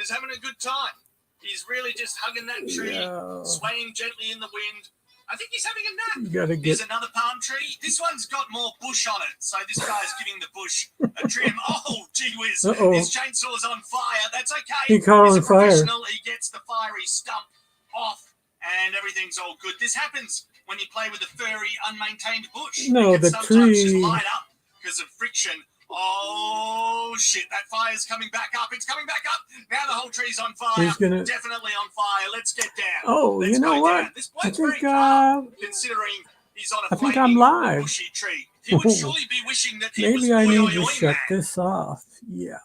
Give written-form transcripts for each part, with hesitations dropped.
is having a good time. He's really just hugging that tree, swaying gently in the wind. I think he's having a nap. There's another palm tree. This one's got more bush on it, so this guy's giving the bush a trim. Oh, gee whiz. His chainsaw's on fire. That's okay. He's a professional. He gets the fiery stump off, and everything's all good. This happens when you play with a furry, unmaintained bush. No, the tree just light up because of friction. Oh, shit, that fire's coming back up. It's coming back up. Now the whole tree's on fire. Definitely on fire. Let's get down. Oh, you know what? This bloke's very calm, considering he's on a flaming, bushy tree. He would surely be wishing that he was maybe I need to shut this off. Yeah,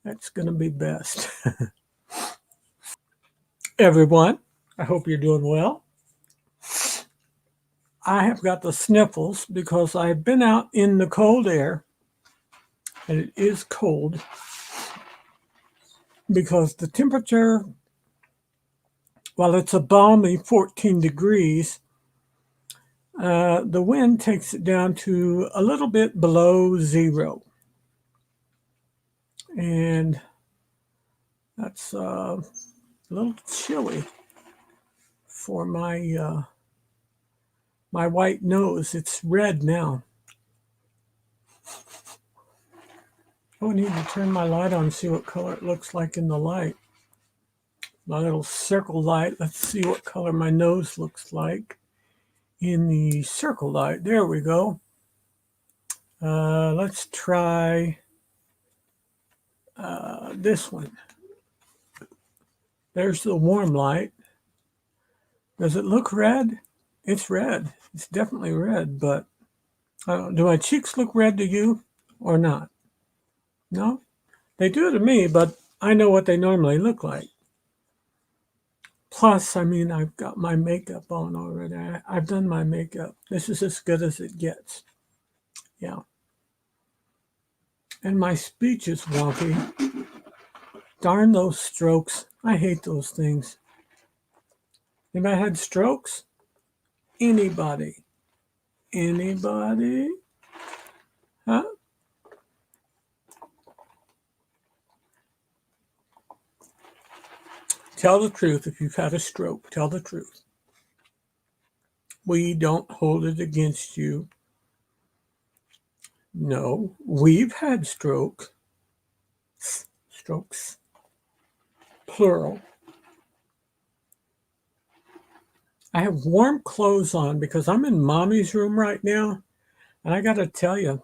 that's going to be best. Everyone, I hope you're doing well. I have got the sniffles because I've been out in the cold air, and it is cold because the temperature, while it's a balmy 14 degrees, the wind takes it down to a little bit below zero. And that's a little chilly for my my white nose. It's red now. Oh, I need to turn my light on and see what color it looks like in the light. My little circle light. Let's see what color my nose looks like in the circle light. There we go. Let's try this one. There's the warm light. Does it look red? It's red. It's definitely red, but do my cheeks look red to you or not? No? They do to me, but I know what they normally look like. Plus, I mean, I've got my makeup on already. I've done my makeup. This is as good as it gets. Yeah. And my speech is wonky. Darn those strokes. I hate those things. Anybody had strokes? Anybody? Anybody? Huh? Tell the truth if you've had a stroke. Tell the truth. We don't hold it against you. No, we've had strokes. Plural. I have warm clothes on because I'm in mommy's room right now. And I got to tell you,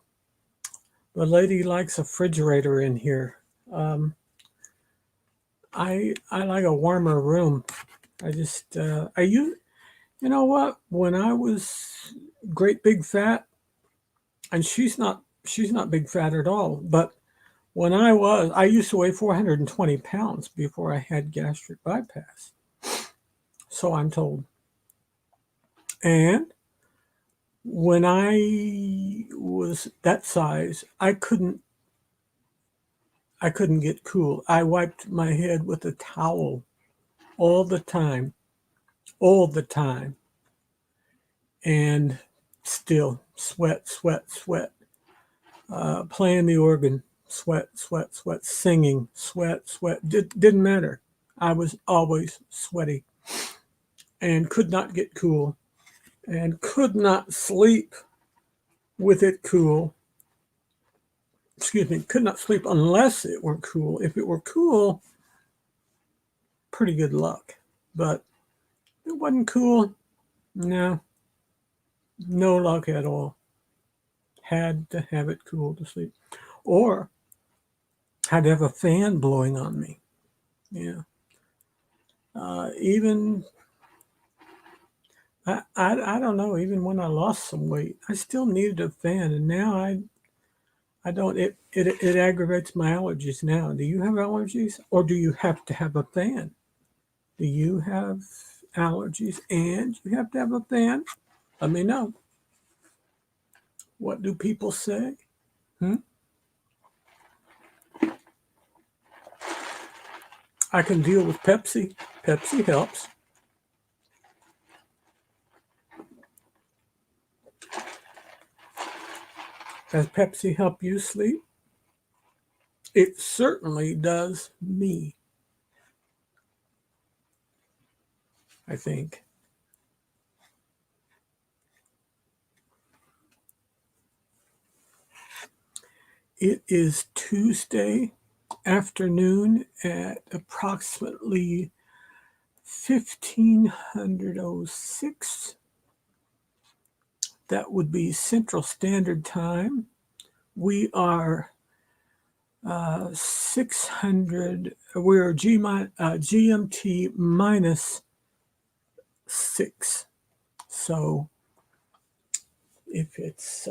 the lady likes a refrigerator in here. I like a warmer room. You know what? When I was great big fat, and she's not big fat at all, but when I used to weigh 420 pounds before I had gastric bypass. So I'm told. And when I was that size, I couldn't get cool. I wiped my head with a towel all the time. And still sweat. Playing the organ, sweat, singing, sweat. Didn't matter. I was always sweaty and could not get cool and could not sleep with it cool. Excuse me, could not sleep unless it were cool. If it were cool, pretty good luck. But if it wasn't cool, no luck at all. Had to have it cool to sleep. Or had to have a fan blowing on me. Yeah. Even I don't know. Even when I lost some weight, I still needed a fan, and now I don't. It aggravates my allergies now. Do you have allergies, or do you have to have a fan? Do you have allergies and you have to have a fan? Let me know. What do people say? I can deal with Pepsi. Pepsi helps. Does Pepsi help you sleep? It certainly does me, I think. It is Tuesday afternoon at approximately 1506. That would be Central Standard Time. We are 600, we're GMT minus 6. So if it's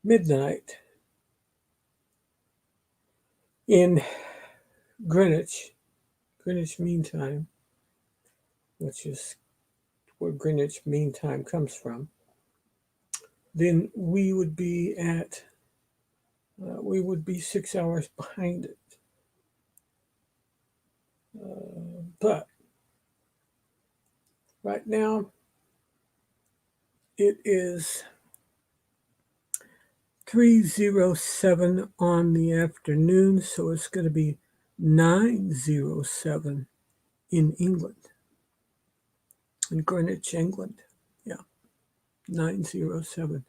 midnight in Greenwich Mean Time, which is where Greenwich Mean Time comes from, then we would be 6 hours behind it. But right now it is 3:07 on the afternoon, so it's going to be 9:07 in England, in Greenwich, England. Yeah, 9:07.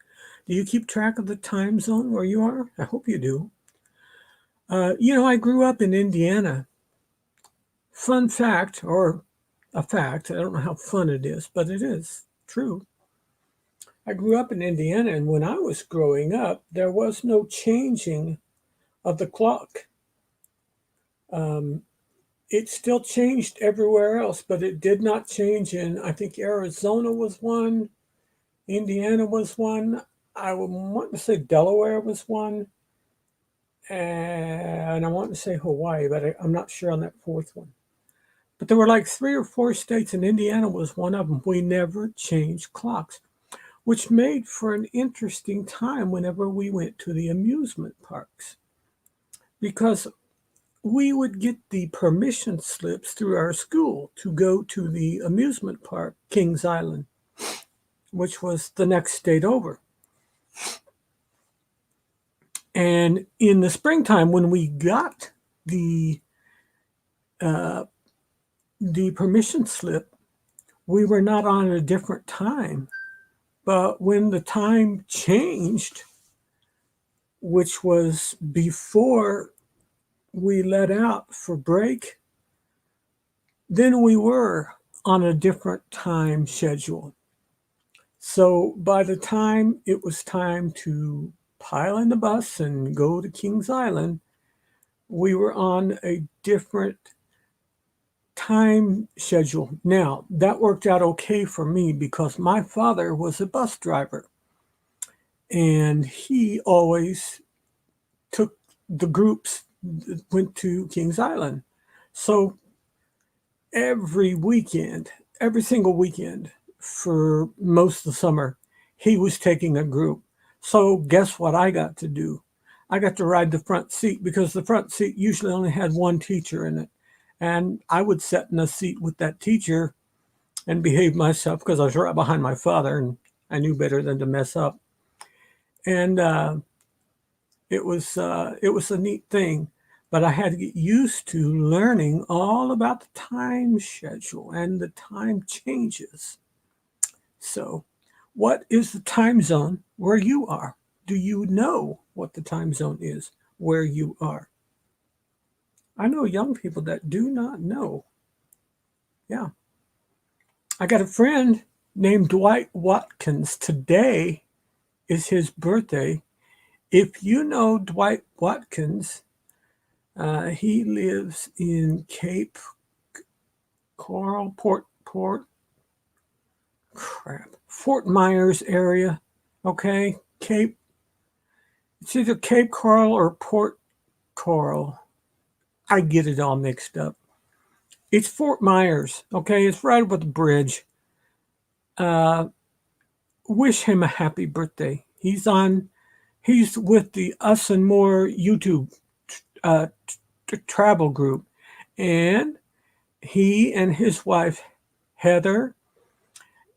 Do you keep track of the time zone where you are? I hope you do. I grew up in Indiana. Fun fact, or a fact, I don't know how fun it is, but it is true. I grew up in Indiana, and when I was growing up, there was no changing of the clock. It still changed everywhere else, but it did not change in, I think Arizona was one, Indiana was one, I want to say Delaware was one, and I want to say Hawaii, but I'm not sure on that fourth one. But there were like 3 or 4 states, and Indiana was one of them. We never changed clocks, which made for an interesting time whenever we went to the amusement parks, because we would get the permission slips through our school to go to the amusement park, Kings Island, which was the next state over. And in the springtime, when we got the permission slip, we were not on a different time. But when the time changed, which was before we let out for break, then we were on a different time schedule. So by the time it was time to pile in the bus and go to Kings Island, we were on a different time schedule. Now, that worked out okay for me because my father was a bus driver, and he always took the groups that went to Kings Island. So every single weekend for most of the summer, he was taking a group. So guess what I got to do? I got to ride the front seat because the front seat usually only had one teacher in it. And I would sit in a seat with that teacher and behave myself because I was right behind my father and I knew better than to mess up. And it was a neat thing, but I had to get used to learning all about the time schedule and the time changes. So, what is the time zone where you are? Do you know what the time zone is where you are? I know young people that do not know. Yeah. I got a friend named Dwight Watkins. Today is his birthday. If you know Dwight Watkins, he lives in Cape Coral, Fort Myers area. Okay, it's either Cape Coral or Port Coral. I get it all mixed up. It's Fort Myers. Okay, it's right over the bridge. Wish him a happy birthday. He's with the Us and More YouTube travel group, and he and his wife Heather,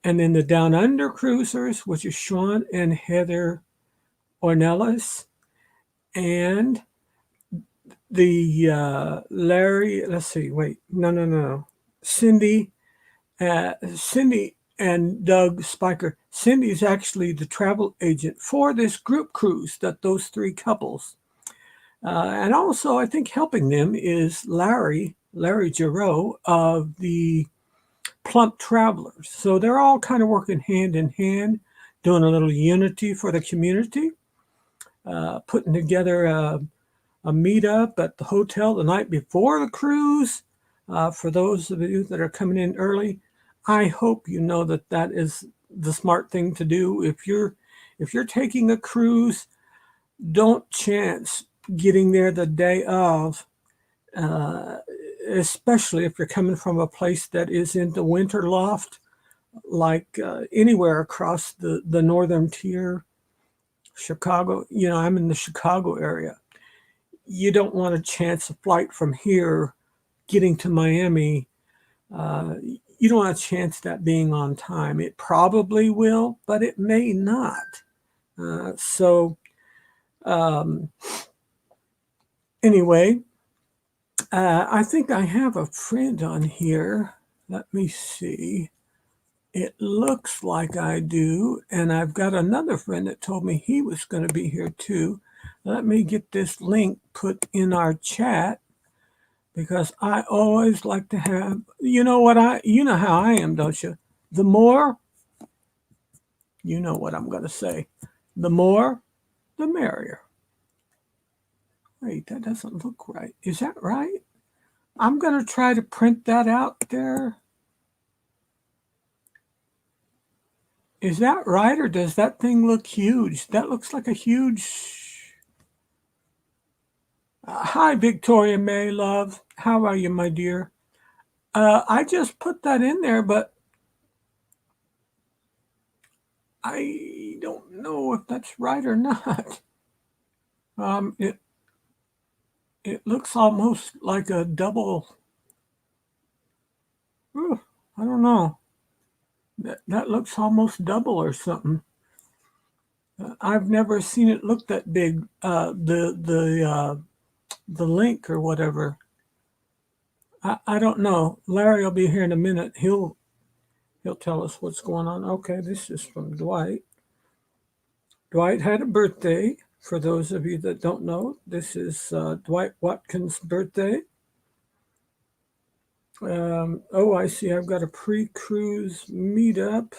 and then the Down Under Cruisers, which is Sean and Heather Ornelas, and Larry, let's see, wait, no. Cindy and Doug Spiker. Cindy's actually the travel agent for this group cruise that those three couples. And also, I think helping them is Larry Giroux of the Plump Travelers. So they're all kind of working hand in hand, doing a little unity for the community, putting together a meetup at the hotel the night before the cruise. For those of you that are coming in early, I hope you know that that is the smart thing to do. If you're taking a cruise, don't chance getting there the day of, uh, especially if you're coming from a place that is in the winter loft, like anywhere across the northern tier, Chicago. I'm in the Chicago area. You don't want to chance a flight from here getting to Miami. You don't want to chance that being on time. It probably will, but it may not. So um, anyway, I think I have a friend on here. Let me see. It looks like I do. And I've got another friend that told me he was going to be here too. Let me get this link put in our chat because I always like to have, you know how I am, don't you? The more, you know what I'm going to say. The more, the merrier. Wait, that doesn't look right. Is that right? I'm going to try to print that out there. Is that right, or does that thing look huge? That looks like a huge... Hi, Victoria May, love. How are you, my dear? I just put that in there, but I don't know if that's right or not. It looks almost like a double... I don't know. That looks almost double or something. I've never seen it look that big. The link or whatever. I don't know. Larry will be here in a minute. He'll tell us what's going on. Okay, this is from Dwight. Dwight had a birthday. For those of you that don't know, this is Dwight Watkins' birthday. I see. I've got a pre-cruise meetup.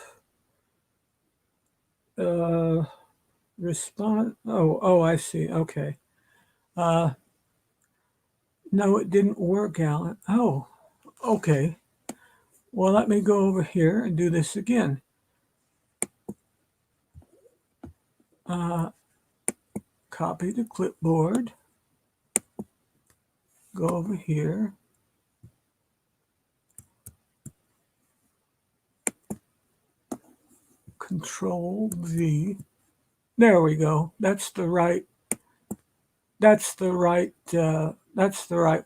Respond. Oh, I see. Okay. No, it didn't work, Alan. Oh, okay. Well, let me go over here and do this again. Copy the clipboard. Go over here. Control V. There we go. That's the right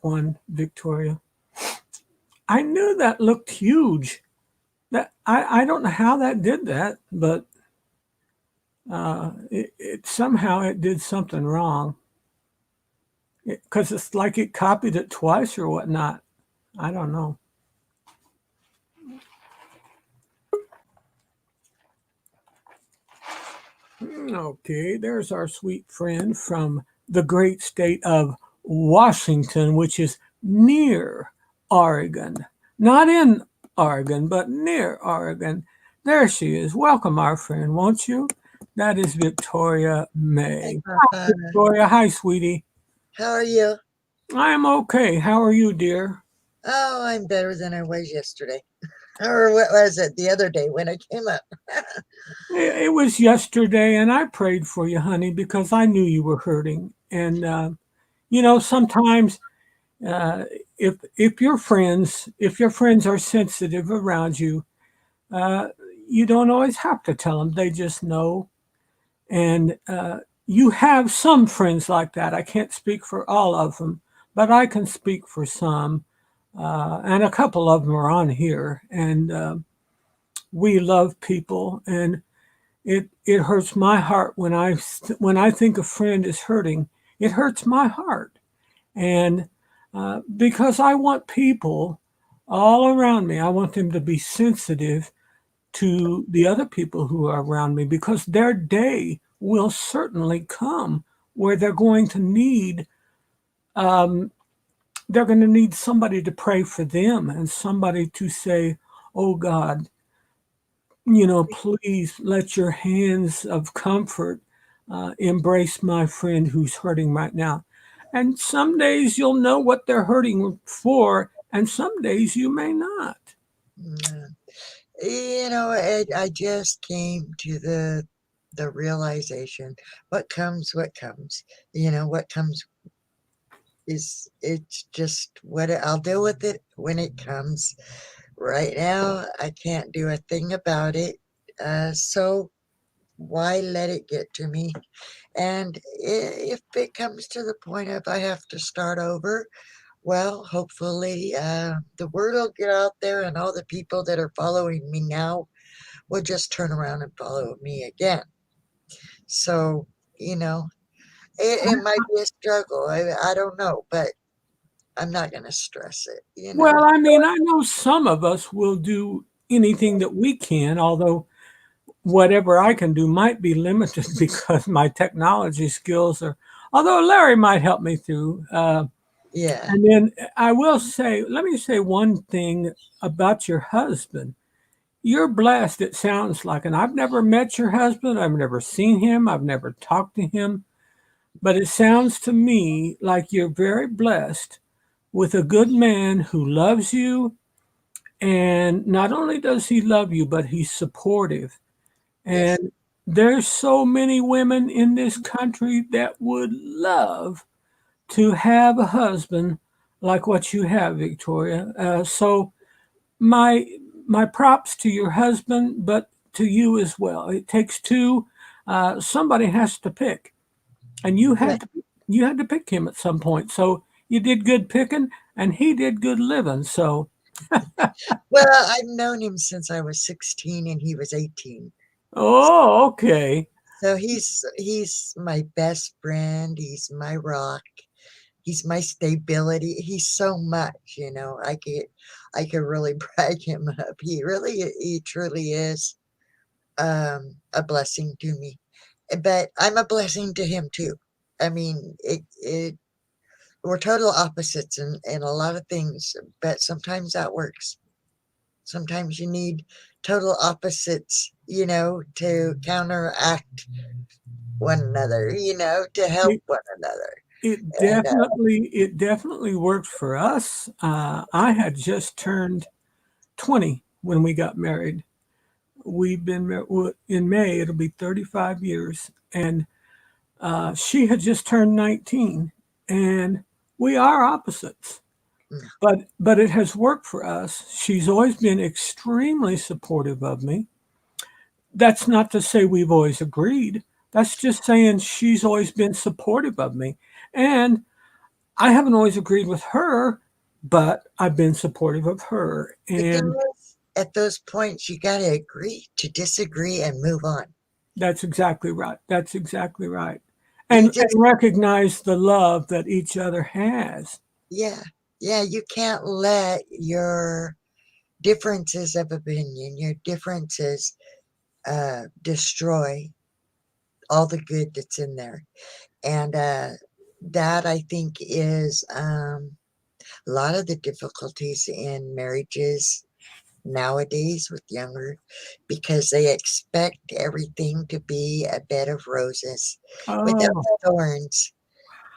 one, Victoria. I knew that looked huge. That I don't know how that did that, but it somehow it did something wrong. Because it's like it copied it twice or whatnot. I don't know. Okay, there's our sweet friend from the great state of Washington, which is near Oregon. Not in Oregon, but near Oregon. There she is. Welcome, our friend, won't you? That is Victoria May. Hi, Victoria. Hi, sweetie. How are you? I am okay. How are you, dear? Oh, I'm better than I was yesterday. Or what was it? The other day when I came up. It was yesterday, and I prayed for you, honey, because I knew you were hurting. And sometimes if your friends are sensitive around you, you don't always have to tell them. They just know. And you have some friends like that. I can't speak for all of them, but I can speak for some. And a couple of them are on here. And we love people. And it hurts my heart when I think a friend is hurting. It hurts my heart. And because I want people all around me, I want them to be sensitive to the other people who are around me, because their day will certainly come where um, they're going to need somebody to pray for them and somebody to say, "Oh God, please let your hands of comfort embrace my friend who's hurting right now." And some days you'll know what they're hurting for, and some days you may not. I just came to the realization, what comes, what comes. What comes it's just what I'll deal with it when it comes. Right now, I can't do a thing about it. So why let it get to me? And if it comes to the point of I have to start over, well, hopefully the word will get out there, and all the people that are following me now will just turn around and follow me again. So, it might be a struggle. I don't know, but I'm not going to stress it. Well, I mean, I know some of us will do anything that we can, although whatever I can do might be limited because my technology skills are, although Larry might help me through. Yeah. And then I will say, let me say one thing about your husband. You're blessed, it sounds like, and I've never met your husband. I've never seen him. I've never talked to him. But it sounds to me like you're very blessed with a good man who loves you. And not only does he love you, but he's supportive. Yes. And there's so many women in this country that would love to have a husband like what you have, Victoria. So my my props to your husband, but to you as well. It takes two. Somebody has to pick, and Yeah. you had to pick him at some point. So you did good picking, and he did good living. So, Well, I've known him since I was 16 and he was 18. oh, okay. So he's my best friend. He's my rock. He's my stability. He's so much. I could really brag him up. He truly is a blessing to me. But I'm a blessing to him too. I mean, we're total opposites in a lot of things, but sometimes that works. Sometimes you need total opposites, to counteract one another, to help It, one another. it And definitely worked for us. I had just turned 20 when we got married. We've been in May. It'll be 35 years, and she had just turned 19, and we are opposites. But it has worked for us. She's always been extremely supportive of me. That's not to say we've always agreed. That's just saying she's always been supportive of me. And I haven't always agreed with her, but I've been supportive of her. the thing And is, at those points, you got to agree to disagree and move on. that's exactly right. That's exactly right. You And just, recognize the love that each other has. yeah, yeah, you can't let your differences of opinion, your differences, destroy all the good that's in there. And that I think is a lot of the difficulties in marriages nowadays with younger, because they expect everything to be a bed of roses without Oh, thorns.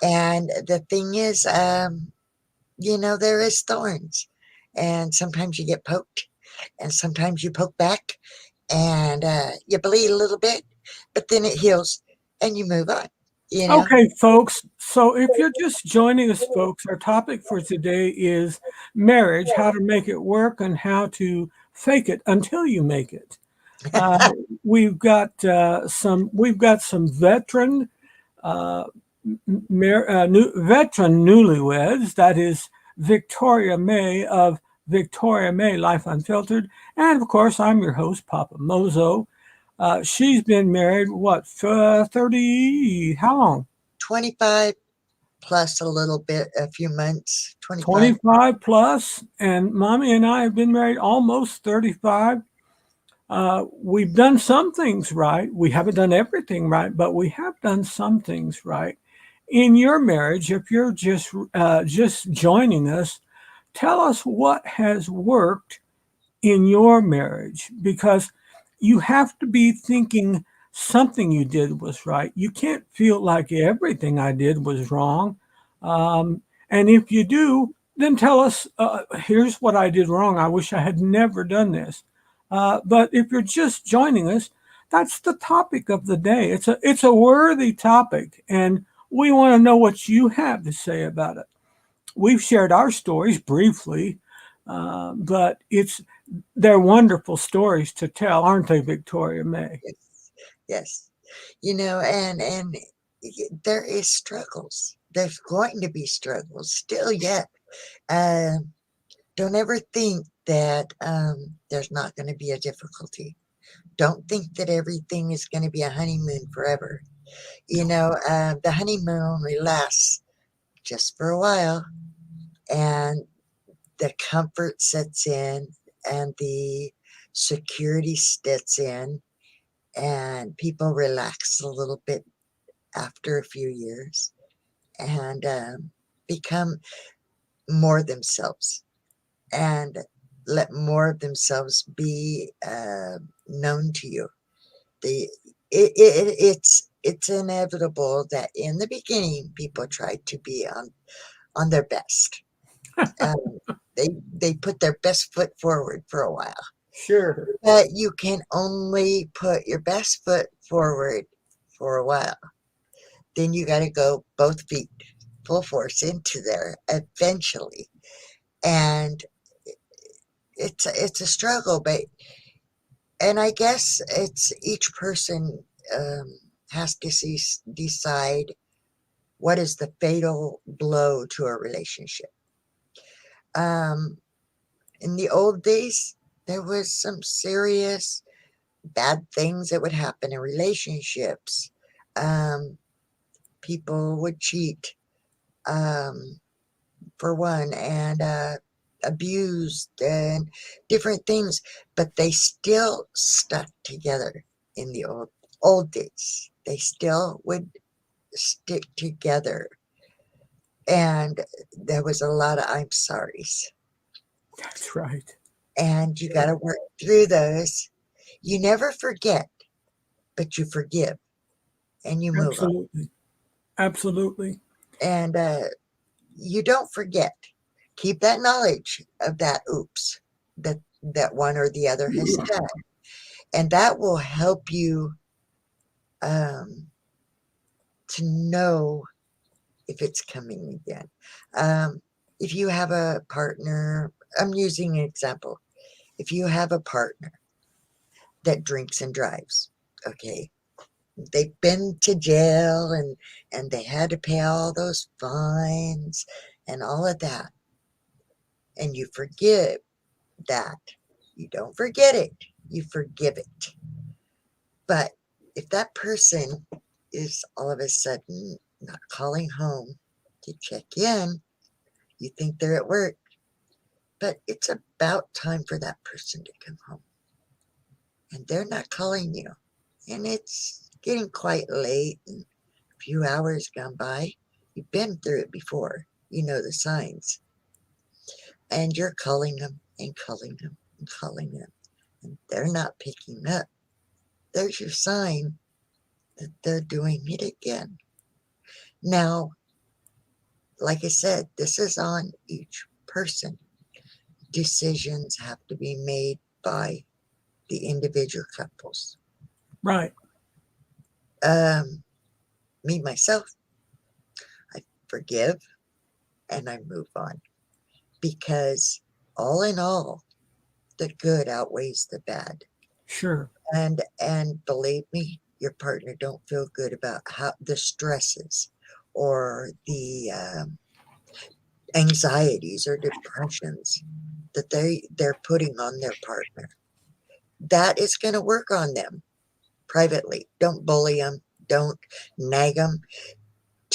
And the thing is, there is thorns, and sometimes you get poked, and sometimes you poke back, and you bleed a little bit, but then it heals and you move on. You know, okay, folks. So if you're just joining us, folks, our topic for today is marriage, how to make it work and how to fake it until you make it. Uh, we've got some veteran uh, veteran newlyweds. That is Victoria May of Victoria May Life Unfiltered, and of course, I'm your host, Papa Mozo. She's been married what 30? How long? 25 plus a little bit, a few months, 25. 25 plus, and Mommy and I have been married almost 35. We've done some things right. We haven't done everything right, but we have done some things right. In your marriage, if you're just joining us, tell us what has worked in your marriage, because you have to be thinking something you did was right. You can't feel like everything I did was wrong. And if you do, then tell us, here's what I did wrong. I wish I had never done this. But if you're just joining us, that's the topic of the day. It's a worthy topic, and we want to know what you have to say about it. We've shared our stories briefly, but they're wonderful stories to tell, aren't they, Victoria May? Yes, yes. And there is struggles. There's going to be struggles still yet. Don't ever think that there's not going to be a difficulty. Don't think that everything is going to be a honeymoon forever. The honeymoon only lasts just for a while, and the comfort sets in, and the security sets in, and people relax a little bit after a few years, and become more themselves, and let more of themselves be known to you. It's inevitable that in the beginning people try to be on their best. Um, they put their best foot forward for a while, Sure. but you can only put your best foot forward for a while. Then you got to go both feet full force into there eventually, and it's a struggle, but and I guess it's each person has to decide what is the fatal blow to a relationship. Um, in the old days, there was some serious bad things that would happen in relationships. Um, People would cheat, um, for one, and abused and different things, but they still stuck together in the old days. They still would stick together, and there was a lot of I'm sorry's, That's right. and you got to work through those. You never forget, but you forgive, and you move on, Absolutely. Absolutely. and you don't forget. Keep that knowledge of that oops that one or the other has done, and that will help you um, to know if it's coming again. If you have a partner, I'm using an example. If you have a partner that drinks and drives, okay, they've been to jail, and they had to pay all those fines and all of that, and you forgive that. You don't forget it, you forgive it. But if that person is all of a sudden not calling home to check in, you think they're at work, but it's about time for that person to come home, and they're not calling you, and it's getting quite late, and a few hours gone by. You've been through it before, you know the signs, and you're calling them and calling them and calling them, and they're not picking up. There's your sign that they're doing it again. Now, like I said, this is on each person. Decisions have to be made by the individual couples. Right. Me, myself, I forgive and I move on, because all in all, the good outweighs the bad. Sure. And believe me, your partner don't feel good about how the stresses or the anxieties or depressions that they're putting on their partner. That is going to work on them privately. Don't bully them. Don't nag them.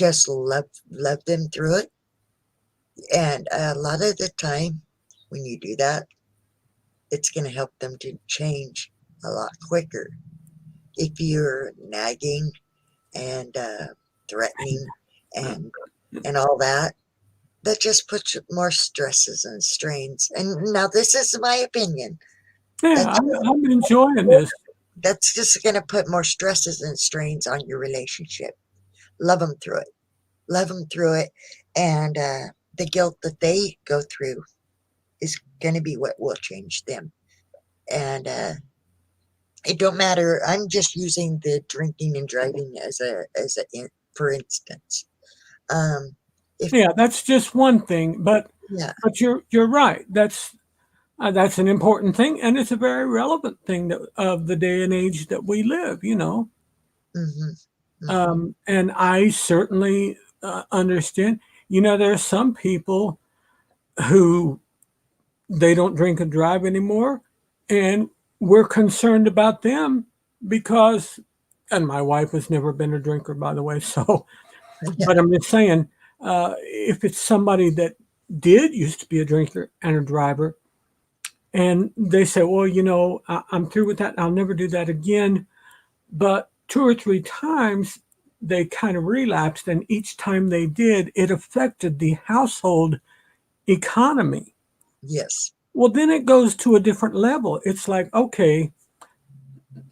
just love them through it. And a lot of the time when you do that, it's going to help them to change a lot quicker. If you're nagging and threatening and all that, that just puts more stresses and strains. And now this is my opinion. Yeah, I'm enjoying this. That's just going to put more stresses and strains on your relationship. Love them through it. Love them through it. And the guilt that they go through is going to be what will change them. And it don't matter. I'm just using the drinking and driving as a for instance. Yeah, that's just one thing, but Yeah. but you're right. That's an important thing, and it's a very relevant thing that of the day and age that we live. And I certainly understand. There are some people who they don't drink and drive anymore, and we're concerned about them because, and my wife has never been a drinker, by the way. So, Yeah. but I'm just saying, if it's somebody that did used to be a drinker and a driver, and they say, well, I'm through with that. I'll never do that again. But 2 or 3 times they kind of relapsed, and each time they did, it affected the household economy. Yes. Well, then it goes to a different level. It's like, okay,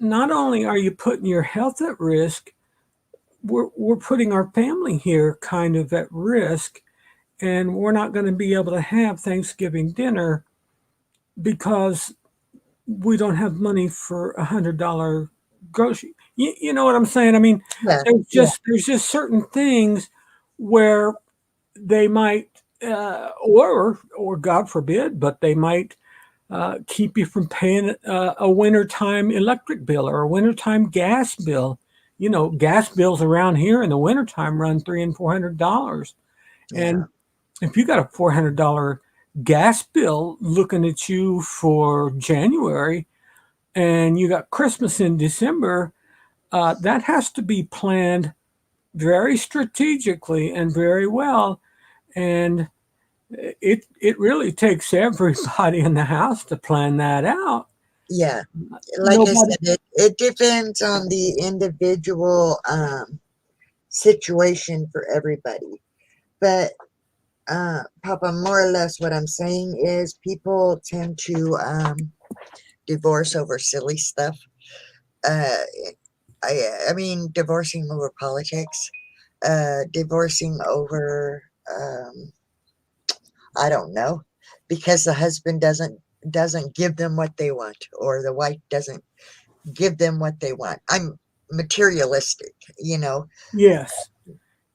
not only are you putting your health at risk, we're putting our family here kind of at risk, and we're not going to be able to have Thanksgiving dinner because we don't have money for $100 grocery. You know what I'm saying? I mean, Yeah. there's just certain things where they might, or God forbid, but they might keep you from paying a wintertime electric bill or a wintertime gas bill. Gas bills around here in the wintertime run $300 and $400. Yeah. And if you got a $400 gas bill looking at you for January, and you got Christmas in December, that has to be planned very strategically and very well. And it really takes everybody in the house to plan that out. Yeah. Like I said, it depends on the individual situation for everybody. But Papa, more or less what I'm saying is people tend to divorce over silly stuff. I mean, divorcing over politics, divorcing over I don't know, because the husband doesn't give them what they want, or the wife doesn't give them what they want. I'm materialistic, Yes.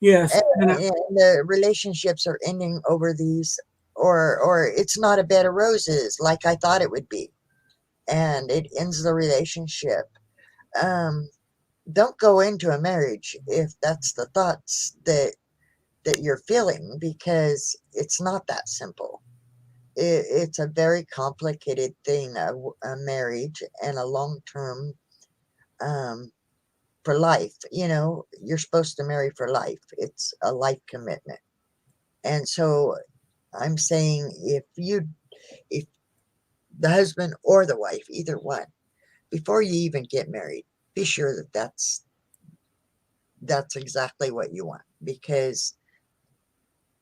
and the relationships are ending over these, or it's not a bed of roses like I thought it would be, and it ends the relationship. Don't go into a marriage if that's the thoughts that you're feeling, because it's not that simple. It's a very complicated thing, a marriage and a long-term, for life. You're supposed to marry for life. It's a life commitment. And so I'm saying, if the husband or the wife, either one, before you even get married, be sure that that's exactly what you want, because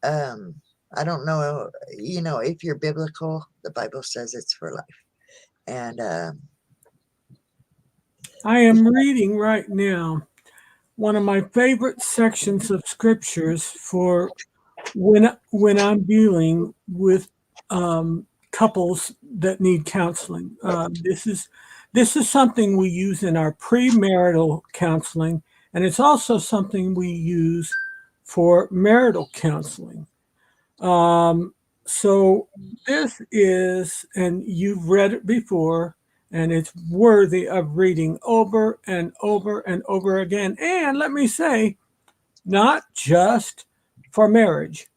I don't know, if you're biblical, the Bible says it's for life. And I am reading right now one of my favorite sections of scriptures for when I'm dealing with couples that need counseling. This is something we use in our premarital counseling, and it's also something we use for marital counseling. So this is, and you've read it before, and it's worthy of reading over and over and over again. And let me say, not just for marriage,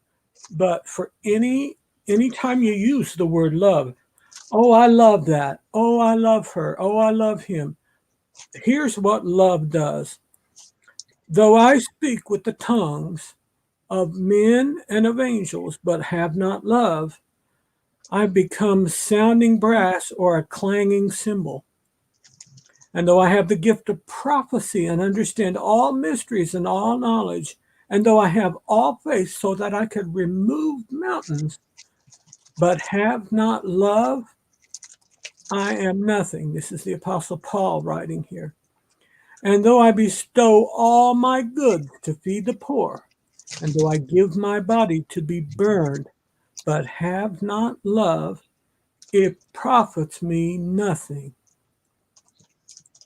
but for anytime you use the word love. Oh, I love that. Oh, I love her. Oh, I love him. Here's what love does. Though I speak with the tongues of men and of angels, but have not love, I become sounding brass or a clanging cymbal. And though I have the gift of prophecy and understand all mysteries and all knowledge, and though I have all faith so that I could remove mountains, but have not love, I am nothing. This is the Apostle Paul writing here. And though I bestow all my goods to feed the poor, and though I give my body to be burned, but have not love, it profits me nothing.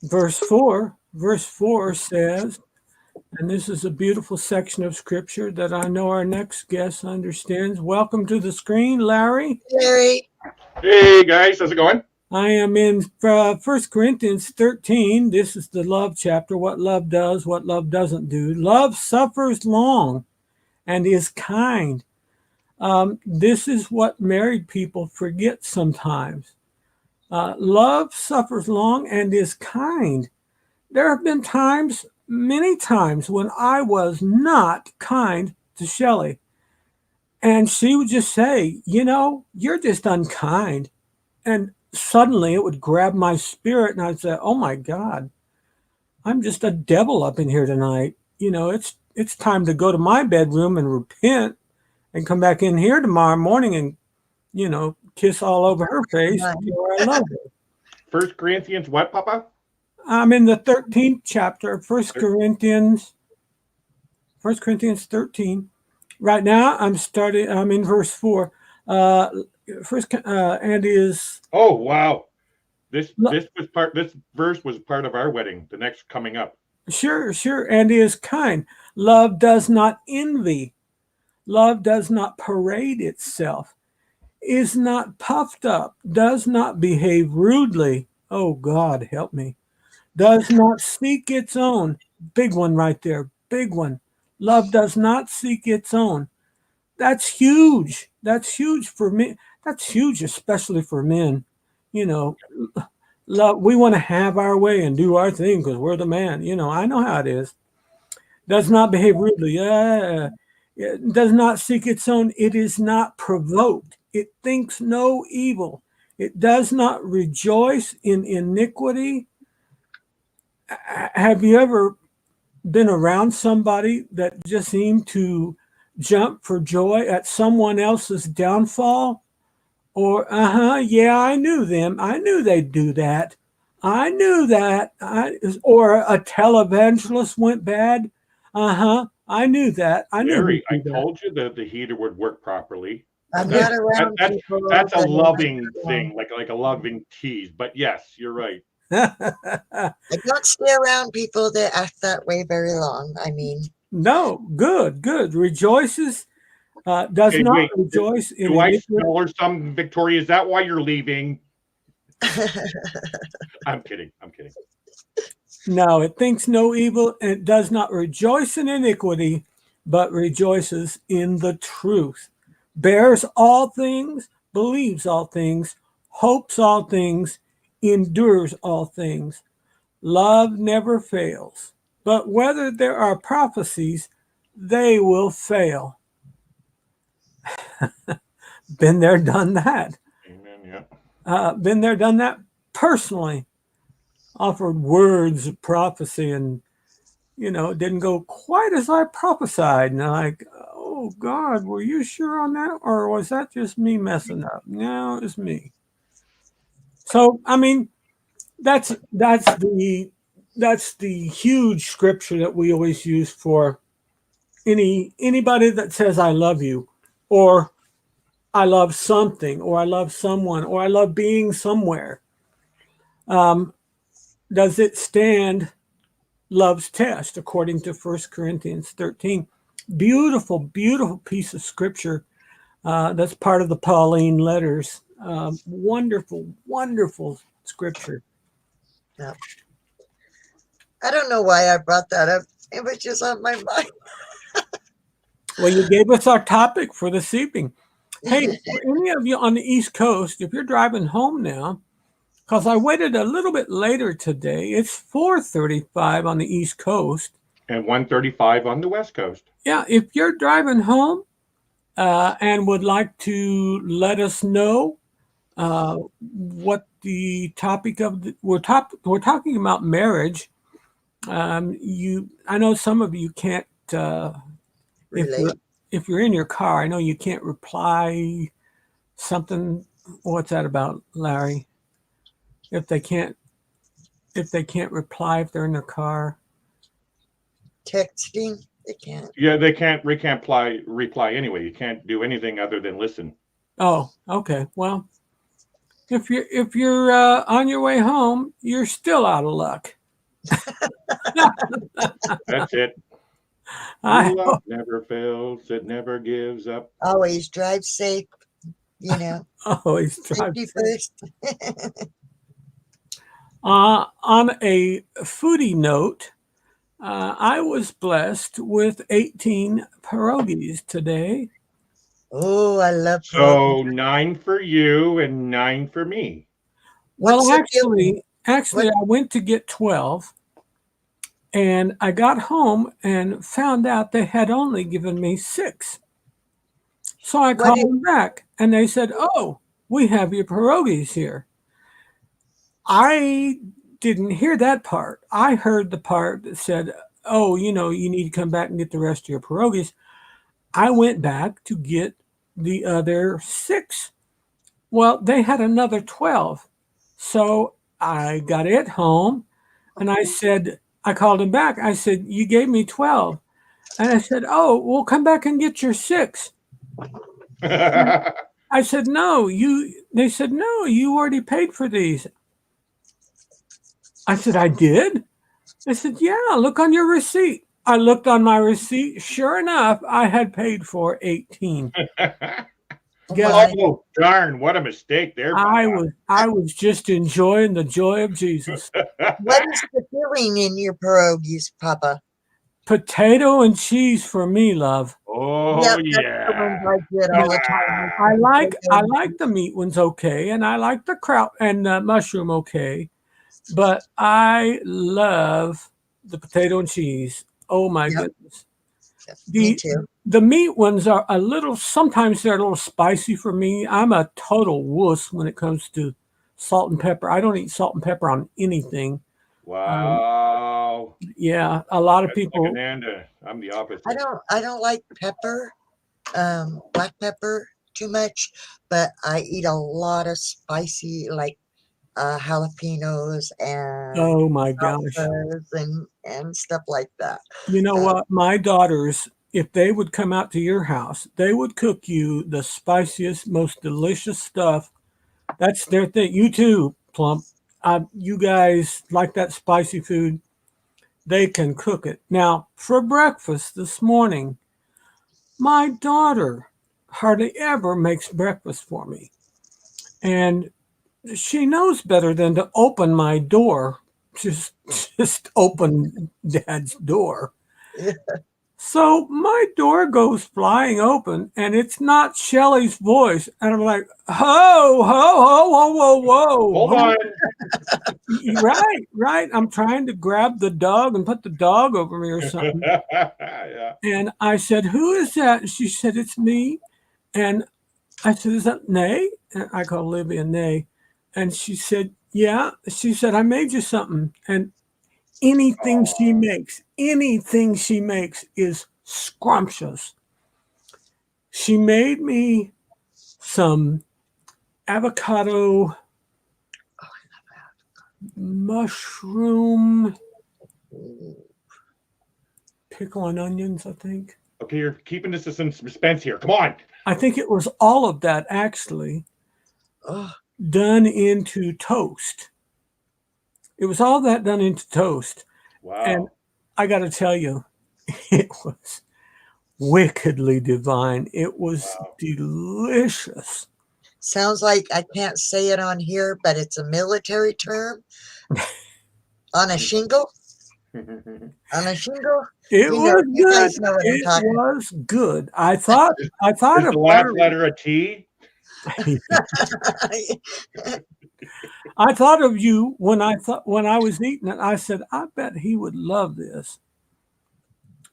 Verse 4 says, and this is a beautiful section of scripture that I know our next guest understands. Welcome to the screen, Larry. Larry. Hey guys, how's it going? I am in 1 Corinthians 13. This is the love chapter, what love does, what love doesn't do. Love suffers long and is kind. This is what married people forget sometimes. Love suffers long and is kind. There have been times, many times, when I was not kind to Shelley. And she would just say, you're just unkind. And suddenly it would grab my spirit and I'd say, oh my God, I'm just a devil up in here tonight. It's time to go to my bedroom and repent and come back in here tomorrow morning and, kiss all over her face. I love her. 1 Corinthians what, Papa? I'm in the 13th chapter of 1 Corinthians 13. Right now I'm in verse 4. Andy is. Oh wow. This verse was part of our wedding, the next coming up. Sure. Andy is kind. Love does not envy. Love does not parade itself, is not puffed up, does not behave rudely. Oh, God, help me. Does not seek its own. Big one right there. Big one. Love does not seek its own. That's huge. That's huge for me. That's huge, especially for men. Love, we want to have our way and do our thing because we're the man. I know how it is. Does not behave rudely. It does not seek its own. It is not provoked. It thinks no evil. It does not rejoice in iniquity. Have you ever been around somebody that just seemed to jump for joy at someone else's downfall? Or, yeah, I knew them. I knew they'd do that. I knew that. Or a televangelist went bad. I knew that. Larry, I told you that the heater would work properly. I'm not around people. That's a loving thing, like a loving tease. But yes, you're right. I don't stay around people that act that way very long. I mean, no, good. Rejoices. Does not rejoice in. Do I smell or something, Victoria? Is that why you're leaving? I'm kidding. No, it thinks no evil, and it does not rejoice in iniquity, but rejoices in the truth. Bears all things, believes all things, hopes all things, endures all things. Love never fails, but whether there are prophecies, they will fail. Been there, done that. Amen, yeah. Been there, done that personally. Offered words of prophecy and, it didn't go quite as I prophesied. And I'm like, oh, God, were you sure on that? Or was that just me messing up? No, it was me. So, I mean, that's the huge scripture that we always use for anybody that says, I love you, or I love something, or I love someone, or I love being somewhere. Does it stand love's test according to 1 Corinthians 13? Beautiful, beautiful piece of scripture. That's part of the Pauline letters. Wonderful, wonderful scripture. Yeah. I don't know why I brought that up. It was just on my mind. Well, you gave us our topic for this evening. Hey, for any of you on the East Coast, if you're driving home now, because I waited a little bit later today, it's 4:35 on the East Coast. And 135 on the West Coast. Yeah, if you're driving home and would like to let us know what the topic of we're talking about marriage. I know some of you can't Relate. if you're in your car. I know you can't reply something. What's that about, Larry? If they can't reply if they're in their car. Texting, they can't. Yeah, they can't reply anyway. You can't do anything other than listen. Oh, okay. Well, if you're on your way home, you're still out of luck. That's it. Love never fails. It never gives up. Always drive safe, you know. Always drive Safety first. On a foodie note, I was blessed with 18 pierogies today. Oh, I love So 9 for you and 9 for me. Well, actually, I went to get 12, and I got home and found out they had only given me 6. So I called them back, and they said, "Oh, we have your pierogies here." I didn't hear that part. I heard the part that said, "Oh, you need to come back and get the rest of your pierogies." I went back to get the other 6. Well, they had another 12. So I got it home and I called him back. I said, "You gave me 12. And I said, "Oh, we'll come back and get your 6. I said, "No, they said, "No, you already paid for these." I said, "I did?" They said, "Yeah, look on your receipt." I looked on my receipt. Sure enough, I had paid for 18. Oh, darn, what a mistake there. I was just enjoying the joy of Jesus. What is the filling in your pierogies, Papa? Potato and cheese for me, love. Oh, yep, yeah. I get all the time. I like the meat ones okay, and I like the kraut and mushroom okay, but I love the potato and cheese. Oh my goodness. Me too. The meat ones are sometimes they're a little spicy for me. I'm a total wuss when it comes to salt and pepper. I don't eat salt and pepper on anything. Wow. Yeah, a lot of people. Like Ananda. I'm the opposite. I don't like pepper, black pepper too much, but I eat a lot of spicy, like jalapenos and oh my gosh, and stuff like that. You know what? My daughters, if they would come out to your house, they would cook you the spiciest, most delicious stuff. That's their thing. You too, Plump. You guys like that spicy food. They can cook it. Now, for breakfast this morning, my daughter hardly ever makes breakfast for me. And she knows better than to open my door. Just open Dad's door. So my door goes flying open, and it's not Shelly's voice. And I'm like, ho, ho, ho, whoa, whoa, whoa. Hold on. Right. I'm trying to grab the dog and put the dog over me or something. Yeah. And I said, "Who is that?" And she said, "It's me." And I said, "Is that Nay?" And I call Olivia Nay. And she said, "Yeah." She said, "I made you something." And anything she makes is scrumptious. She made me some avocado mushroom pickle and onions, I think. Okay, you're keeping this in suspense here. Come on. I think it was all of that actually done into toast. It was all that done into toast. Wow. And I got to tell you, it was wickedly divine. It was delicious. Sounds like I can't say it on here, but it's a military term. On a shingle? On a shingle? It was good. It was good. I thought Is of the last letter a T? I thought of you when I was eating it. I said, "I bet he would love this."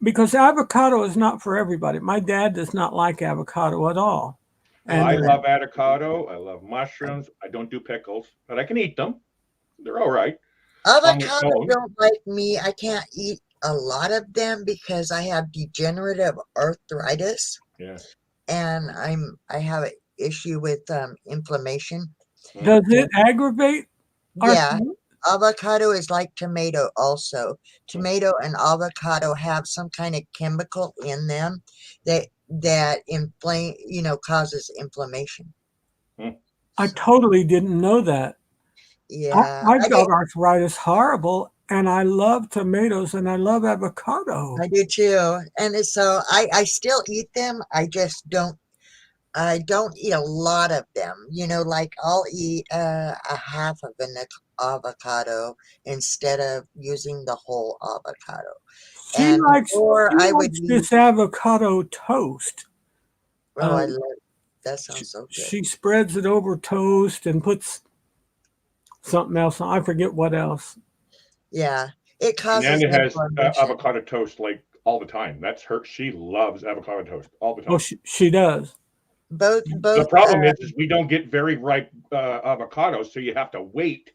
because avocado is not for everybody. My dad does not like avocado at all. And I love avocado. I love mushrooms. I don't do pickles, but I can eat them. They're all right. On their Avocado own. don't like me. I can't eat a lot of them because I have degenerative arthritis. Yeah. And I have an issue with inflammation. does it aggravate Yeah, arthritis? avocado is like tomato also. Tomato and avocado have some kind of chemical in them that inflame, causes inflammation. I totally didn't know that. Yeah, I've got arthritis horrible, and I love tomatoes and I love avocado. I do too. And so I still eat them. I just don't eat a lot of them. Like I'll eat a half of an avocado instead of using the whole avocado. She And likes or she I would likes use, this avocado toast. oh, I Um, love that sounds so good. she spreads it over toast and puts something else on. I forget what else. Yeah, it causes Amanda has inflammation. avocado toast like all the time. That's her. She loves avocado toast all the Oh, time. she does. Both The problem is we don't get very ripe avocados, so you have to wait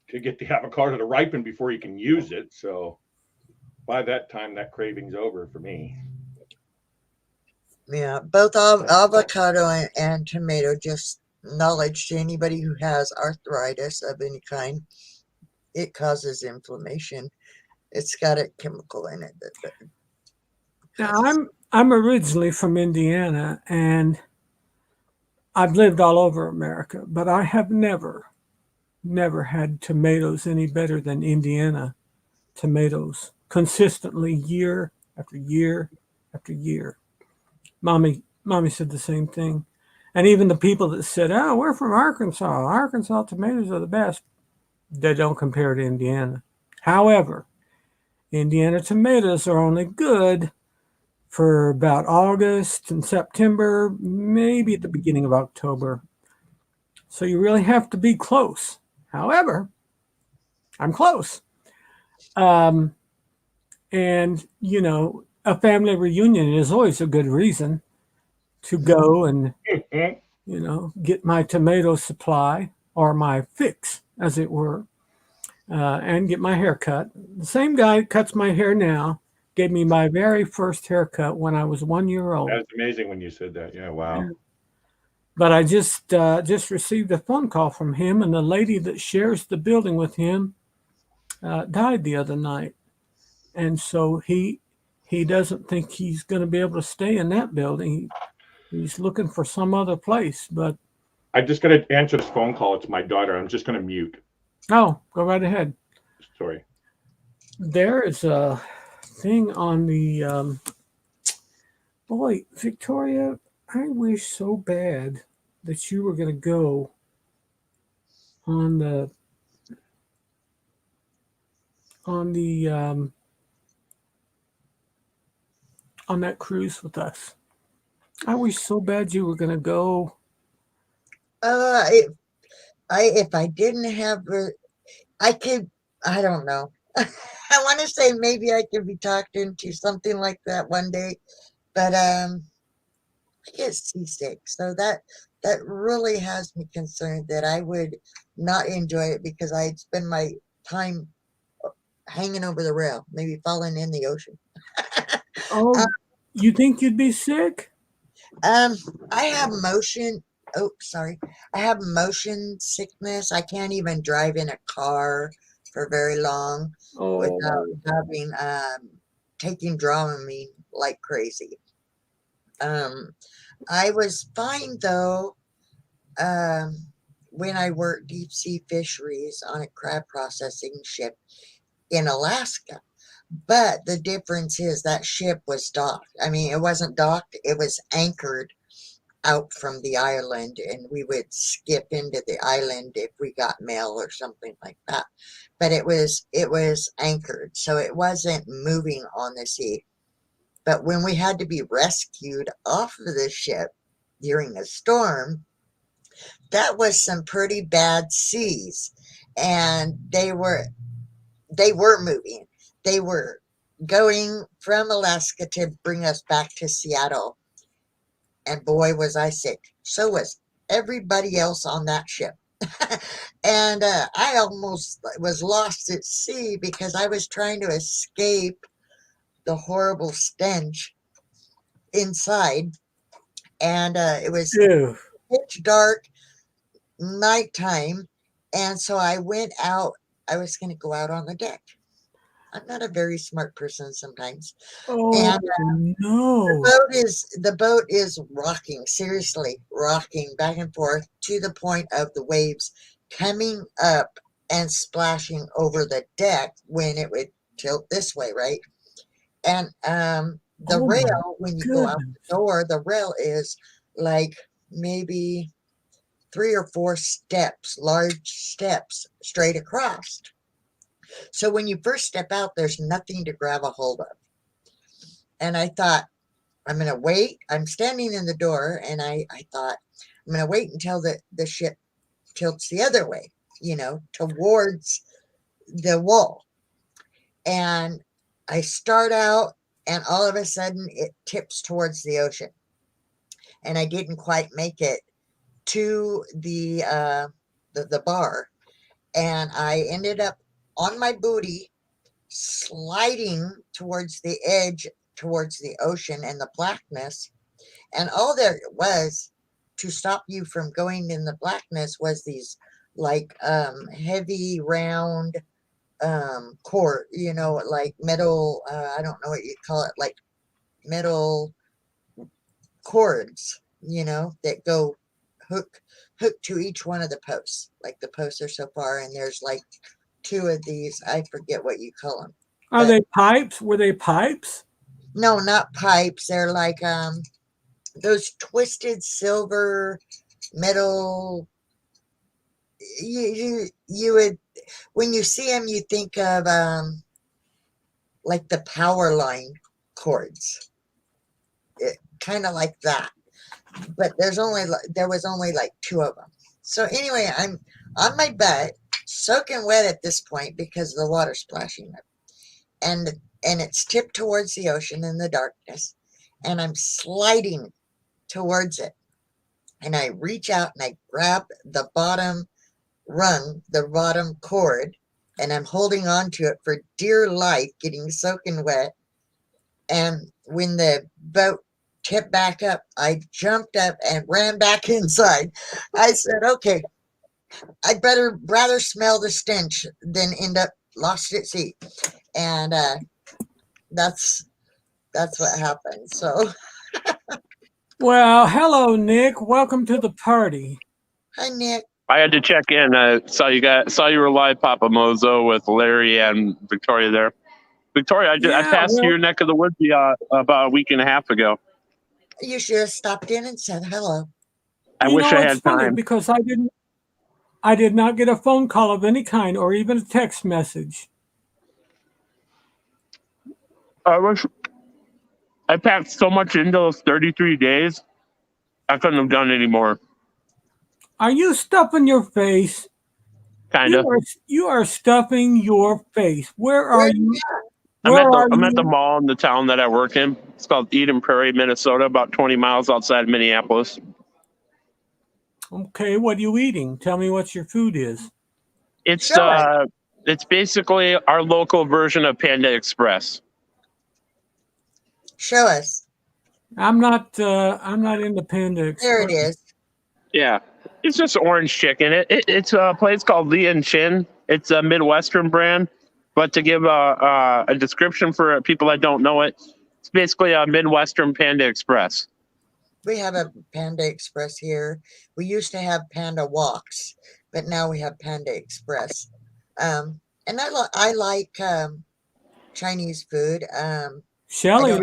to get the avocado to ripen before you can use it. So by that time, that craving's over for me. yeah, both avocado and tomato. Just knowledge to anybody who has arthritis of any kind, it causes inflammation. It's got a chemical in it that Now causes. I'm originally from Indiana, and I've lived all over America, but I have never had tomatoes any better than Indiana tomatoes consistently year after year after year. Mommy said the same thing. And even the people that said, "Oh, we're from Arkansas. Arkansas tomatoes are the best." They don't compare to Indiana. However, Indiana tomatoes are only good for about August and September, maybe at the beginning of October. So you really have to be close. However, I'm close. Um, and, a family reunion is always a good reason to go and, get my tomato supply or my fix, as it were, and get my hair cut. The same guy that cuts my hair now gave me my very first haircut when I was 1 year old. That's amazing when you said that. Yeah, wow. Yeah. But I just received a phone call from him, and the lady that shares the building with him died the other night, and so he doesn't think he's going to be able to stay in that building. He's looking for some other place. But I just got to answer this phone call. It's my daughter. I'm just going to mute. oh, go right ahead. Sorry. There is a thing on the boy, Victoria. I wish so bad that you were going to go on the on the on that cruise with us. I wish so bad you were going to go. If I didn't have I could. I don't know. I want to say maybe I could be talked into something like that one day, but I get seasick, so that really has me concerned that I would not enjoy it because I'd spend my time hanging over the rail, maybe falling in the ocean. Oh, you think you'd be sick? I have motion. Oh, sorry. I have motion sickness. I can't even drive in a car for very long without having taking Dramamine like crazy. I was fine though when I worked deep sea fisheries on a crab processing ship in Alaska. But the difference is that ship was docked. I mean, it wasn't docked, it was anchored out from the island, and we would skip into the island if we got mail or something like that. But it was anchored, so it wasn't moving on the sea. But when we had to be rescued off of the ship during a storm, that was some pretty bad seas, and they were moving. They were going from Alaska to bring us back to Seattle. And boy, was I sick. So was everybody else on that ship. And I almost was lost at sea because I was trying to escape the horrible stench inside. And it was Ew. pitch dark, nighttime. And so I went out. I was going to go out on the deck. I'm not a very smart person sometimes. Oh, And no. the boat is rocking, seriously rocking back and forth to the point of the waves coming up and splashing over the deck when it would tilt this way, right? And the Oh, my rail, when you go out goodness. the door, the rail is like maybe 3 or 4 steps, large steps straight across. So when you first step out, there's nothing to grab a hold of. And I thought, I'm going to wait. I'm standing in the door, and I thought, I'm going to wait until the ship tilts the other way, you know, towards the wall. And I start out, and all of a sudden, it tips towards the ocean. And I didn't quite make it to the bar. And I ended up on my booty, sliding towards the edge, towards the ocean and the blackness. And all there was to stop you from going in the blackness was these like heavy round cord, you know, like metal, I don't know what you call it, like metal cords, you know, that go hook to each one of the posts. Like the posts are so far, and there's like 2 of these, I forget what you call them. Are they pipes? Were they pipes? No, not pipes. They're like those twisted silver metal. You would, when you see them, you think of like the power line cords, kind of like that. But there was only like 2 of them. So anyway, I'm on my butt, soaking wet at this point because of the water splashing up, and it's tipped towards the ocean in the darkness, and I'm sliding towards it, and I reach out and I grab the bottom rung, the bottom cord, and I'm holding on to it for dear life, getting soaking wet. And when the boat tipped back up, I jumped up and ran back inside. I said, okay, I'd rather smell the stench than end up lost at sea. And that's what happened. So Well, hello, Nick. Welcome to the party. hi, Nick. I had to check in. I saw you were live, Papa Mozo, with Larry and Victoria there. Victoria, I passed your neck of the woods about a week and a half ago. You should have stopped in and said hello. I wish I had time because I did not get a phone call of any kind or even a text message. I packed so much into those 33 days. I couldn't have done any more. Are you stuffing your face? Kind of. You are stuffing your face. Where are you? I'm at the mall in the town that I work in. It's called Eden Prairie, Minnesota, about 20 miles outside Minneapolis. Okay, what are you eating? Tell me what your food is. It's basically our local version of Panda Express. Show us. I'm not into Panda Express. There it is. Yeah, it's just orange chicken. It's a place called Lee and Chin. It's a Midwestern brand, but to give a description for people that don't know it, it's basically a Midwestern Panda Express. We have a Panda Express here. We used to have Panda Walks, but now we have Panda Express. And I like Chinese food. Shelley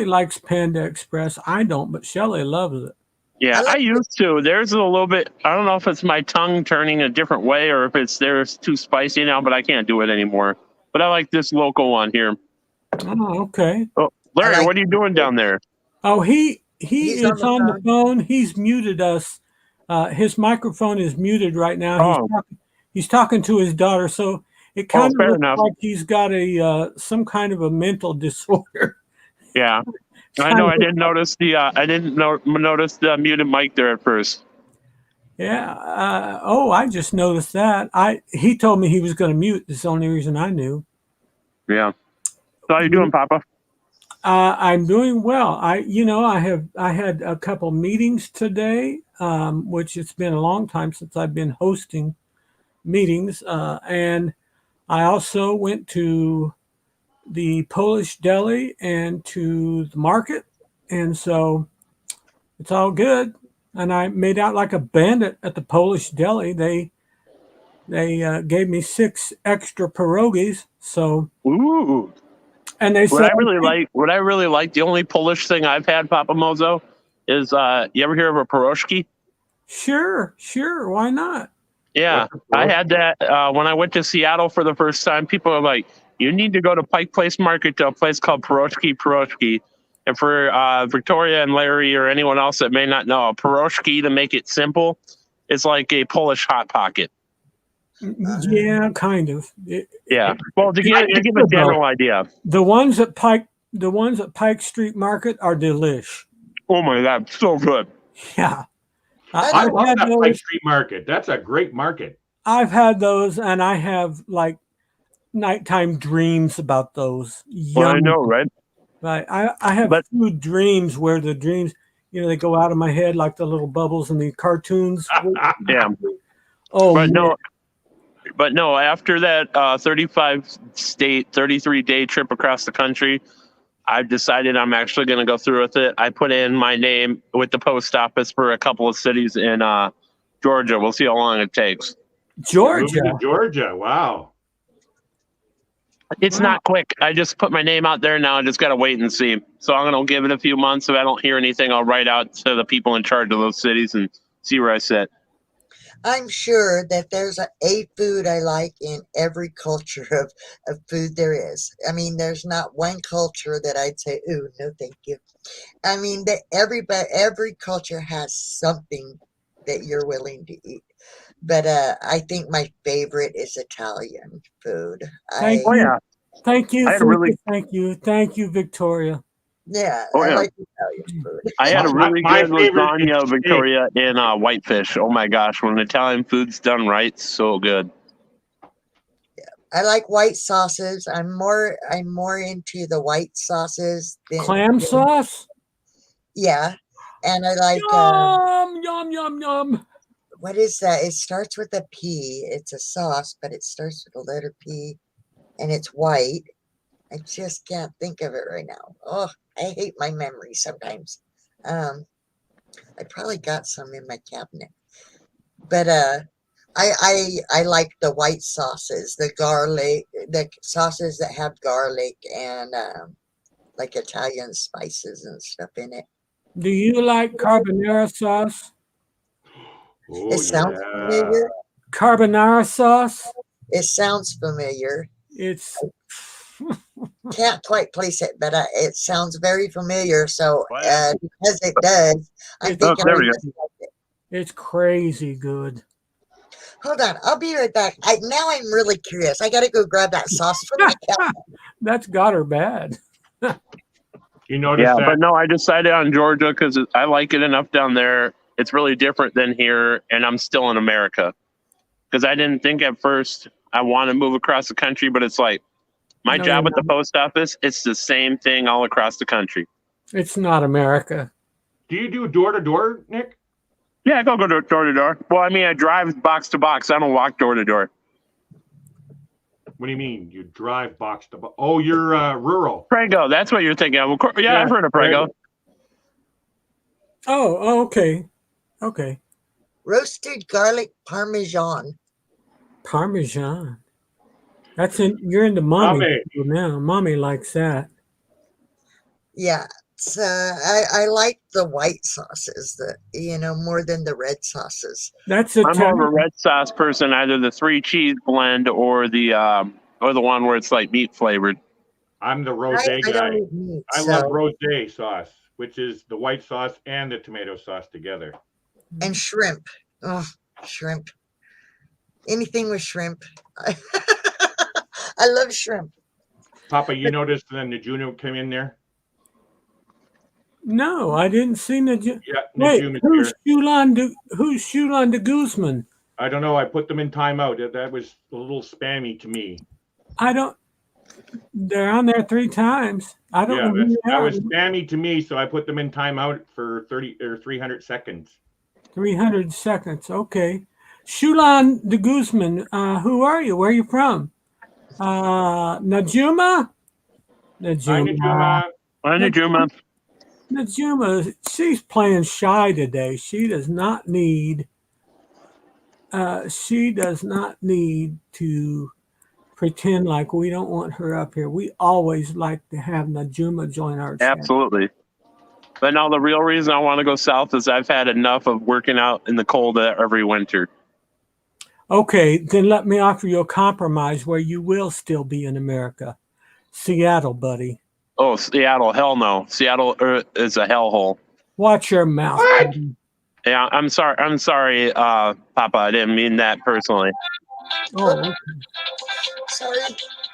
likes Panda Express. I don't, but Shelley loves it. Yeah, I used to. There's a little bit. I don't know if it's my tongue turning a different way or if it's too spicy now, but I can't do it anymore. But I like this local one here. Oh, okay. Oh, Larry, what are you doing down there? Oh, he is on the phone. He's muted us. His microphone is muted right now. He's talking to his daughter. So It kind of fair looks enough. like he's got a some kind of a mental disorder. Yeah, I know. I didn't notice notice the muted mic there at first. Yeah. I just noticed that. He told me he was going to mute. That's the only reason I knew. Yeah. So how you doing, Papa? I'm doing well. I had a couple meetings today, which it's been a long time since I've been hosting meetings, and I also went to the Polish deli and to the market, and so it's all good. And I made out like a bandit at the Polish deli. They gave me 6 extra pierogies. So, Ooh. and they What said, I really like, the only Polish thing I've had, Papa Mozo, is you ever hear of a pierogi? sure, why not? Yeah, I had that when I went to Seattle for the first time. People are like, "You need to go to Pike Place Market to a place called Pierogi." And for Victoria and Larry or anyone else that may not know, a pierogi, to make it simple, is like a Polish hot pocket. Yeah, kind of. Yeah. Well, to give a general idea. The ones at Pike Street Market are delish. Oh my God, so good. Yeah. I love that Pike Street Market. That's a great market. I've had those, and I have like nighttime dreams about those. Well, I know, right? Right. I have food dreams where the dreams, they go out of my head like the little bubbles in the cartoons. Yeah. Oh, but no, after that 33-day trip across the country, I've decided I'm actually going to go through with it. I put in my name with the post office for a couple of cities in Georgia. We'll see how long it takes. Georgia, wow. It's not quick. I just put my name out there now. I just got to wait and see. So I'm going to give it a few months. If I don't hear anything, I'll write out to the people in charge of those cities and see where I sit. I'm sure that there's a food I like in every culture of food there is. I mean, there's not one culture that I'd say, "Ooh, no, thank you." I mean, that every culture has something that you're willing to eat. But I think my favorite is Italian food. Thank you, Victoria. Yeah, I like Italian food. I had a really good lasagna, Victoria, in Whitefish. Oh my gosh, when Italian food's done right, so good. Yeah, I like white sauces. I'm more into the white sauces than clam sauce. Yeah, and I like yum. What is that? It starts with a P. It's a sauce, but it starts with the letter P, and it's white. I just can't think of it right now. Oh, I hate my memory sometimes. I probably got some in my cabinet, but I like the white sauces, the garlic, the sauces that have garlic and like Italian spices and stuff in it. Do you like carbonara sauce? Oh, it sounds familiar. Carbonara sauce? It sounds familiar. It's can't quite place it, but it sounds very familiar. So because it does, I think I like it. It's crazy good. Hold on, I'll be right back. Now I'm really curious. I got to go grab that sauce from my cabinet. That's got her bad. You notice that? But no, I decided on Georgia because I like it enough down there. It's really different than here, and I'm still in America. Because I didn't think at first I want to move across the country, but it's like my job at the post office, it's the same thing all across the country. It's not America. Do you do door-to-door, Nick? Yeah, I go door-to-door. Well, I mean, I drive box to box. I don't walk door-to-door. What do you mean? You drive box to box? Oh, you're rural. Prego, that's what you're thinking of. Yeah, I've heard of Prego. Oh, okay. Okay. Roasted garlic parmesan. Parmesan. You're into mommy now. Mommy likes that. Yeah. So I like the white sauces, more than the red sauces. I'm more of a red sauce person, either the 3 cheese blend or the one where it's like meat flavored. I'm the rosé guy. I love rosé sauce, which is the white sauce and the tomato sauce together. And shrimp. Oh, shrimp. Anything with shrimp. I love shrimp. Papa, you noticed then Najuna came in there? No, I didn't see Najuma. Yeah, Wait, Najuna's who's here. Who's Shulan de Guzman? I don't know. I put them in timeout. That was a little spammy to me. I don't. They're on there 3 times. I don't know who they that are. was spammy to me, so I put them in timeout for 30 or 300 seconds. 300 seconds. Okay. Shulan de Guzman, who are you? Where are you from? Najuma? Hi, Najuma. Hi, Najuma. Najuma, she's playing shy today. She does not need to pretend like we don't want her up here. We always like to have Najuma join our channel. Absolutely. But now the real reason I want to go south is I've had enough of working out in the cold every winter. Okay, then let me offer you a compromise where you will still be in America. Seattle, buddy. Oh, Seattle, hell no. Seattle is a hellhole. Watch your mouth. Buddy. Yeah, I'm sorry, Papa. I didn't mean that personally. Oh, okay. Sorry.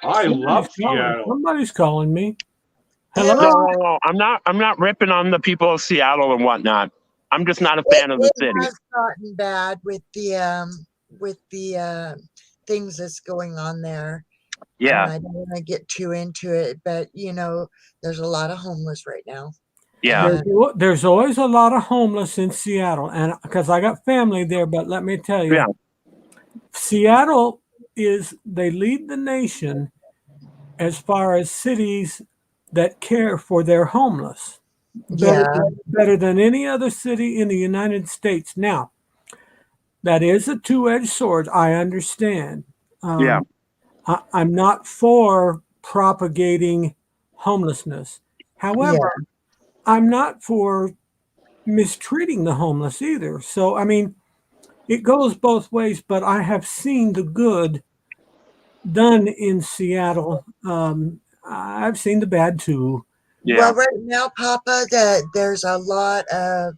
I love Seattle. Somebody's calling me. Hello? No. I'm not ripping on the people of Seattle and whatnot. I'm just not a fan of the city. It has gotten bad with the things that's going on there. Yeah. I don't want to get too into it, but there's a lot of homeless right now. Yeah. There's always a lot of homeless in Seattle, and because I got family there, but let me tell you, Seattle they lead the nation as far as cities that care for their homeless. Better than any other city in the United States. Now, that is a two-edged sword. I understand. I'm not for propagating homelessness. However, I'm not for mistreating the homeless either. So, I mean, it goes both ways, but I have seen the good done in Seattle. I've seen the bad too. Yeah. Well, right now, Papa, there's a lot of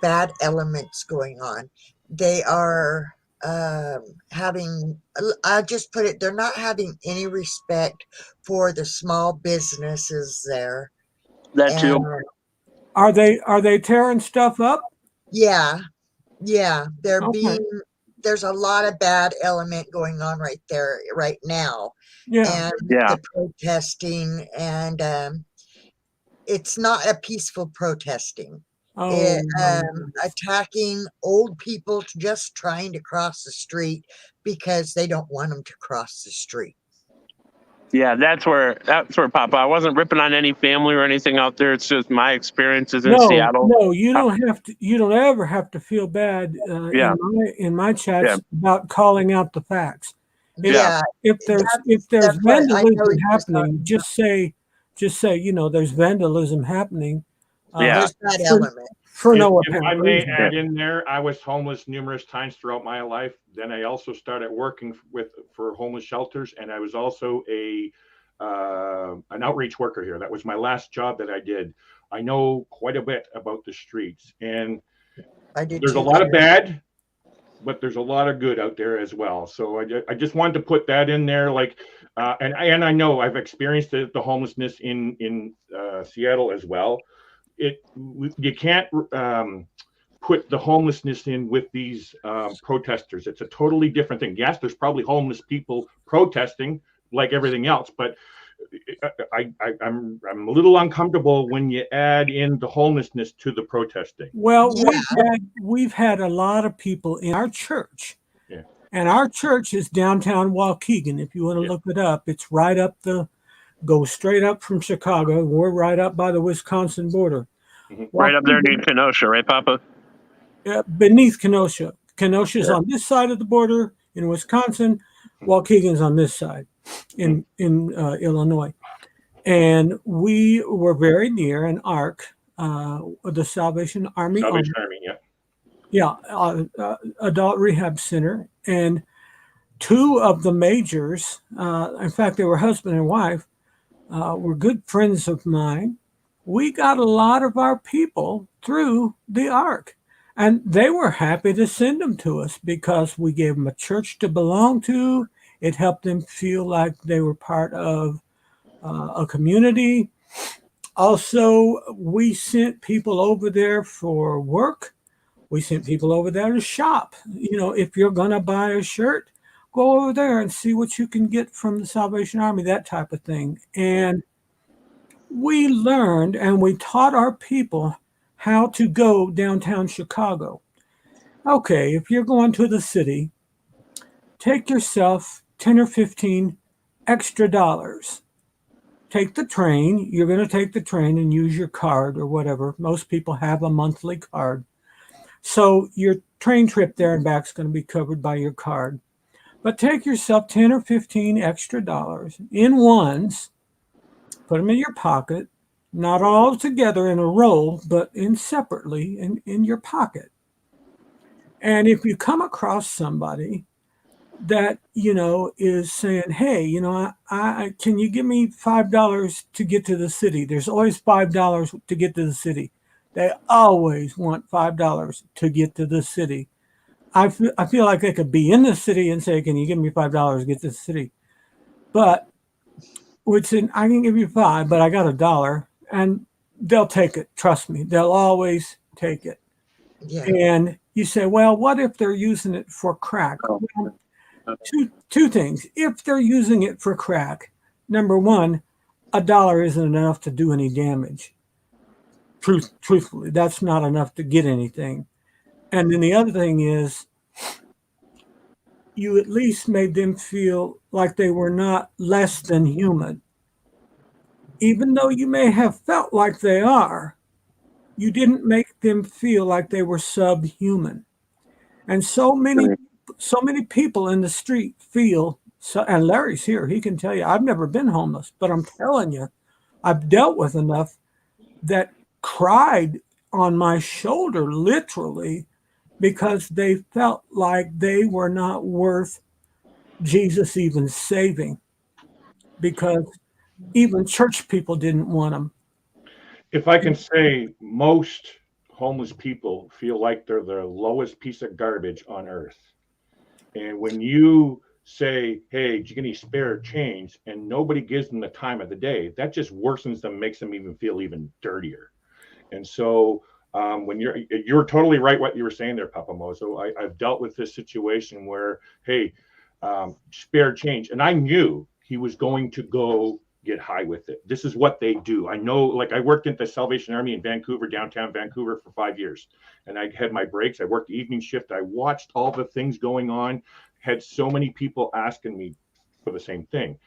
bad elements going on. They are having, I just put it, they're not having any respect for the small businesses there. That too. Are they tearing stuff up? Yeah. There's a lot of bad element going on right there right now. And the protesting, and it's not a peaceful protesting. Attacking old people just trying to cross the street because they don't want them to cross the street. Yeah, that's where Papa. I wasn't ripping on any family or anything out there. It's just my experiences in Seattle. No, you don't have to. You don't ever have to feel bad in my chats about calling out the facts. If there's vandalism happening, just say there's vandalism happening. There's that element. For no apparent reason. I may add in there, I was homeless numerous times throughout my life. Then I also started working for homeless shelters, and I was also an outreach worker here. That was my last job that I did. I know quite a bit about the streets, and there's a lot of bad, but there's a lot of good out there as well. So I just wanted to put that in there, and I know I've experienced the homelessness in Seattle as well. You can't put the homelessness in with these protesters. It's a totally different thing. Yes, there's probably homeless people protesting like everything else, but I'm a little uncomfortable when you add in the homelessness to the protesting. Well, we've had a lot of people in our church, and our church is downtown Waukegan. If you want to look it up, it's right up go straight up from Chicago. We're right up by the Wisconsin border. Right up there near Kenosha, right, Papa? Yeah, beneath Kenosha. Kenosha's on this side of the border in Wisconsin. Waukegan's on this side in Illinois. And we were very near an ARC, the Salvation Army. Adult Rehab Center. And two of the majors, in fact, they were husband and wife, were good friends of mine. We got a lot of our people through the ARC, and they were happy to send them to us because we gave them a church to belong to, It helped them feel like they were part of a community. Also, we sent people over there for work. We sent people over there to shop. If you're going to buy a shirt, go over there and see what you can get from the Salvation Army, that type of thing. And we learned and we taught our people how to go downtown Chicago. Okay, if you're going to the city, take yourself 10 or 15 extra dollars. Take the train. You're going to take the train and use your card or whatever. Most people have a monthly card. So your train trip there and back is going to be covered by your card. But take yourself 10 or 15 extra dollars in ones, put them in your pocket, not all together in a roll, but in separately in your pocket. And if you come across somebody that, is saying, hey, I can you give me $5 to get to the city? There's always $5 to get to the city. They always want $5 to get to the city. I feel like they could be in the city and say, can you give me $5 to get to the city? But would say, I can give you $5, but I got $1, and they'll take it. Trust me, they'll always take it. Yeah. And you say, well, what if they're using it for crack? Well, two things. If they're using it for crack, number one, $1 isn't enough to do any damage. Truthfully, that's not enough to get anything. And then the other thing is, you at least made them feel like they were not less than human. Even though you may have felt like they are, you didn't make them feel like they were subhuman. And so many people in the street feel so, and Larry's here, he can tell you, I've never been homeless, but I'm telling you, I've dealt with enough that cried on my shoulder, literally, because they felt like they were not worth Jesus even saving, because even church people didn't want them. If I can say, most homeless people feel like they're the lowest piece of garbage on earth. And when you say, hey, do you get any spare change? And nobody gives them the time of the day, that just worsens them, makes them even feel even dirtier. And so when you're totally right what you were saying there, Papa Mozo. I've dealt with this situation where, hey, spare change. And I knew he was going to go get high with it. This is what they do. I know, like, I worked at the Salvation Army in Vancouver, downtown Vancouver, for 5 years. And I had my breaks. I worked the evening shift. I watched all the things going on, had so many people asking me for the same thing.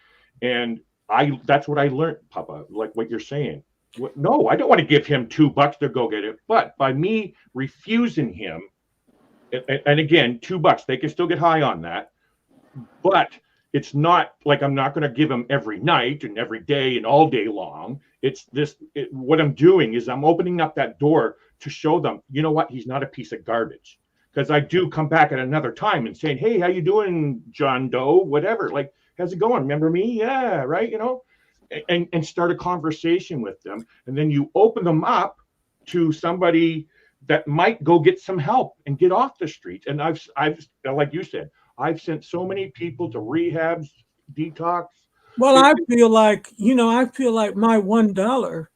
And that's what I learned, Papa, like what you're saying. No, I don't want to give him $2 to go get it. But by me refusing him, and again, $2, they can still get high on that. But it's not like I'm not going to give him every night and every day and all day long. It's this. What I'm doing is I'm opening up that door to show them, you know what? He's not a piece of garbage. Because I do come back at another time and saying, hey, how you doing, John Doe? Whatever. Like, how's it going? Remember me? Yeah, right. You know. And start a conversation with them, and then you open them up to somebody that might go get some help and get off the street. And I've like you said, I've sent so many people to rehabs, detox. Well, I feel like my $1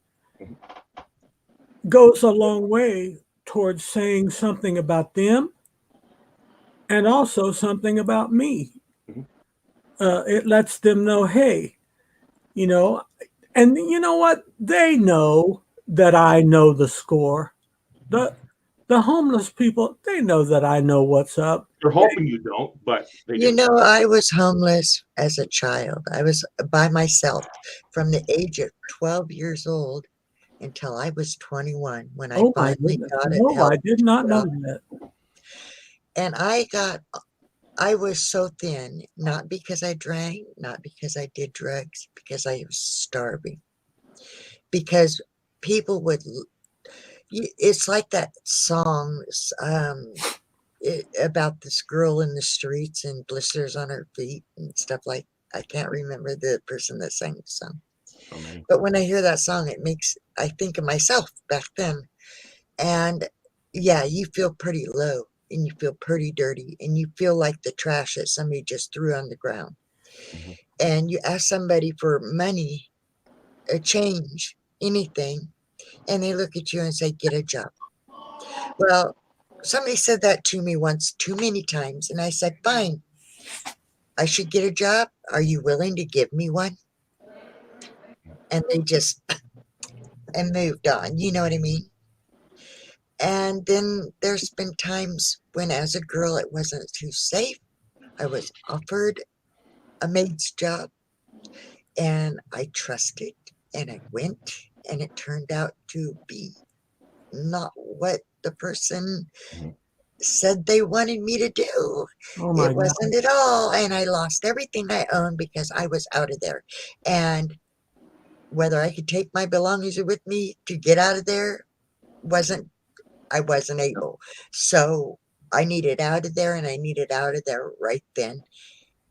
goes a long way towards saying something about them and also something about me. It lets them know, hey, and you know what? They know that I know the score. The homeless people, they know that I know what's up. They're hoping you don't, but they do. I was homeless as a child. I was by myself from the age of 12 years old until I was 21 when I finally got it. No, I did not know that. And I was so thin, not because I drank, not because I did drugs, because I was starving. Because people would, it's like that song about this girl in the streets and blisters on her feet and stuff like, I can't remember the person that sang the song. Okay. But when I hear that song, I think of myself back then. And yeah, you feel pretty low. And you feel pretty dirty, and you feel like the trash that somebody just threw on the ground. and you ask somebody for money, a change, anything, and they look at you and say, get a job. Well, somebody said that to me once too many times, and I said, fine, I should get a job. Are you willing to give me one? And they just and moved on. You know what I mean? And then there's been times when, as a girl, it wasn't too safe. I was offered a maid's job, and I trusted, and I went, and it turned out to be not what the person said they wanted me to do. Oh my It wasn't at all, and I lost everything I owned because I was out of there. And whether I could take my belongings with me to get out of there I wasn't able. So I needed out of there, and I needed out of there right then.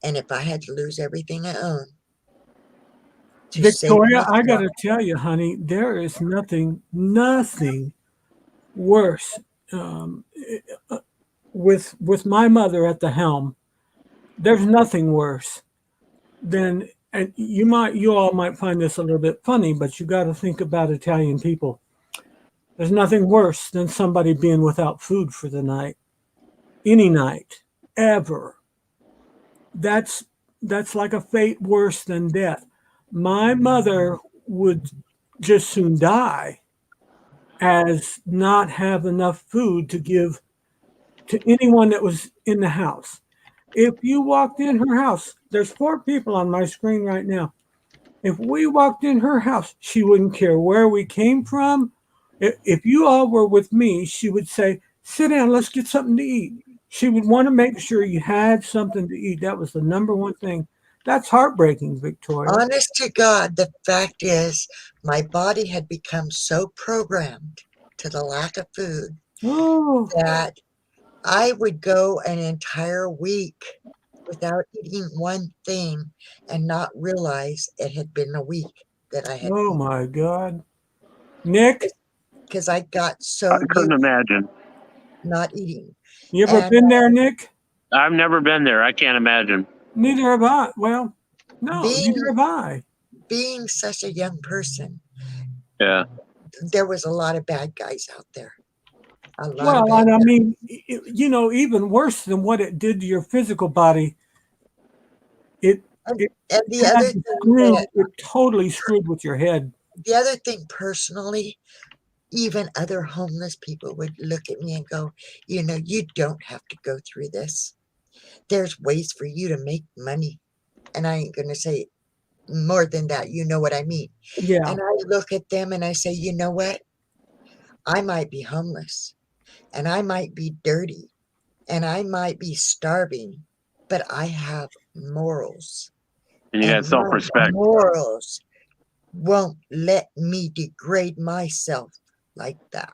And if I had to lose everything I own to Victoria, save I got myself, to tell you, honey, there is nothing worse with my mother at the helm. There's nothing worse than, and you all might find this a little bit funny, but you got to think about Italian people. There's nothing worse than somebody being without food for the night, any night, ever. That's like a fate worse than death. My mother would just soon die as not have enough food to give to anyone that was in the house. If you walked in her house, there's 4 people on my screen right now. If we walked in her house, she wouldn't care where we came from. If you all were with me, she would say, sit down, let's get something to eat. She would want to make sure you had something to eat. That was the number one thing. That's heartbreaking, Victoria. honest to God, the fact is my body had become so programmed to the lack of food that I would go an entire week without eating one thing and not realize it had been a week that I had Oh my God. Nick? because I got so I couldn't used imagine. not eating. You ever been there, Nick? I've never been there. I can't imagine. Neither have I. Well, no, neither have I. Being such a young person, Yeah. there was a lot of bad guys out there. Well, and I mean, even worse than what it did to your physical body, it totally screwed with your head. The other thing, personally, even other homeless people would look at me and go, you don't have to go through this. There's ways for you to make money. And I ain't going to say more than that. You know what I mean? Yeah. And I look at them and I say, you know what? I might be homeless, and I might be dirty, and I might be starving, but I have morals. And you have self-respect. Morals won't let me degrade myself like that.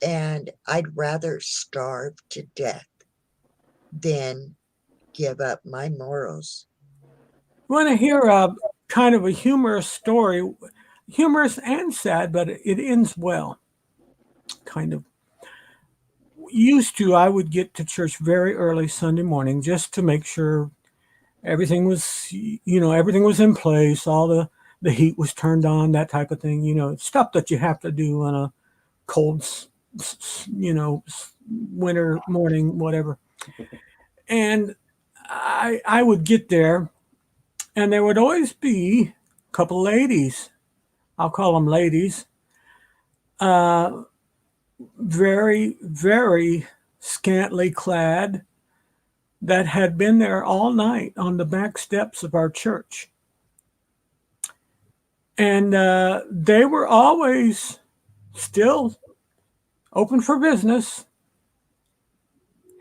And I'd rather starve to death than give up my morals. Want to hear a kind of a humorous story, humorous and sad, but it ends well. Kind of. I would get to church very early Sunday morning just to make sure everything was in place, all the heat was turned on, that type of thing, stuff that you have to do on a cold, winter morning, whatever. And I would get there, and there would always be a couple ladies. I'll call them ladies. Very, very scantily clad, that had been there all night on the back steps of our church. And they were always still open for business.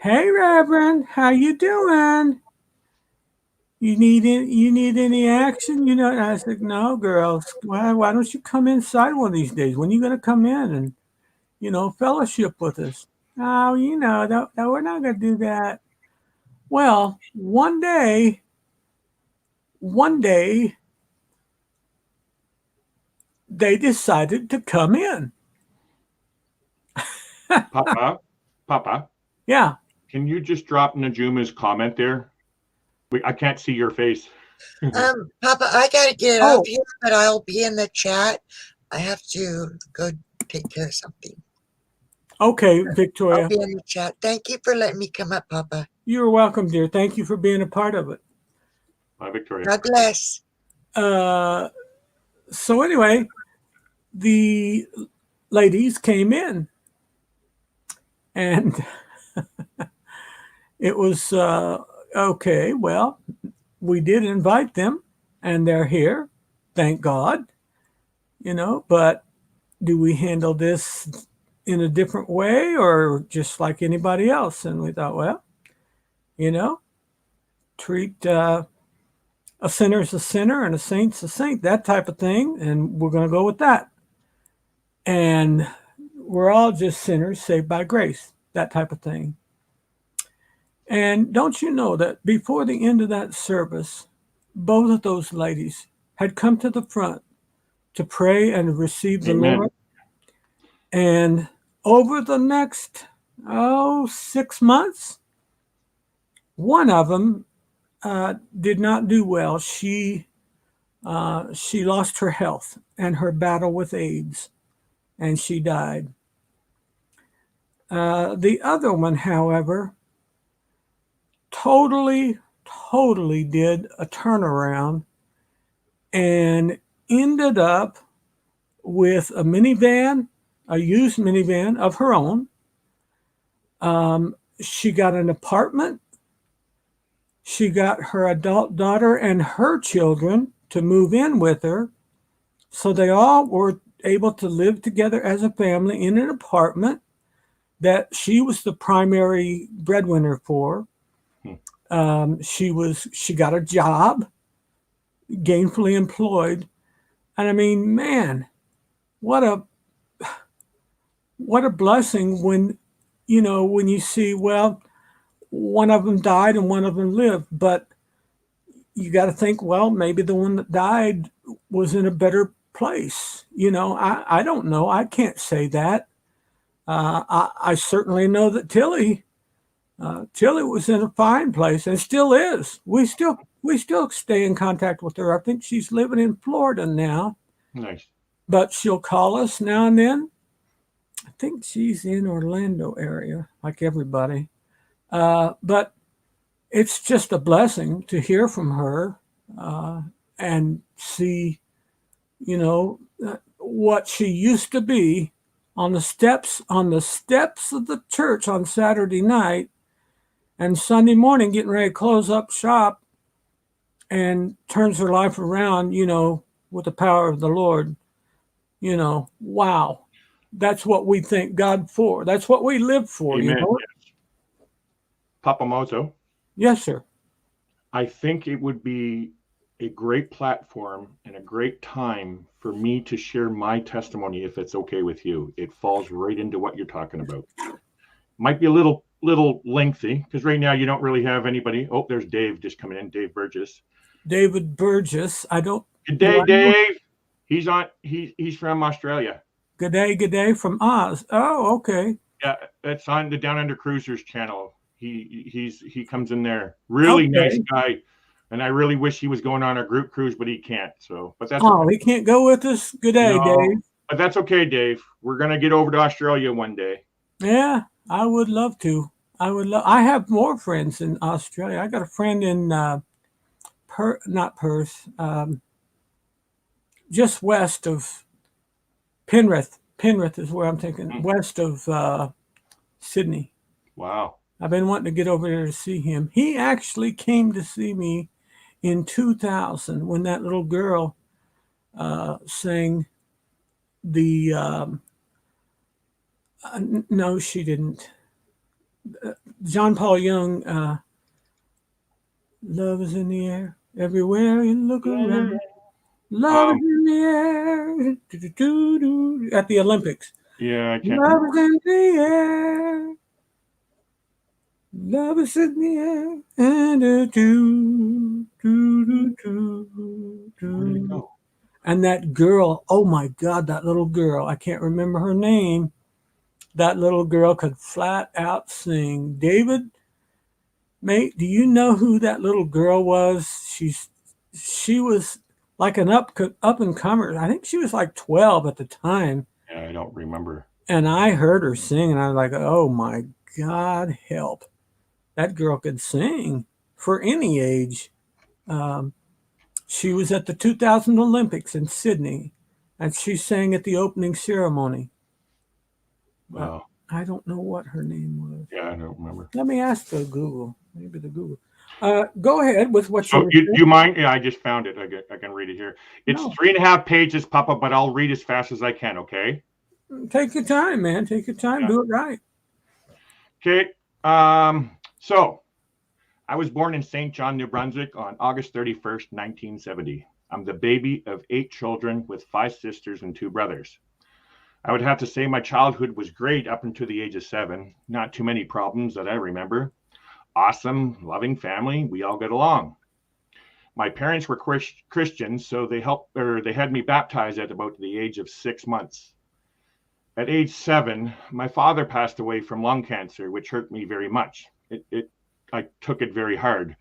Hey, Reverend, how you doing? You need any action? And I said, no, girls. Why don't you come inside one of these days? When are you going to come in and fellowship with us? Oh, no, we're not going to do that. Well, one day, they decided to come in. Papa. Yeah. Can you just drop Najuma's comment there? I can't see your face. Papa, I gotta get off here, but I'll be in the chat. I have to go take care of something. Okay, Victoria. I'll be in the chat. Thank you for letting me come up, Papa. You're welcome, dear. Thank you for being a part of it. Bye, Victoria. God bless. So anyway, the ladies came in, and it was okay. Well, we did invite them, and they're here. Thank God. But do we handle this in a different way or just like anybody else? And we thought, well, treat a sinner's a sinner and a saint's a saint, that type of thing. And we're going to go with that. And we're all just sinners saved by grace, that type of thing. And don't you know that before the end of that service, both of those ladies had come to the front to pray and receive the Lord? And over the next, 6 months, one of them did not do well. She lost her health and her battle with AIDS, and she died. The other one, however, totally did a turnaround and ended up with a minivan, a used minivan of her own. She got an apartment. She got her adult daughter and her children to move in with her. So they all were able to live together as a family in an apartment that she was the primary breadwinner for. She got a job, gainfully employed. And I mean, man, what a blessing when you see, well, one of them died and one of them lived, but you got to think, well, maybe the one that died was in a better place. I don't know. I can't say that. I certainly know that Tilly was in a fine place and still is. We still stay in contact with her. I think she's living in Florida now. Nice. But she'll call us now and then. I think she's in Orlando area, like everybody. But it's just a blessing to hear from her and see, what she used to be on the steps of the church on Saturday night and Sunday morning getting ready to close up shop, and turns her life around, with the power of the Lord. Wow. That's what we thank God for. That's what we live for. Amen. Yes. Papa Mozo. Yes, sir. I think it would be a great platform and a great time for me to share my testimony, if it's okay with you. It falls right into what you're talking about. Might be a little lengthy because right now you don't really have anybody. Oh, there's Dave just coming in. Dave Burgess. David Burgess. Good day, Dave. He's from Australia. Good day from Oz. Oh, okay. Yeah, that's on the Down Under Cruisers channel. He comes in there. Really nice guy. And I really wish he was going on a group cruise, but he can't. But that's okay. He can't go with us. Good day, Dave. But that's okay, Dave. We're gonna get over to Australia one day. Yeah, I would love to. I have more friends in Australia. I got a friend in not Perth, just west of Penrith. Penrith is where I'm thinking, west of Sydney. Wow. I've been wanting to get over there to see him. He actually came to see me in 2000 when that little girl sang the, no, she didn't. John Paul Young, Love is in the air, everywhere you look around. Love is in the air, at the Olympics. Yeah, I can't. Love is in the air. Love is in the air, and and that girl, oh my God, that little girl, I can't remember her name. That little girl could flat out sing. David, Mate, do you know who that little girl was? She was like an up and comer. I think she was like 12 at the time. Yeah, I don't remember. And I heard her sing, and I was like, "Oh my God, help! That girl could sing for any age." She was at the 2000 Olympics in Sydney, and she sang at the opening ceremony. Wow. I don't know what her name was. Yeah, I don't remember. Let me ask the Google. Maybe the Google. Go ahead with what So you mind? Yeah, I just found it. I can read it here. It's 3.5 pages, Papa, but I'll read as fast as I can, okay? Take your time, man. Take your time. Yeah. Do it right. Okay. So I was born in St. John, New Brunswick on August 31st, 1970. I'm the baby of 8 children with 5 sisters and 2 brothers. I would have to say my childhood was great up until the age of 7. Not too many problems that I remember. Awesome, loving family. We all get along. My parents were Christians, so they had me baptized at about the age of 6 months. At age 7, my father passed away from lung cancer, which hurt me very much. I took it very hard.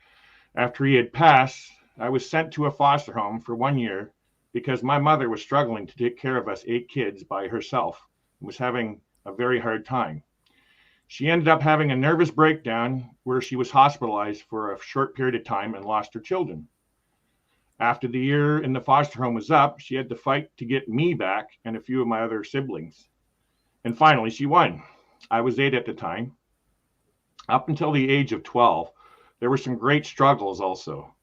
After he had passed, I was sent to a foster home for 1 year because my mother was struggling to take care of us 8 kids by herself and was having a very hard time. She ended up having a nervous breakdown where she was hospitalized for a short period of time and lost her children. After the year in the foster home was up, she had to fight to get me back and a few of my other siblings. And finally, she won. I was 8 at the time. Up until the age of 12, there were some great struggles also.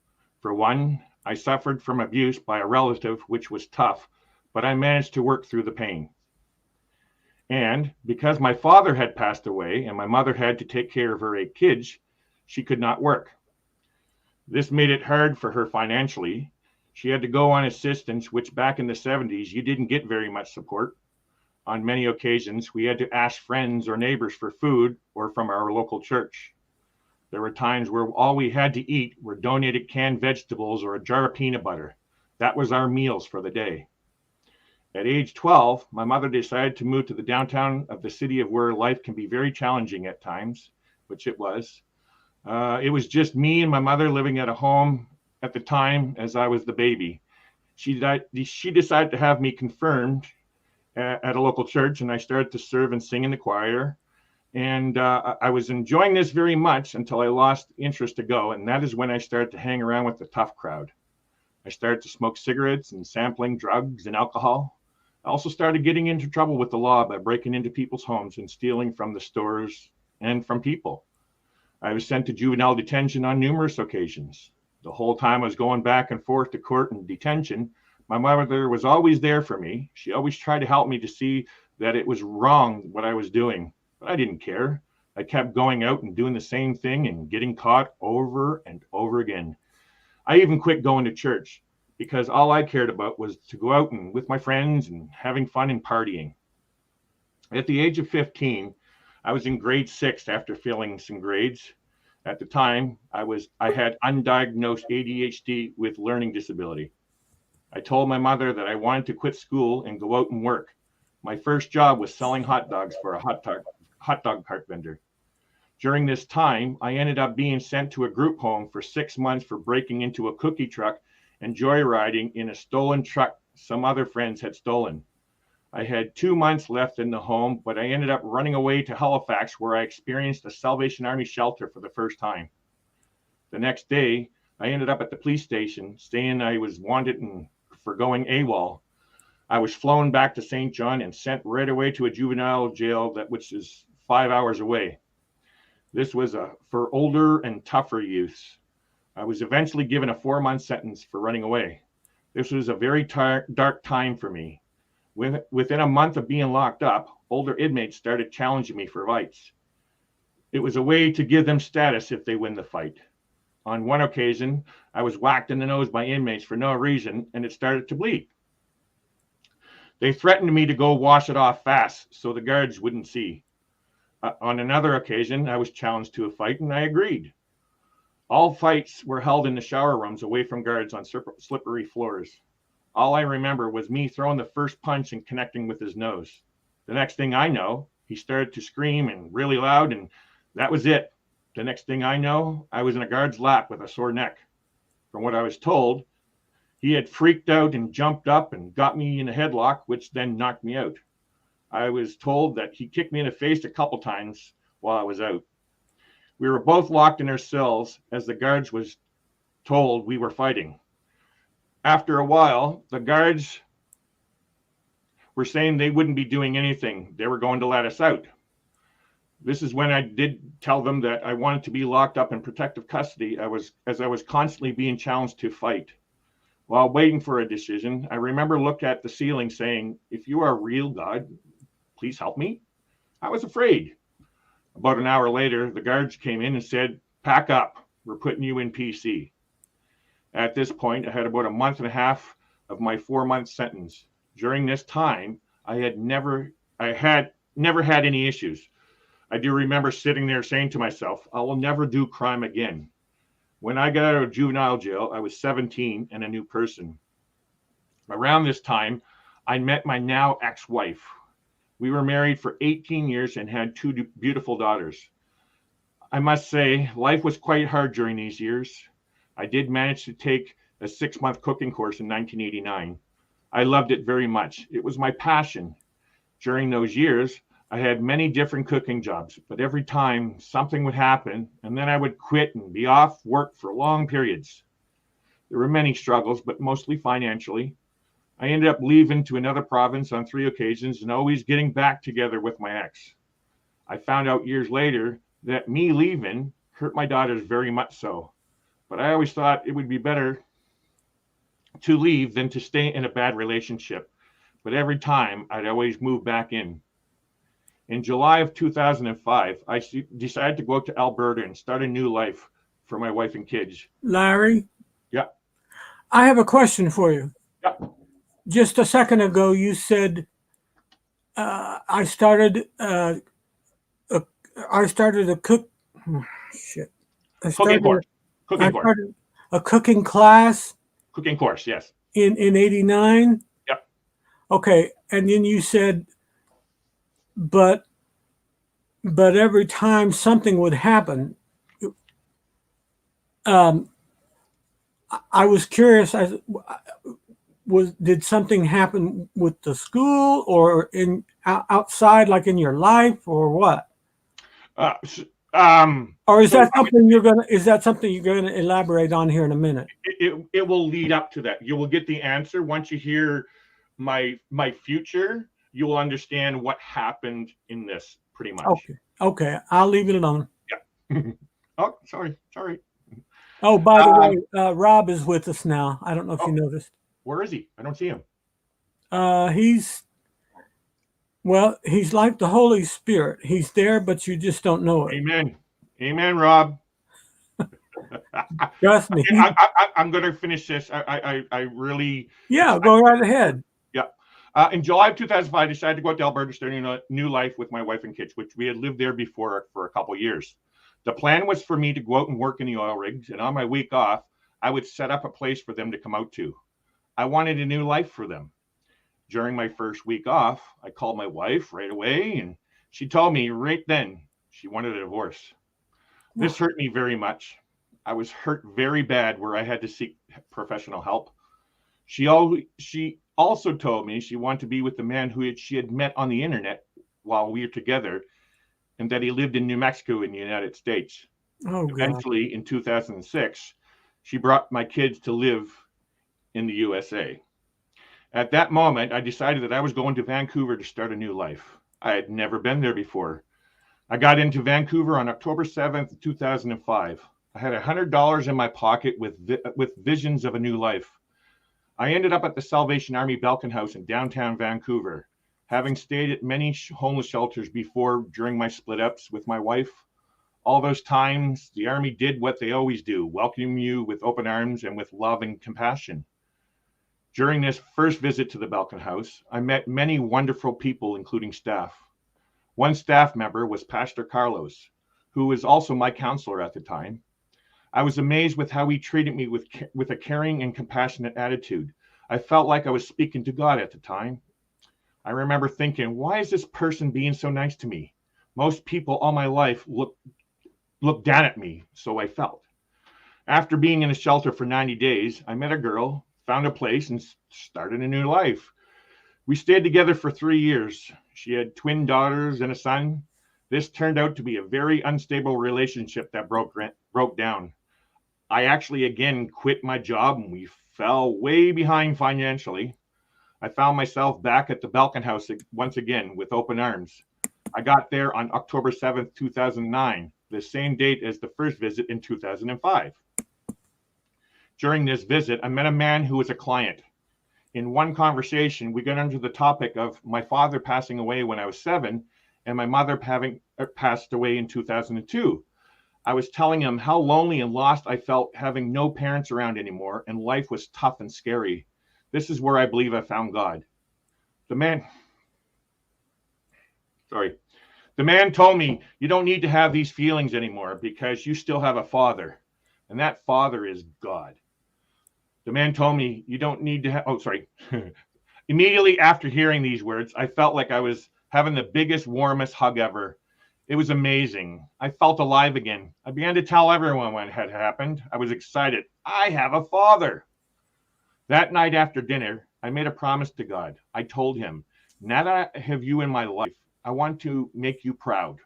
For one, I suffered from abuse by a relative, which was tough, but I managed to work through the pain. And because my father had passed away and my mother had to take care of her 8 kids, she could not work. This made it hard for her financially. She had to go on assistance, which back in the 70s, you didn't get very much support. On many occasions, we had to ask friends or neighbors for food or from our local church. There were times where all we had to eat were donated canned vegetables or a jar of peanut butter. That was our meals for the day. At age 12, my mother decided to move to the downtown of the city of where life can be very challenging at times, which it was. It was just me and my mother living at a home at the time as I was the baby. She decided to have me confirmed at a local church, and I started to serve and sing in the choir. And I was enjoying this very much until I lost interest to go. And that is when I started to hang around with the tough crowd. I started to smoke cigarettes and sampling drugs and alcohol. I also started getting into trouble with the law by breaking into people's homes and stealing from the stores and from people. I was sent to juvenile detention on numerous occasions. The whole time I was going back and forth to court and detention, my mother was always there for me. She always tried to help me to see that it was wrong what I was doing, but I didn't care. I kept going out and doing the same thing and getting caught over and over again. I even quit going to church because all I cared about was to go out and with my friends and having fun and partying. At the age of 15, I was in grade 6 after failing some grades. At the time, I had undiagnosed ADHD with learning disability. I told my mother that I wanted to quit school and go out and work. My first job was selling hot dogs for a hot dog cart vendor. During this time, I ended up being sent to a group home for 6 months for breaking into a cookie truck and joyriding in a stolen truck some other friends had stolen. I had 2 months left in the home, but I ended up running away to Halifax, where I experienced a Salvation Army shelter for the first time. The next day, I ended up at the police station, saying I was wanted for going AWOL. I was flown back to St. John and sent right away to a juvenile jail which is 5 hours away. This was for older and tougher youths. I was eventually given a 4-month sentence for running away. This was a very dark time for me. Within a month of being locked up, older inmates started challenging me for fights. It was a way to give them status if they win the fight. On one occasion, I was whacked in the nose by inmates for no reason, and it started to bleed. They threatened me to go wash it off fast so the guards wouldn't see. On another occasion, I was challenged to a fight, and I agreed. All fights were held in the shower rooms away from guards on slippery floors. All I remember was me throwing the first punch and connecting with his nose. The next thing I know, he started to scream and really loud, and that was it. The next thing I know, I was in a guard's lap with a sore neck. From what I was told, he had freaked out and jumped up and got me in a headlock, which then knocked me out. I was told that he kicked me in the face a couple times while I was out. We were both locked in our cells as the guards was told we were fighting. After a while, the guards were saying they wouldn't be doing anything. They were going to let us out. This is when I did tell them that I wanted to be locked up in protective custody as I was constantly being challenged to fight. While waiting for a decision, I remember looking at the ceiling saying, "If you are real, God, please help me." I was afraid. About an hour later, the guards came in and said, "Pack up, we're putting you in PC." At this point, I had about a month and a half of my 4-month sentence. During this time, I had never had any issues. I do remember sitting there saying to myself, I will never do crime again. When I got out of juvenile jail, I was 17 and a new person. Around this time, I met my now ex-wife. We were married for 18 years and had 2 beautiful daughters. I must say, life was quite hard during these years. I did manage to take a 6-month cooking course in 1989. I loved it very much. It was my passion. During those years, I had many different cooking jobs, but every time something would happen, and then I would quit and be off work for long periods. There were many struggles, but mostly financially. I ended up leaving to another province on 3 occasions and always getting back together with my ex. I found out years later that me leaving hurt my daughters very much so, but I always thought it would be better to leave than to stay in a bad relationship. But every time I'd always move back in. In July of 2005, I decided to go out to Alberta and start a new life for my wife and kids. Larry? Yeah. I have a question for you. Yeah. Just a second ago, you said I started a cook. Shit. Cooking course. I started a cooking class. Cooking course, yes. In 89? Yep. Okay. And then you said, but every time something would happen, I was curious. Did something happen with the school or outside, like in your life, or what? Or is that something you're gonna elaborate on here in a minute? It will lead up to that. You will get the answer once you hear my future. You will understand what happened in this pretty much. Okay. I'll leave it alone. Yeah. Oh, sorry. Oh, by the way, Rob is with us now. I don't know if you noticed. Where is he? I don't see him. He's like the Holy Spirit. He's there, but you just don't know it. Amen, Rob. Trust me. I'm going to finish this. I really. Yeah, go right ahead. Yeah. In July of 2005, I decided to go out to Alberta, starting a new life with my wife and kids, which we had lived there before for a couple of years. The plan was for me to go out and work in the oil rigs, and on my week off, I would set up a place for them to come out to. I wanted a new life for them. During my first week off, I called my wife right away, and she told me right then she wanted a divorce. This hurt me very much. I was hurt very bad where I had to seek professional help. She also told me she wanted to be with the man who she had met on the internet while we were together, and that he lived in New Mexico in the United States. Eventually, in 2006, she brought my kids to live in the USA. At that moment, I decided that I was going to Vancouver to start a new life. I had never been there before. I got into Vancouver on October 7th, 2005. I had $100 in my pocket with visions of a new life. I ended up at the Salvation Army Belkin House in downtown Vancouver. Having stayed at many homeless shelters before during my split-ups with my wife, all those times the Army did what they always do, welcome you with open arms and with love and compassion. During this first visit to the Belkin House, I met many wonderful people, including staff. One staff member was Pastor Carlos, who was also my counselor at the time. I was amazed with how he treated me with a caring and compassionate attitude. I felt like I was speaking to God at the time. I remember thinking, why is this person being so nice to me? Most people all my life looked down at me, so I felt. After being in a shelter for 90 days, I met a girl, found a place, and started a new life. We stayed together for 3 years. She had twin daughters and a son. This turned out to be a very unstable relationship that broke down. I actually again quit my job and we fell way behind financially. I found myself back at the Balkan House once again with open arms. I got there on October 7th, 2009, the same date as the first visit in 2005. During this visit, I met a man who was a client. In one conversation, we got into the topic of my father passing away when I was 7 and my mother having passed away in 2002. I was telling him how lonely and lost I felt having no parents around anymore, and life was tough and scary. This is where I believe I found God. The man told me, you don't need to have these feelings anymore because you still have a father, and that father is God. The man told me, you don't need to have, Immediately after hearing these words, I felt like I was having the biggest, warmest hug ever. It was amazing. I felt alive again. I began to tell everyone what had happened. I was excited. I have a father. That night after dinner, I made a promise to God. I told him, now that I have you in my life, I want to make you proud.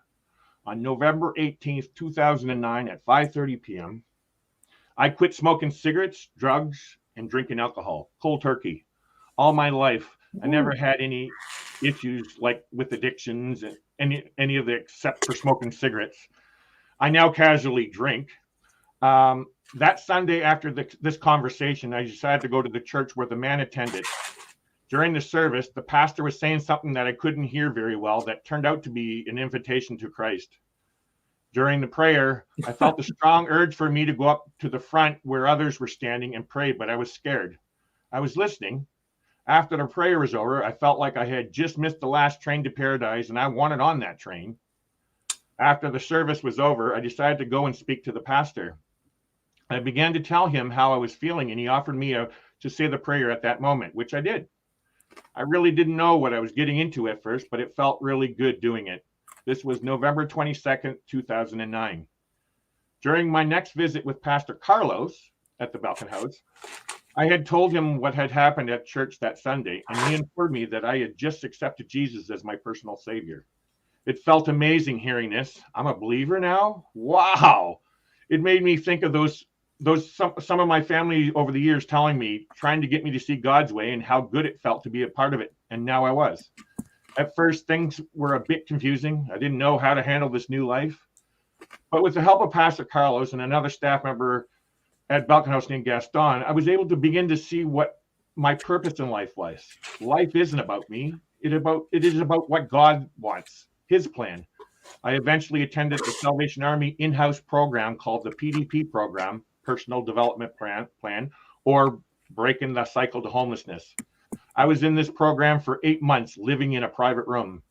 On November 18th, 2009 at 5:30 p.m., I quit smoking cigarettes, drugs, and drinking alcohol, cold turkey. All my life, I never had any issues like with addictions and any of the except for smoking cigarettes. I now casually drink. That Sunday after this conversation, I decided to go to the church where the man attended. During the service, the pastor was saying something that I couldn't hear very well that turned out to be an invitation to Christ. During the prayer, I felt a strong urge for me to go up to the front where others were standing and pray, but I was scared. I was listening. After the prayer was over, I felt like I had just missed the last train to paradise and I wanted on that train. After the service was over, I decided to go and speak to the pastor. I began to tell him how I was feeling, and he offered me to say the prayer at that moment, which I did. I really didn't know what I was getting into at first, but it felt really good doing it. This was November 22nd, 2009. During my next visit with Pastor Carlos at the Balkan House, I had told him what had happened at church that Sunday, and he informed me that I had just accepted Jesus as my personal savior. It felt amazing hearing this. I'm a believer now? Wow! It made me think of some of my family over the years telling me, trying to get me to see God's way and how good it felt to be a part of it, and now I was. At first, things were a bit confusing. I didn't know how to handle this new life. But with the help of Pastor Carlos and another staff member at Balkan House named Gaston, I was able to begin to see what my purpose in life was. Life isn't about me. It is about what God wants, his plan. I eventually attended the Salvation Army in-house program called the PDP program, Personal Development Plan, or Breaking the Cycle to Homelessness. I was in this program for 8 months, living in a private room.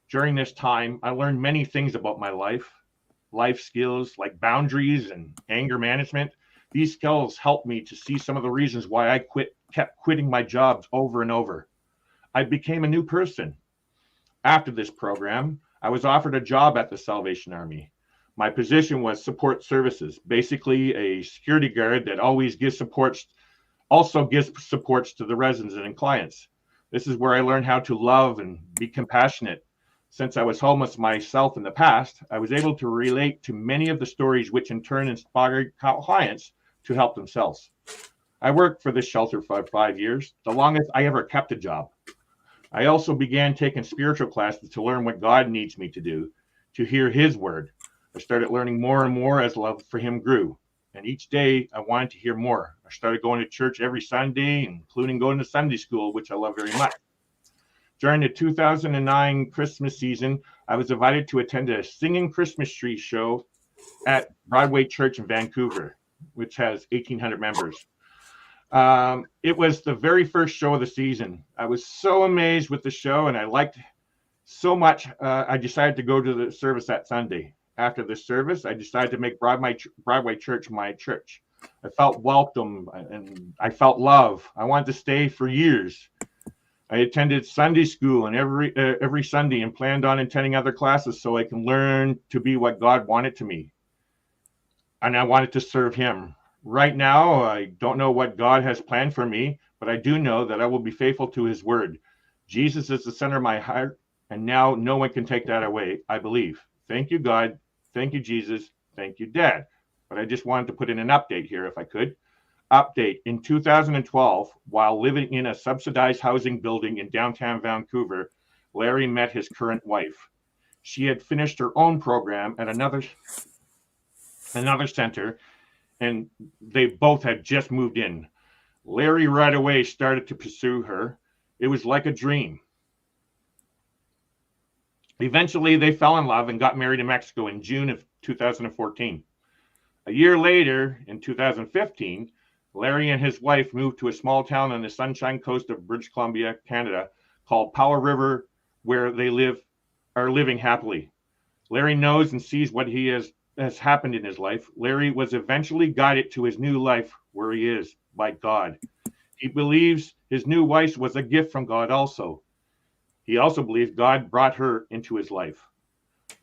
During this time, I learned many things about my life skills like boundaries and anger management. These skills helped me to see some of the reasons why I kept quitting my jobs over and over. I became a new person. After this program, I was offered a job at the Salvation Army. My position was support services, basically a security guard that also gives supports to the residents and clients. This is where I learned how to love and be compassionate. Since I was homeless myself in the past, I was able to relate to many of the stories, which in turn inspired clients to help themselves. I worked for this shelter for 5 years, the longest I ever kept a job. I also began taking spiritual classes to learn what God needs me to do, to hear his word. I started learning more and more as love for him grew. And each day I wanted to hear more. I started going to church every Sunday, including going to Sunday school, which I love very much. During the 2009 Christmas season, I was invited to attend a singing Christmas tree show at Broadway Church in Vancouver, which has 1,800 members. It was the very first show of the season. I was so amazed with the show, and I liked so much, I decided to go to the service that Sunday. After the service, I decided to make Broadway Church my church. I felt welcome and I felt love. I wanted to stay for years. I attended Sunday school and every Sunday and planned on attending other classes so I can learn to be what God wanted to me. and I wanted to serve him. Right now, I don't know what God has planned for me, but I do know that I will be faithful to his word. Jesus is the center of my heart, and now no one can take that away, I believe. Thank you, God. Thank you, Jesus. Thank you, Dad. But I just wanted to put in an update here if I could. Update. In 2012, while living in a subsidized housing building in downtown Vancouver, Larry met his current wife. She had finished her own program at another center, and they both had just moved in. Larry right away started to pursue her. It was like a dream. Eventually, they fell in love and got married in Mexico in June of 2014. A year later, in 2015, Larry and his wife moved to a small town on the Sunshine Coast of British Columbia, Canada, called Powell River, where they are living happily. Larry knows and sees what has happened in his life. Larry was eventually guided to his new life where he is by God. He believes his new wife was a gift from God also. He also believes God brought her into his life.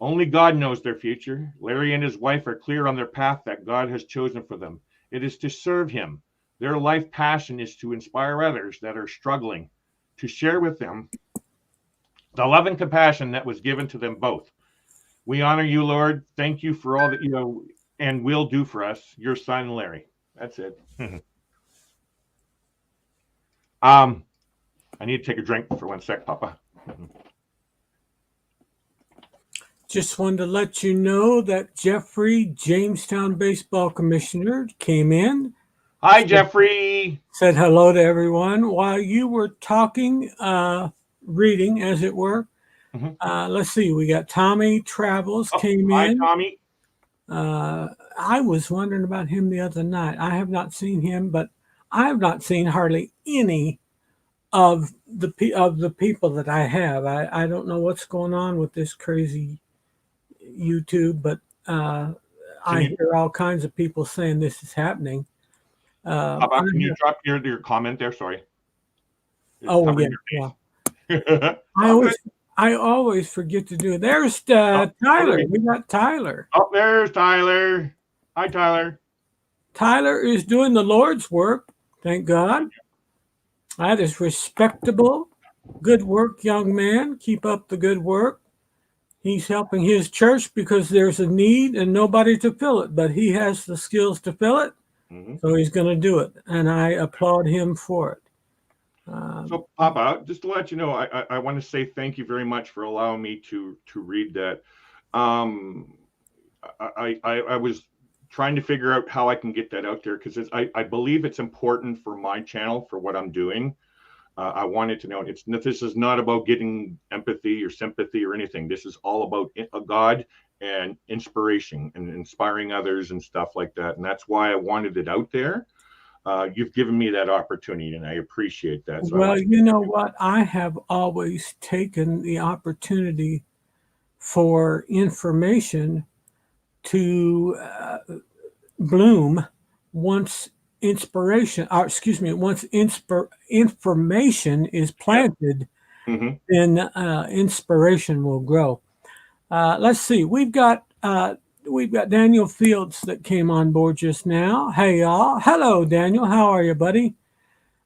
Only God knows their future. Larry and his wife are clear on their path that God has chosen for them. It is to serve him. Their life passion is to inspire others that are struggling, to share with them the love and compassion that was given to them both. We honor you, Lord. Thank you for all that you know and will do for us, your son, Larry. That's it. I need to take a drink for 1 sec, Papa. Just wanted to let you know that Jeffrey, Jamestown baseball commissioner, came in. Hi, Jeffrey. Said hello to everyone. While you were talking, reading, as it were, let's see, we got Tommy Travels came in. Hi, Tommy. I was wondering about him the other night. I have not seen him, but I have not seen hardly any of the people that I have. I don't know what's going on with this crazy YouTube, but I hear all kinds of people saying this is happening. Can you drop your comment there? Sorry. Oh yeah. I always forget to do it. There's Tyler. We got Tyler. Oh, there's Tyler. Hi, Tyler. Tyler is doing the Lord's work. Thank God. That is respectable. Good work, young man. Keep up the good work. He's helping his church because there's a need and nobody to fill it, but he has the skills to fill it. So he's going to do it. And I applaud him for it. So, Papa, just to let you know, I want to say thank you very much for allowing me to read that. I was trying to figure out how I can get that out there because I believe it's important for my channel for what I'm doing. I wanted to know this is not about getting empathy or sympathy or anything. This is all about God and inspiration and inspiring others and stuff like that. And that's why I wanted it out there. You've given me that opportunity and I appreciate that. So well, you know what? I have always taken the opportunity for information to bloom once information is planted, then inspiration will grow. Let's see. We've got Daniel Fields that came on board just now. Hey, y'all. Hello, Daniel. How are you, buddy?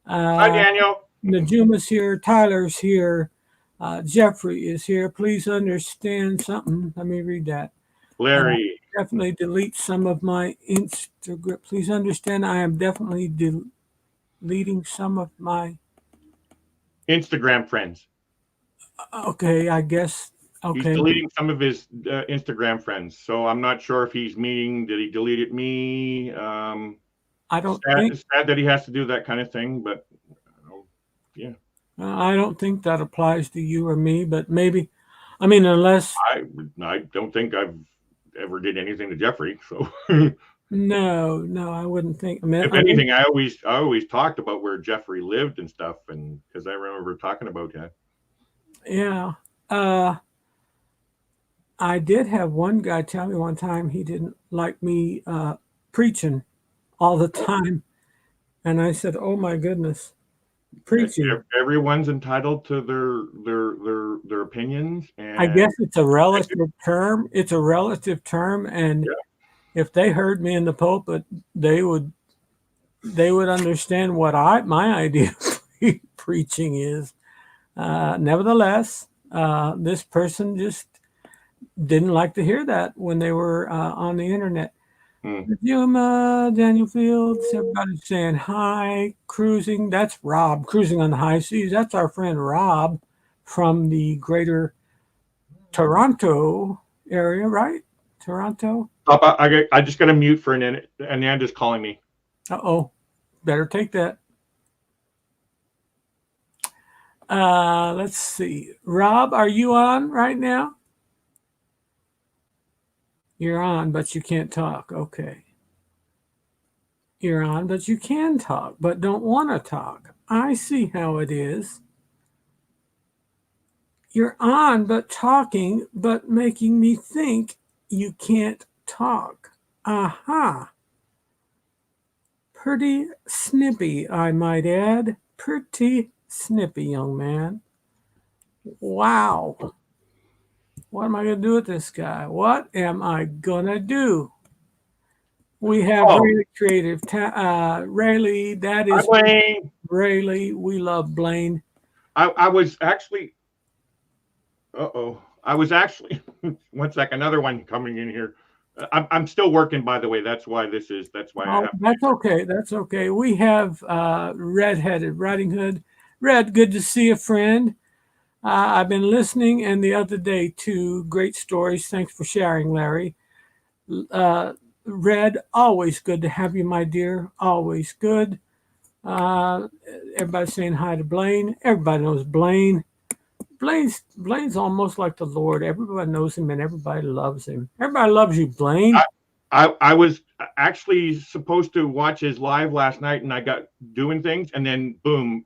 Hi, Daniel. Najuma's here. Tyler's here. Jeffrey is here. Please understand something. Let me read that. Larry. Definitely delete some of my Instagram. Please understand I am definitely deleting some of my Instagram friends. Okay, I guess. Okay. He's deleting some of his Instagram friends. So I'm not sure if he's meaning that he deleted me. I don't think it's sad that he has to do that kind of thing, but yeah. I don't think that applies to you or me, but maybe. I mean, unless I don't think I've ever did anything to Jeffrey. So no, I wouldn't think. If anything, I always talked about where Jeffrey lived and stuff, and because I remember talking about that. Yeah. I did have one guy tell me one time he didn't like me preaching all the time. And I said, oh my goodness, preaching. Everyone's entitled to their opinions. And I guess it's a relative term. It's a relative term. And if they heard me in the pulpit, they would understand what my idea of preaching is. Nevertheless, this person just didn't like to hear that when they were on the internet. Yuma, Daniel Fields, everybody's saying hi, cruising. That's Rob, cruising on the high seas. That's our friend Rob from the greater Toronto area, right? Toronto. Papa, I just got to mute for a minute. Ananda's calling me. Uh-oh. Better take that. Let's see. Rob, are you on right now? You're on, but you can't talk. Okay. You're on, but you can talk, but don't want to talk. I see how it is. You're on, but talking, but making me think you can't talk. Aha. Pretty snippy, I might add. Pretty snippy, young man. Wow. What am I going to do with this guy? What am I going to do? We have really creative. Rayleigh, that is Blaine. Rayleigh. We love Blaine. I was actually. I was actually. One sec. Another one coming in here. I'm still working, by the way. That's why this is. That's why I have. That's okay. That's okay. We have Red-headed Riding Hood. Red, good to see a friend. I've been listening, and the other day too. Great stories. Thanks for sharing, Larry. Red, always good to have you, my dear. Always good. Everybody's saying hi to Blaine. Everybody knows Blaine. Blaine's almost like the Lord. Everybody knows him and everybody loves him. Everybody loves you, Blaine. I was actually supposed to watch his live last night, and I got doing things, and then boom,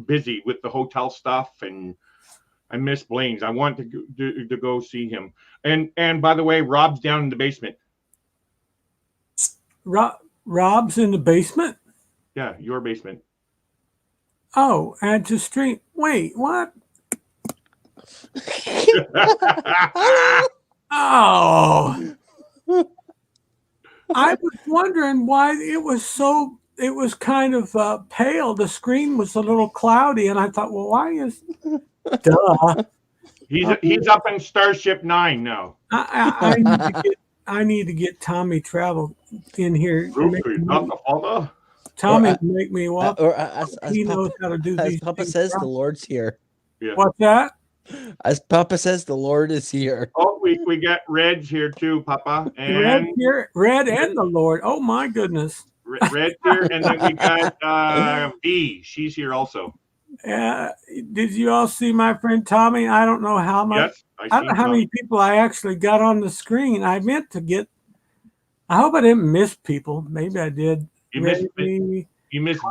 busy with the hotel stuff, and I missed Blaine's. I want to go see him. And by the way, Rob's down in the basement. Rob's in the basement? Yeah, your basement. Oh, add to stream. Wait, what? Oh. I was wondering why it was kind of pale. The screen was a little cloudy, and I thought, well, why is duh. He's up in Starship 9 now. I need to get Tommy Travel in here. Tommy make me walk. He knows how to do these. As Papa says, the Lord's here. Yeah. What's that? As Papa says, the Lord is here. Oh, we got Red's here too, Papa. And Red and the Lord. Oh my goodness. Red's here, and then we got V. She's here also. Did you all see my friend Tommy? I don't know how much. Yes, I don't know how many people I actually got on the screen. I meant to get. I hope I didn't miss people. Maybe I did. You missed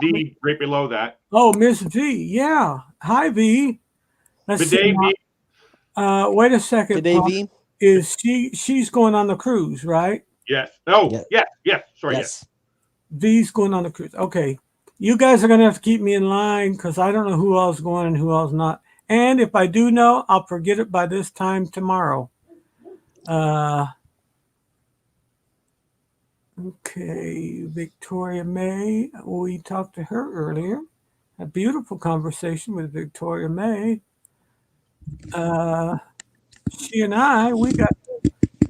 V right below that. Oh, Miss V. Yeah. Hi, V. Let's Good day, V. Wait a second. Good day, V. Is she's going on the cruise, right? Yes. Oh, yes. Sorry, yes. V's going on the cruise. Okay. You guys are going to have to keep me in line because I don't know who else is going and who else not. And if I do know, I'll forget it by this time tomorrow. Okay. Victoria May. We talked to her earlier. A beautiful conversation with Victoria May. She and I, we got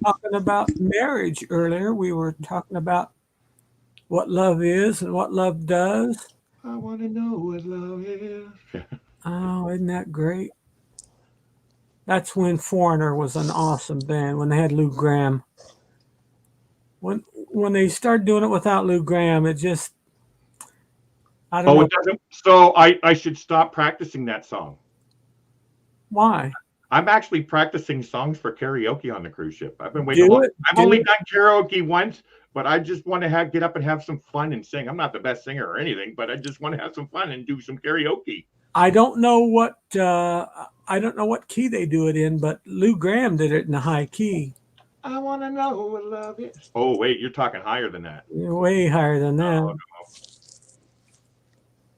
talking about marriage earlier. We were talking about what love is and what love does. I want to know what love is. Oh, isn't that great? That's when Foreigner was an awesome band, when they had Lou Gramm. When they started doing it without Lou Gramm, it just, I don't know. It doesn't. So I should stop practicing that song. Why? I'm actually practicing songs for karaoke on the cruise ship. I've been waiting. I've only done karaoke once, but I just want to get up and have some fun and sing. I'm not the best singer or anything, but I just want to have some fun and do some karaoke. I don't know what key they do it in, but Lou Gramm did it in a high key. I want to know what love is. Oh wait, you're talking higher than that. You're way higher than that. No.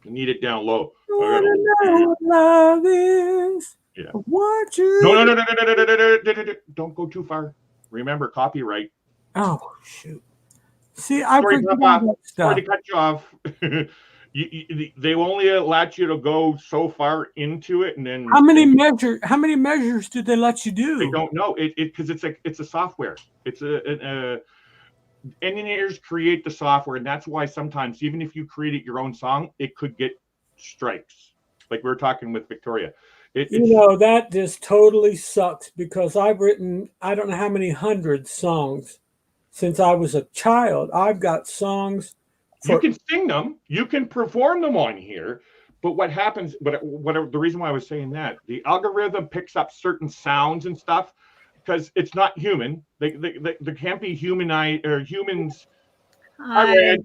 You need it down low. I want to know what love is. Yeah. What you? No. Don't go too far. Remember, copyright. Oh shoot. See, I Sorry, forget all Papa. that Sorry stuff. to cut you off. They only let you to go so far into it, and then How many measures did they let you do? they don't know it because it's a software. It's engineers create the software, and that's why sometimes even if you created your own song, it could get strikes. Like we were talking with Victoria. That just totally sucks because I've written I don't know how many hundred songs since I was a child. I've got songs. You can sing them, you can perform them on here, but what happens? Whatever the reason why I was saying that, the algorithm picks up certain sounds and stuff because it's not human. They can't be humanized or humans. Hi.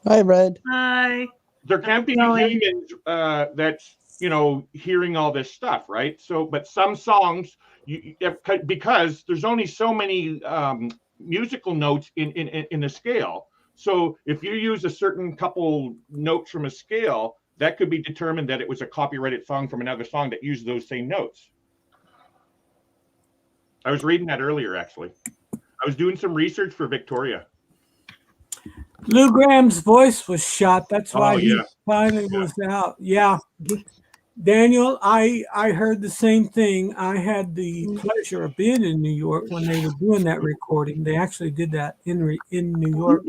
Hi, Red. Hi. There can't be humans that's hearing all this stuff, right? So, but some songs, because there's only so many musical notes in a scale. So if you use a certain couple notes from a scale, that could be determined that it was a copyrighted song from another song that used those same notes. I was reading that earlier, actually. I was doing some research for Victoria. Lou Graham's voice was shot. That's why he finally was out. Yeah. Daniel, I heard the same thing. I had the pleasure of being in New York when they were doing that recording. They actually did that in New York,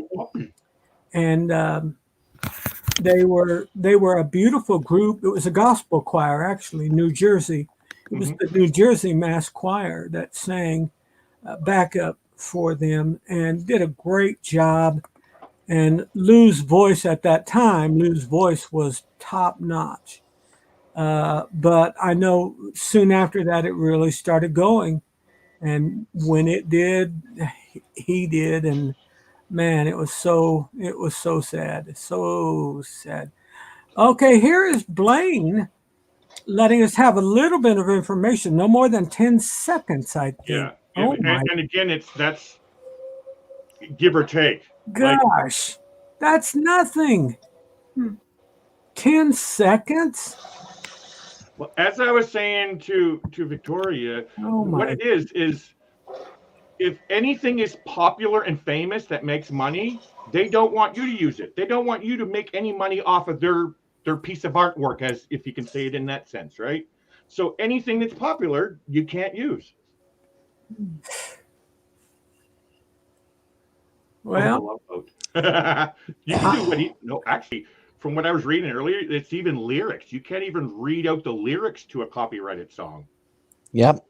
and they were a beautiful group. It was a gospel choir, actually, New Jersey. It was the New Jersey Mass Choir that sang backup for them and did a great job. And Lou's voice at that time, was top notch. But I know soon after that, it really started going. And when it did, he did. And man, it was so sad. So sad. Okay, here is Blaine letting us have a little bit of information, no more than 10 seconds, I think. Yeah. And again, that's give or take. Gosh, that's nothing. 10 seconds? Well, as I was saying to Victoria, what it is if anything is popular and famous that makes money, they don't want you to use it. They don't want you to make any money off of their piece of artwork, as if you can say it in that sense, right? So anything that's popular, you can't use. Well, you can do actually, from what I was reading earlier, it's even lyrics. You can't even read out the lyrics to a copyrighted song. Yep.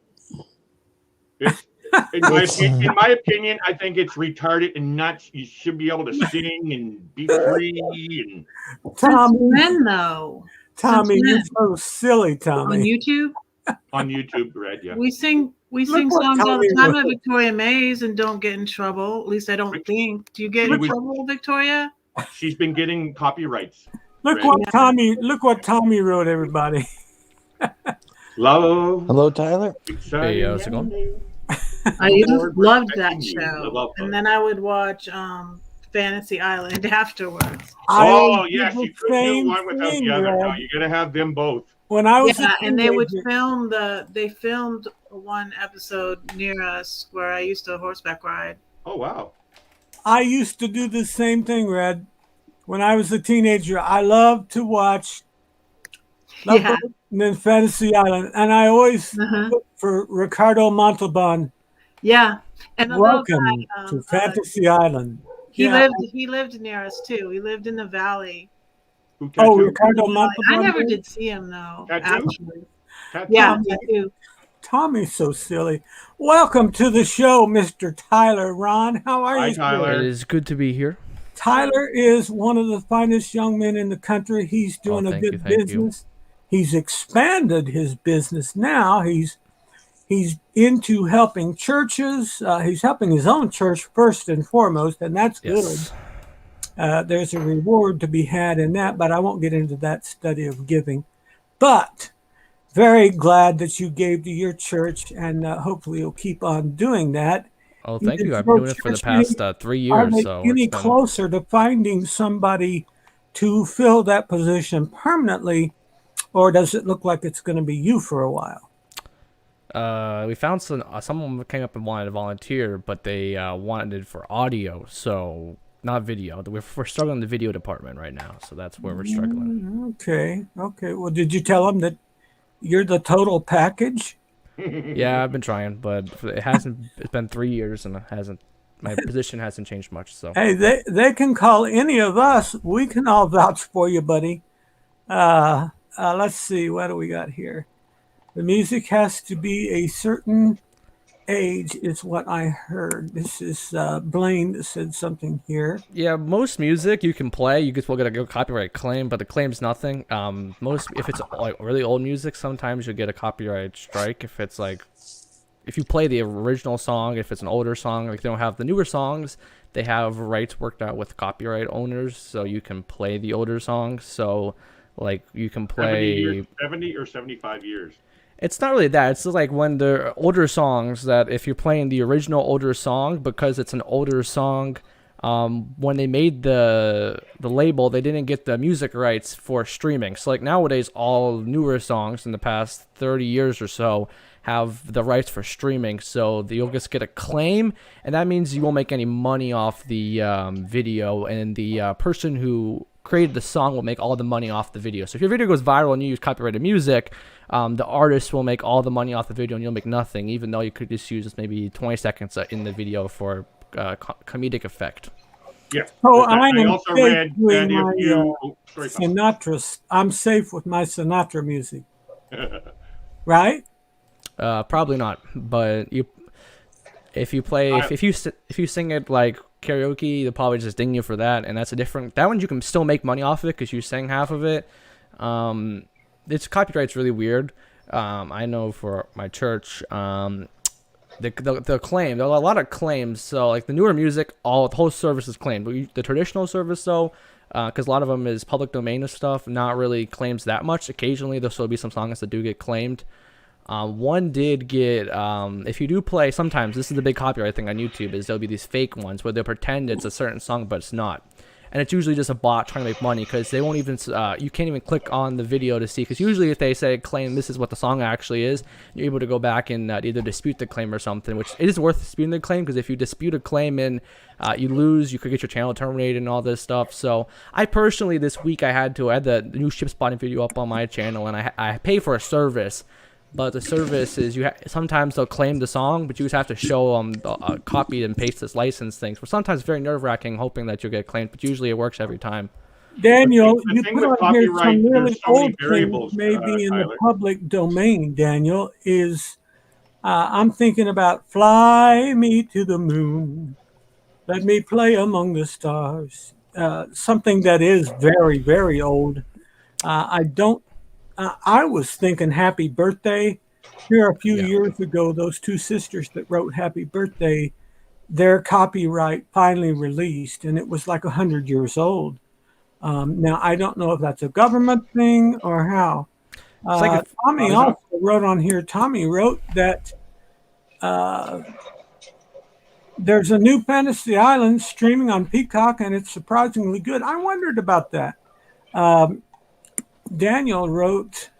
In my opinion, I think it's retarded and nuts. You should be able to sing and be free. And Tommy, when though? Tommy, you're so silly, Tommy. On YouTube? On YouTube, Red, yeah. We sing songs all the time at Victoria Mays and don't get in trouble. At least I don't think. Do you get in trouble, Victoria? She's been getting copyrights. Look what Tommy wrote, everybody. Hello, Tyler. Hey, how's it going? I loved that show. And then I would watch Fantasy Island afterwards. Oh, yes, you couldn't do one without the other. No, you got to have them both. When I was and they would they filmed one episode near us where I used to horseback ride. Oh, wow. I used to do the same thing, Red. When I was a teenager, I loved to watch and then Fantasy Island. And I always looked for Ricardo Montalban. Yeah. And welcome to Fantasy Island. He lived near us too. He lived in the valley. Ricardo Montalban. I never did see him though. Actually. Yeah, tattoo. Tommy's so silly. Welcome to the show, Mr. Tyler Ron. How are you, Tyler? It is good to be here. Tyler is one of the finest young men in the country. He's doing a good business. He's expanded his business now. He's into helping churches. He's helping his own church first and foremost, and that's good. There's a reward to be had in that, but I won't get into that study of giving. But very glad that you gave to your church, and hopefully you'll keep on doing that. Oh, thank you. I've been doing it for the past 3 years. Are they any closer to finding somebody to fill that position permanently, or does it look like it's going to be you for a while? We found someone came up and wanted to volunteer, but they wanted it for audio. So not video. We're struggling in the video department right now, so that's where we're struggling. Okay. Well, did you tell them that you're the total package? Yeah, I've been trying, but it hasn't. It's been 3 years, and it hasn't. My position hasn't changed much. So Hey, they can call any of us. We can all vouch for you, buddy. Let's see. What do we got here? The music has to be a certain age, is what I heard. This is Blaine that said something here. yeah, most music you can play. You can still get a copyright claim, but the claim's nothing. If it's like really old music, sometimes you'll get a copyright strike. If it's like, if you play the original song, if it's an older song, like they don't have the newer songs, they have rights worked out with copyright owners, so you can play the older songs. So, like, you can play 70 or 75 years. It's not really that. It's like when the older songs that if you're playing the original older song, because it's an older song, when they made the label, they didn't get the music rights for streaming. So like nowadays, all newer songs in the past 30 years or so have the rights for streaming. So you'll just get a claim, and that means you won't make any money off the video, and the person who created the song will make all the money off the video. So if your video goes viral and you use copyrighted music, the artist will make all the money off the video and you'll make nothing, even though you could just use maybe 20 seconds in the video for comedic effect. Yeah. Oh, I I'm also safe read doing that if my you Sinatra. I'm safe with my Sinatra music, right? Probably not, but if you sing it like karaoke, they'll probably just ding you for that, and that's a different. That one you can still make money off of it because you sang half of it. Its copyright's really weird. I know for my church, the claim, there are a lot of claims. So like the newer music, the whole service is claimed. But the traditional service though, because a lot of them is public domain and stuff, not really claims that much. Occasionally there'll still be some songs that do get claimed. One did get, if you do play, sometimes this is the big copyright thing on YouTube, is there'll be these fake ones where they'll pretend it's a certain song, but it's not. And it's usually just a bot trying to make money, because they won't even, you can't even click on the video to see, because usually if they say claim this is what the song actually is, you're able to go back and either dispute the claim or something, which it is worth disputing the claim, because if you dispute a claim and you lose, you could get your channel terminated and all this stuff. So I personally, this week I had the new ship spotting video up on my channel, and I pay for a service. But the service is sometimes they'll claim the song, but you just have to show them copy and paste this license things. But sometimes it's very nerve-wracking, hoping that you'll get claimed. But usually it works every time. Daniel, The you thing put with on here some copyright, really there's so many old variables, things, maybe in the Tyler. public domain. Daniel, is I'm thinking about "Fly Me to the Moon, Let Me Play Among the Stars." Something that is very, very old. I was thinking Happy Birthday. Here a few years ago, those two sisters that wrote Happy Birthday, their copyright finally released, and it was like 100 years old. Now, I don't know if that's a government thing or how. Tommy also wrote on here, Tommy wrote that there's a new Fantasy Island streaming on Peacock, and it's surprisingly good. I wondered about that. Daniel wrote,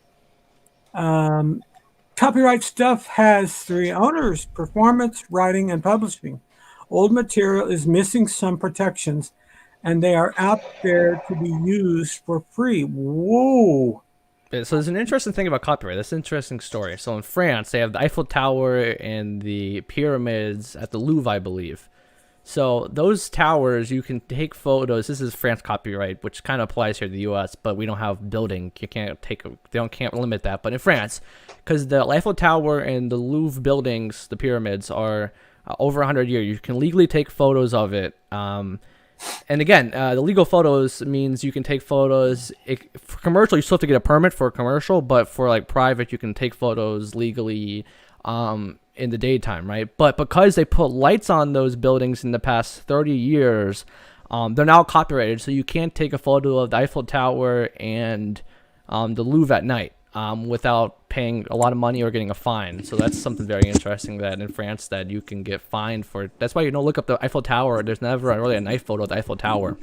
copyright stuff has 3 owners: performance, writing, and publishing. Old material is missing some protections, and they are out there to be used for free. Whoa. So there's an interesting thing about copyright. That's an interesting story. So in France, they have the Eiffel Tower and the pyramids at the Louvre, I believe. So those towers, you can take photos. This is France copyright, which kind of applies here to the U.S., but we don't have building. You can't can't limit that. But in France, because the Eiffel Tower and the Louvre buildings, the pyramids, are over 100 years, you can legally take photos of it. And again, the legal photos means you can take photos. For commercial, you still have to get a permit for a commercial, but for like private, you can take photos legally in the daytime, right? But because they put lights on those buildings in the past 30 years, they're now copyrighted, so you can't take a photo of the Eiffel Tower and the Louvre at night without paying a lot of money or getting a fine. So that's something very interesting, that in France that you can get fined for. That's why you don't look up the Eiffel Tower. There's never really a night photo of the Eiffel Tower.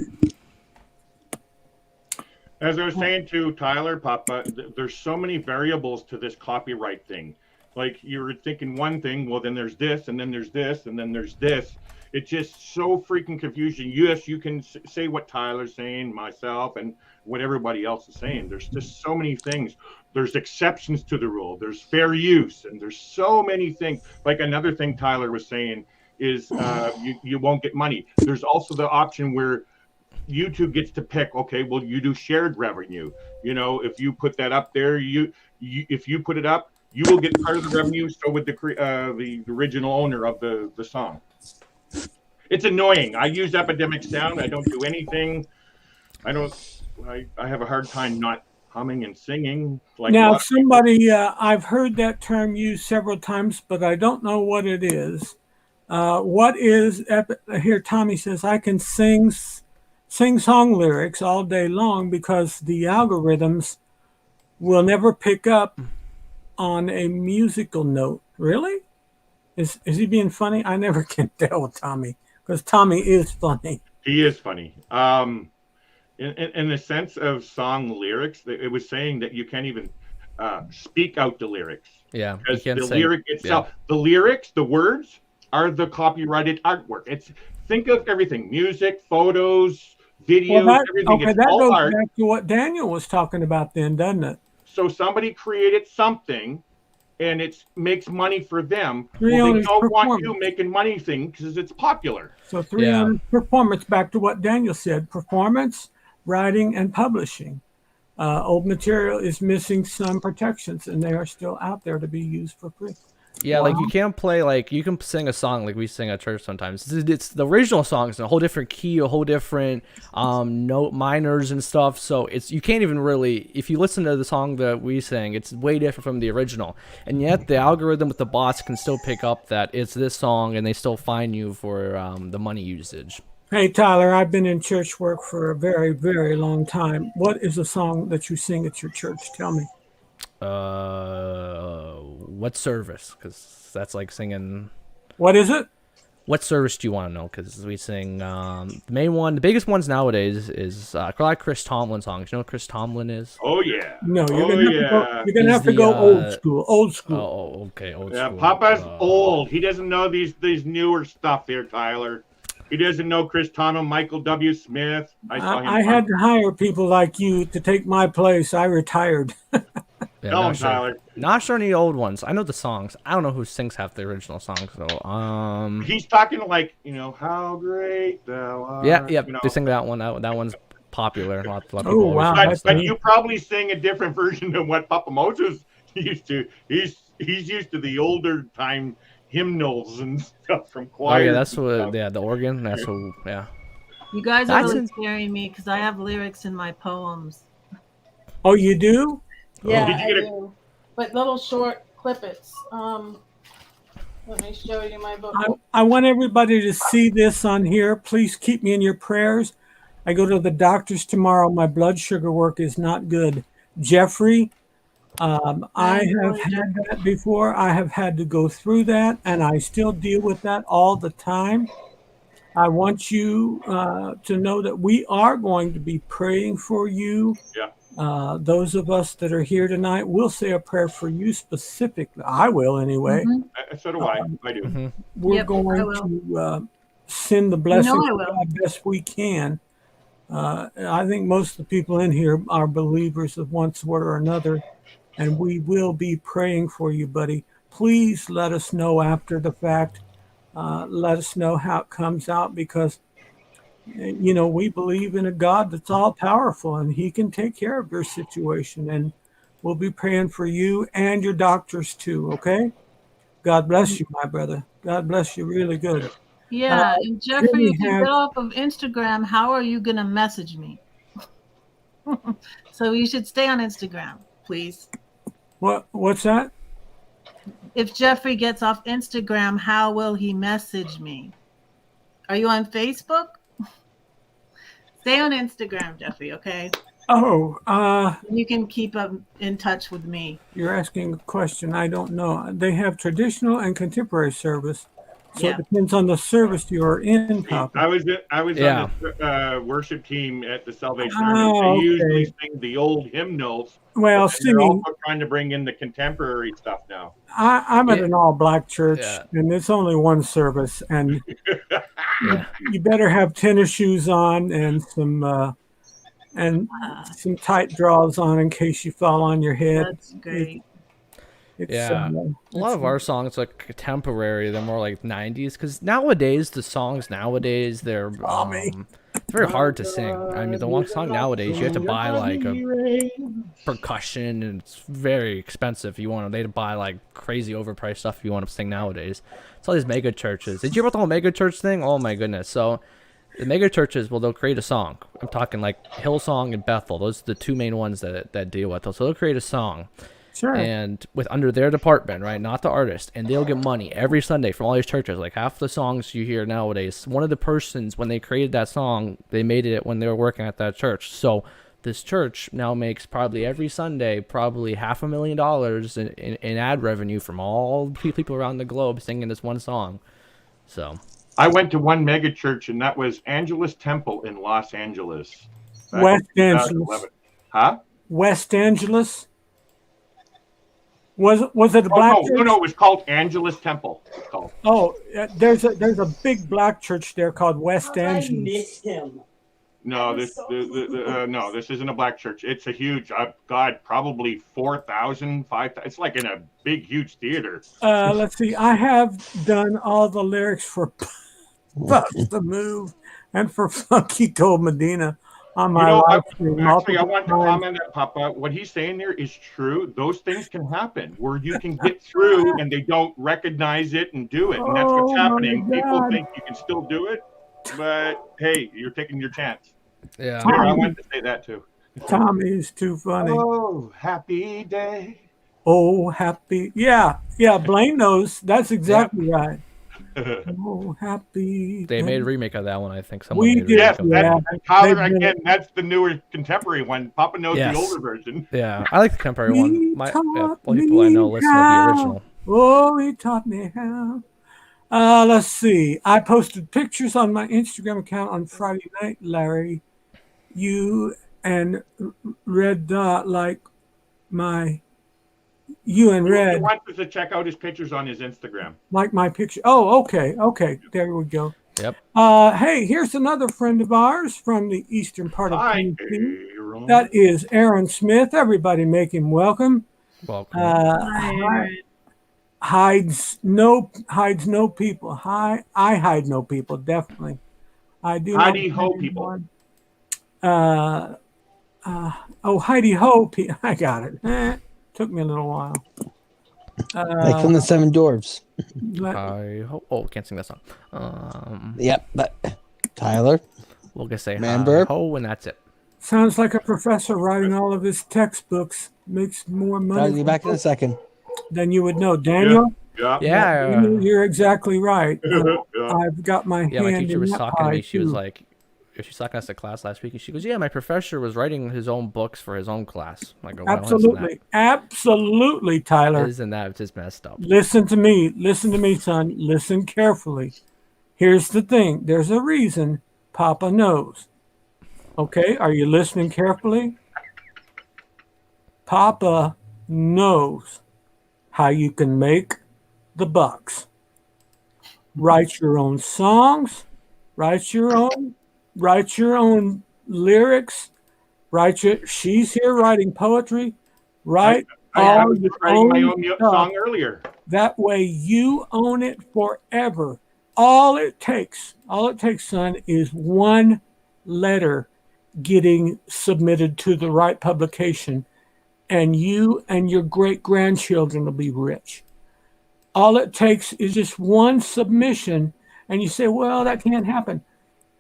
As I was saying to Tyler, Papa, there's so many variables to this copyright thing. Like, you were thinking one thing, well, then there's this, and then there's this, and then there's this. It's just so freaking confusing. Yes, you can say what Tyler's saying, myself, and what everybody else is saying. There's just so many things. There's exceptions to the rule. There's fair use, and there's so many things. Like another thing Tyler was saying is you won't get money. There's also the option where YouTube gets to pick. Okay, well, you do shared revenue. You know, if you put that up there, if you put it up, you will get part of the revenue. So would the original owner of the song. It's annoying. I use Epidemic Sound. I don't do anything. I have a hard time not humming and singing. Like now, somebody, I've heard that term used several times, but I don't know what it is. What is here? Tommy says I can sing song lyrics all day long because the algorithms will never pick up on a musical note. Really? Is he being funny? I never can tell with Tommy because Tommy is funny. He is funny. In the sense of song lyrics, it was saying that you can't even speak out the lyrics. Yeah, because the lyric itself, the lyrics, the words are the copyrighted artwork. Think of everything: music, photos, videos, everything. Okay, that goes back to what Daniel was talking about then, doesn't it? So somebody created something, and it makes money for them. Well, they don't want you making money because it's popular. So 300 performance, back to what Daniel said, performance, writing, and publishing. Old material is missing some protections, and they are still out there to be used for free. Yeah, like you can't play, like you can sing a song like we sing at church sometimes. It's the original songs in a whole different key, a whole different note minors and stuff. So you can't even really, if you listen to the song that we sing, it's way different from the original. And yet the algorithm with the bots can still pick up that it's this song, and they still fine you for the money usage. Hey Tyler, I've been in church work for a very, very long time. What is a song that you sing at your church? Tell me. What service? Because that's like singing. What is it? What service do you want to know? Because we sing the main one, the biggest ones nowadays is a lot of Chris Tomlin songs. You know what Chris Tomlin is? Oh yeah. No, you're gonna have to go old school. Old school. Oh, okay, old school. Yeah, Papa's old. He doesn't know these newer stuff here, Tyler. He doesn't know Chris Tomlin, Michael W. Smith. I had to hire people like you to take my place. I retired. Yeah, Tell him, Tyler. Not sure any old ones. I know the songs. I don't know who sings half the original songs though. He's talking like, how great thou art. Yeah, they sing that one. That one's popular. A lot of people wow! But you probably sing a different version than what Papa Moses used to. He's used to the older time hymnals and stuff from choir. Oh yeah, that's what. Yeah, the organ. That's what. Yeah. You guys are really scaring me because I have lyrics in my poems. Oh, you do? Yeah, I do. But little short clippets. Let me show you my book. I want everybody to see this on here. Please keep me in your prayers. I go to the doctor's tomorrow. My blood sugar work is not good. Jeffrey, I have had that before. I have had to go through that, and I still deal with that all the time. I want you to know that we are going to be praying for you. Yeah. Those of us that are here tonight will say a prayer for you specifically. I will anyway. Mm-hmm. So do I. I do. Mm-hmm. We're going to send the blessing of God best we can. I think most of the people in here are believers of one sort or another, and we will be praying for you, buddy. Please let us know after the fact. Let us know how it comes out because we believe in a God that's all powerful and he can take care of your situation, and we'll be praying for you and your doctors too. Okay. God bless you, my brother. God bless you really good. Yeah. And Jeffrey, if you get off of Instagram, how are you going to message me? So you should stay on Instagram, please. What's that? If Jeffrey gets off Instagram, how will he message me? Are you on Facebook? Stay on Instagram, Jeffrey, okay? Oh, you can keep up in touch with me. You're asking a question I don't know. They have traditional and contemporary service. So it depends on the service you're in, Papa. I was Yeah. on the worship team at the Salvation Army. Oh, They okay. usually sing the old hymnals. Well, but they're singing. also trying to bring in the contemporary stuff now. I'm at Yeah. an all-black church, Yeah. and it's only one service, and Yeah. you better have tennis shoes on and some tight drawers on in case you fall on your head. That's great. Yeah. A lot of our songs are contemporary. They're more like 90s because nowadays the songs they're it's very hard to sing. I mean, the one song nowadays you have to buy like a percussion and it's very expensive. You want to buy like crazy overpriced stuff if you want to sing nowadays. It's all these mega churches. Did you hear about the whole mega church thing? Oh my goodness! So the mega churches, well, they'll create a song. I'm talking like Hillsong and Bethel. Those are the two main ones that deal with it. So they'll create a song. Sure. And with under their department, right, not the artist, and they'll get money every Sunday from all these churches. Like half the songs you hear nowadays, one of the persons when they created that song, they made it when they were working at that church. So this church now makes probably every Sunday probably $500,000 in ad revenue from all the people around the globe singing this one song. So I went to one mega church, and that was Angelus Temple in Los Angeles. West Angeles. Huh? West Angeles. Was it a black church? No, it was called Angelus Temple. It's called. Oh, there's a big black church there called West Angeles. I missed him. No, this isn't a black church. It's a huge, probably 4,000, 5,000. It's like in a big, huge theater. Let's see. I have done all the lyrics for Bust the Move and for Funky Told Medina on my live stream. Actually, I want to comment on Papa. What he's saying there is true. Those things can happen where you can get through and they don't recognize it and do it. And that's what's happening. People think you can still do it, but hey, you're taking your chance. yeah, I wanted to say that too. Tommy is too funny. Oh, happy day. Oh, happy. Yeah. Blaine knows. That's exactly right. Oh, happy. they made a remake of that one. I think We made a did, remake of that. And Tyler, again, that's the newer contemporary one. Papa knows Yes. the older version. Yeah, I like the contemporary He one. Only taught people I know me listen to the how. original. Oh, he taught me how. Let's see. I posted pictures on my Instagram account on Friday night, Larry. You and Red Dot like you and He Red wants us to check out his pictures on his Instagram. like my picture. Oh, okay. There we go. Yep. Hey, here's another friend of ours from the eastern part of Hi, Tennessee. Aaron. That is Aaron Smith. Everybody make him welcome. Welcome. Hides no people. I hide no people, definitely. I do. Heidi Ho people. Heidi Ho. I got it. Took me a little while. Like from the Seven Dwarfs. Can't sing that song. Yep, but Tyler. We'll just say Remember? ho, and that's it. Sounds like a professor writing all of his textbooks makes more I'll money be back in a second. than you would know. Daniel, Yeah. Yeah. you're exactly right. Yeah. I've got my Yeah, my hand teacher in was that talking to pie, me. She was too. like, she was talking to us at class last week, and she goes, "Yeah, my professor was writing his own books for his own class." I go, well, Absolutely, Tyler. Isn't that just messed up? Listen to me, son. Listen carefully. Here's the thing. There's a reason Papa knows. Okay, are you listening carefully? Papa knows how you can make the bucks. Write your own songs, write your own lyrics, she's here writing poetry, write I all was your just writing my own stuff. song earlier. That way you own it forever. All it takes, son, is one letter getting submitted to the right publication, and you and your great-grandchildren will be rich. All it takes is just one submission, and you say, well, that can't happen.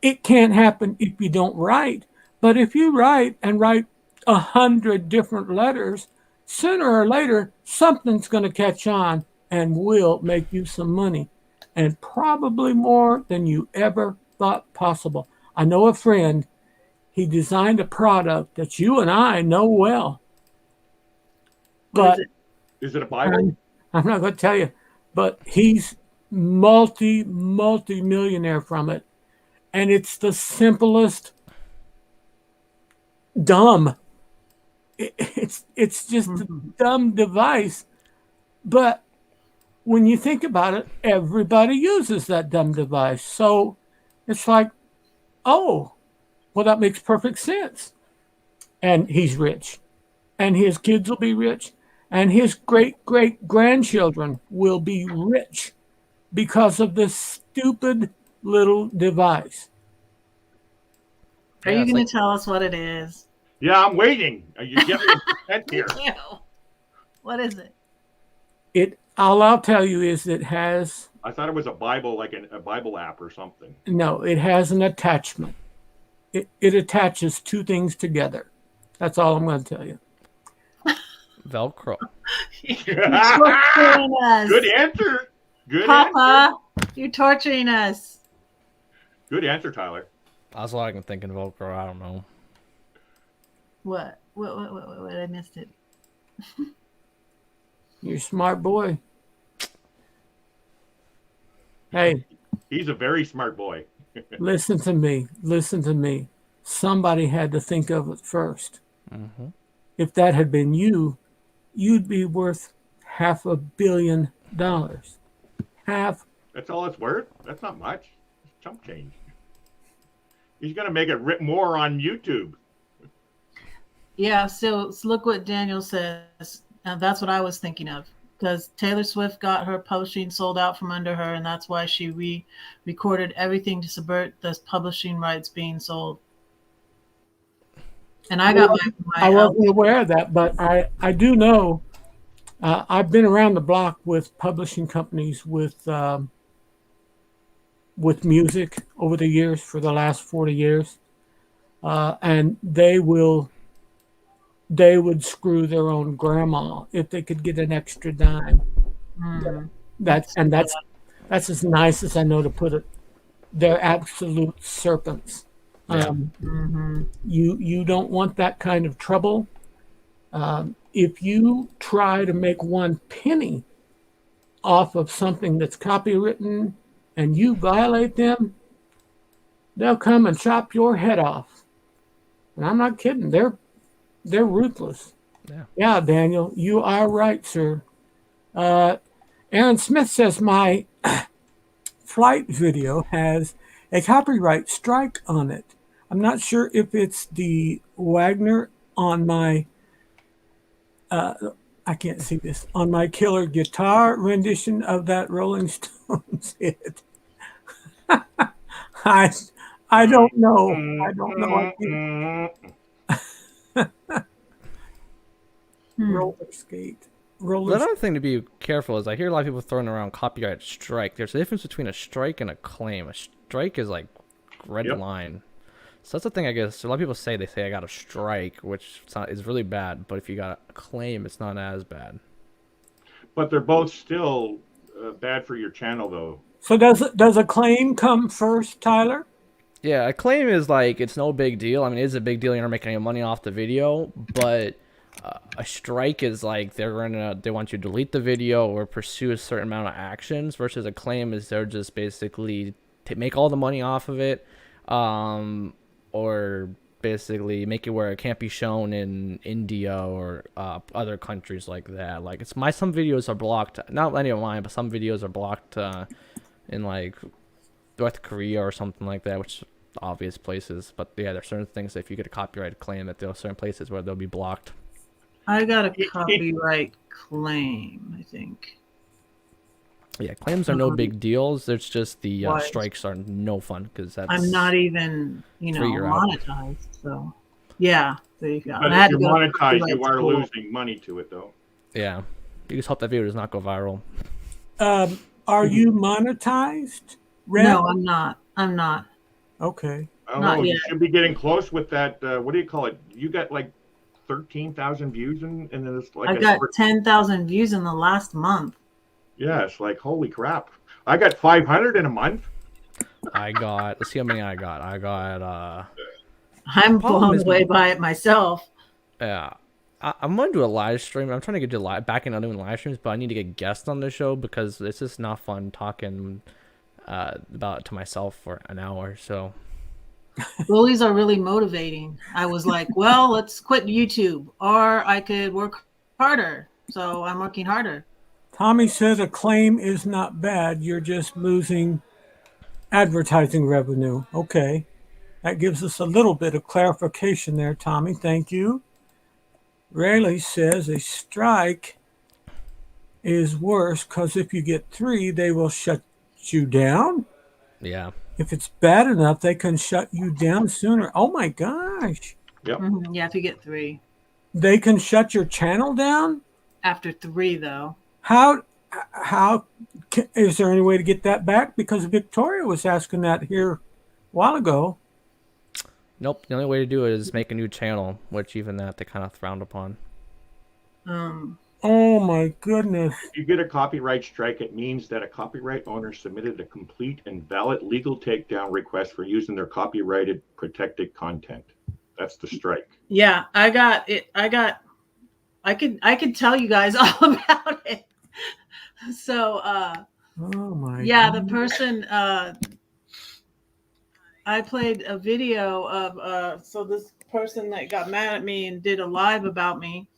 It can't happen if you don't write. But if you write 100 different letters, sooner or later, something's going to catch on and will make you some money, and probably more than you ever thought possible. I know a friend, he designed a product that you and I know well. But Is it a Bible? I'm not going to tell you, but he's multi-millionaire from it. And it's the simplest dumb. It's just a dumb device. But when you think about it, everybody uses that dumb device. So it's like, oh, well, that makes perfect sense. And he's rich. And his kids will be rich. And his great-great-grandchildren will be rich because of this stupid little device. Are you going to tell us what it is? Yeah, I'm waiting. You get me here. What is it? All I'll tell you is it has. I thought it was a Bible, like a Bible app or something. No, it has an attachment. It attaches two things together. That's all I'm going to tell you. Velcro. You're torturing us. Good answer. Good Papa, you're torturing us. Good answer, Tyler. That's all I can think of Velcro. I don't know. What? I missed it. You're a smart boy. Hey. He's a very smart boy. Listen to me. Listen to me. Somebody had to think of it first. Mm-hmm. If that had been you, you'd be worth $500 million. Half. That's all it's worth? That's not much. It's chump change. He's going to make it more on YouTube. Yeah, so look what Daniel says. That's what I was thinking of. Because Taylor Swift got her publishing sold out from under her, and that's why she re-recorded everything to subvert the publishing rights being sold. And I got I wasn't aware of that, but I do know. I've been around the block with publishing companies with music over the years for the last 40 years, and they would screw their own grandma if they could get an extra dime. That's as nice as I know to put it. They're absolute serpents. Yeah. You don't want that kind of trouble. If you try to make one penny off of something that's copywritten and you violate them, they'll come and chop your head off. And I'm not kidding. They're ruthless. Yeah, Daniel, you are right, sir. Aaron Smith says my flight video has a copyright strike on it. I'm not sure if it's the Wagner on my, I can't see this, on my killer guitar rendition of that Rolling Stones hit. I don't know. I don't know. Roller skate. Another thing to be careful is I hear a lot of people throwing around copyright strike. There's a difference between a strike and a claim. A strike is like red line. So that's the thing, I guess. A lot of people say I got a strike, which is really bad. But if you got a claim, it's not as bad. But they're both still bad for your channel, though. So does a claim come first, Tyler? Yeah, a claim is like, it's no big deal. I mean, it is a big deal. You're not making any money off the video. But a strike is like they want you to delete the video or pursue a certain amount of actions. Versus a claim is they're just basically to make all the money off of it. Or basically make it where it can't be shown in India or other countries like that. Like some videos are blocked. Not any of mine, but some videos are blocked in like North Korea or something like that, which obvious places. But yeah, there's certain things that if you get a copyright claim, that there are certain places where they'll be blocked. I got a copyright claim, I think. Yeah, claims are no big deals. There's just the strikes are no fun because that's. I'm not even, monetized. So, yeah, there you go. But if you're monetized, you are losing money to it, though. Yeah, you just hope that video does not go viral. Are you monetized? Red? No, I'm not. I'm not. Okay. I don't know. You should be getting close with that. What do you call it? You got like 13,000 views in this. Like I got 10,000 views in the last month. Yeah, it's like, holy crap. I got 500 in a month. Let's see how many I got. I'm blown away by it myself. Yeah. I'm going to do a live stream. I'm trying to get back into doing live streams, but I need to get guests on the show because it's just not fun talking about it to myself for an hour. So bullies are really motivating. I was like, well, let's quit YouTube, or I could work harder. So I'm working harder. Tommy says a claim is not bad. You're just losing advertising revenue. Okay. That gives us a little bit of clarification there, Tommy. Thank you. Rayleigh says a strike is worse because if you get 3, they will shut you down. yeah. If it's bad enough, they can shut you down sooner. Oh my gosh. Yep. Mm-hmm. Yeah, if you get 3. They can shut your channel down? After 3, though. How is there any way to get that back? Because Victoria was asking that here a while ago. Nope. The only way to do it is make a new channel, which even that they kind of frowned upon. Oh my goodness. If you get a copyright strike, it means that a copyright owner submitted a complete and valid legal takedown request for using their copyrighted protected content. That's the strike. Yeah, I got it. I could tell you guys all about it. So Oh my yeah, goodness. the person I played a video of so this person that got mad at me and did a live about me.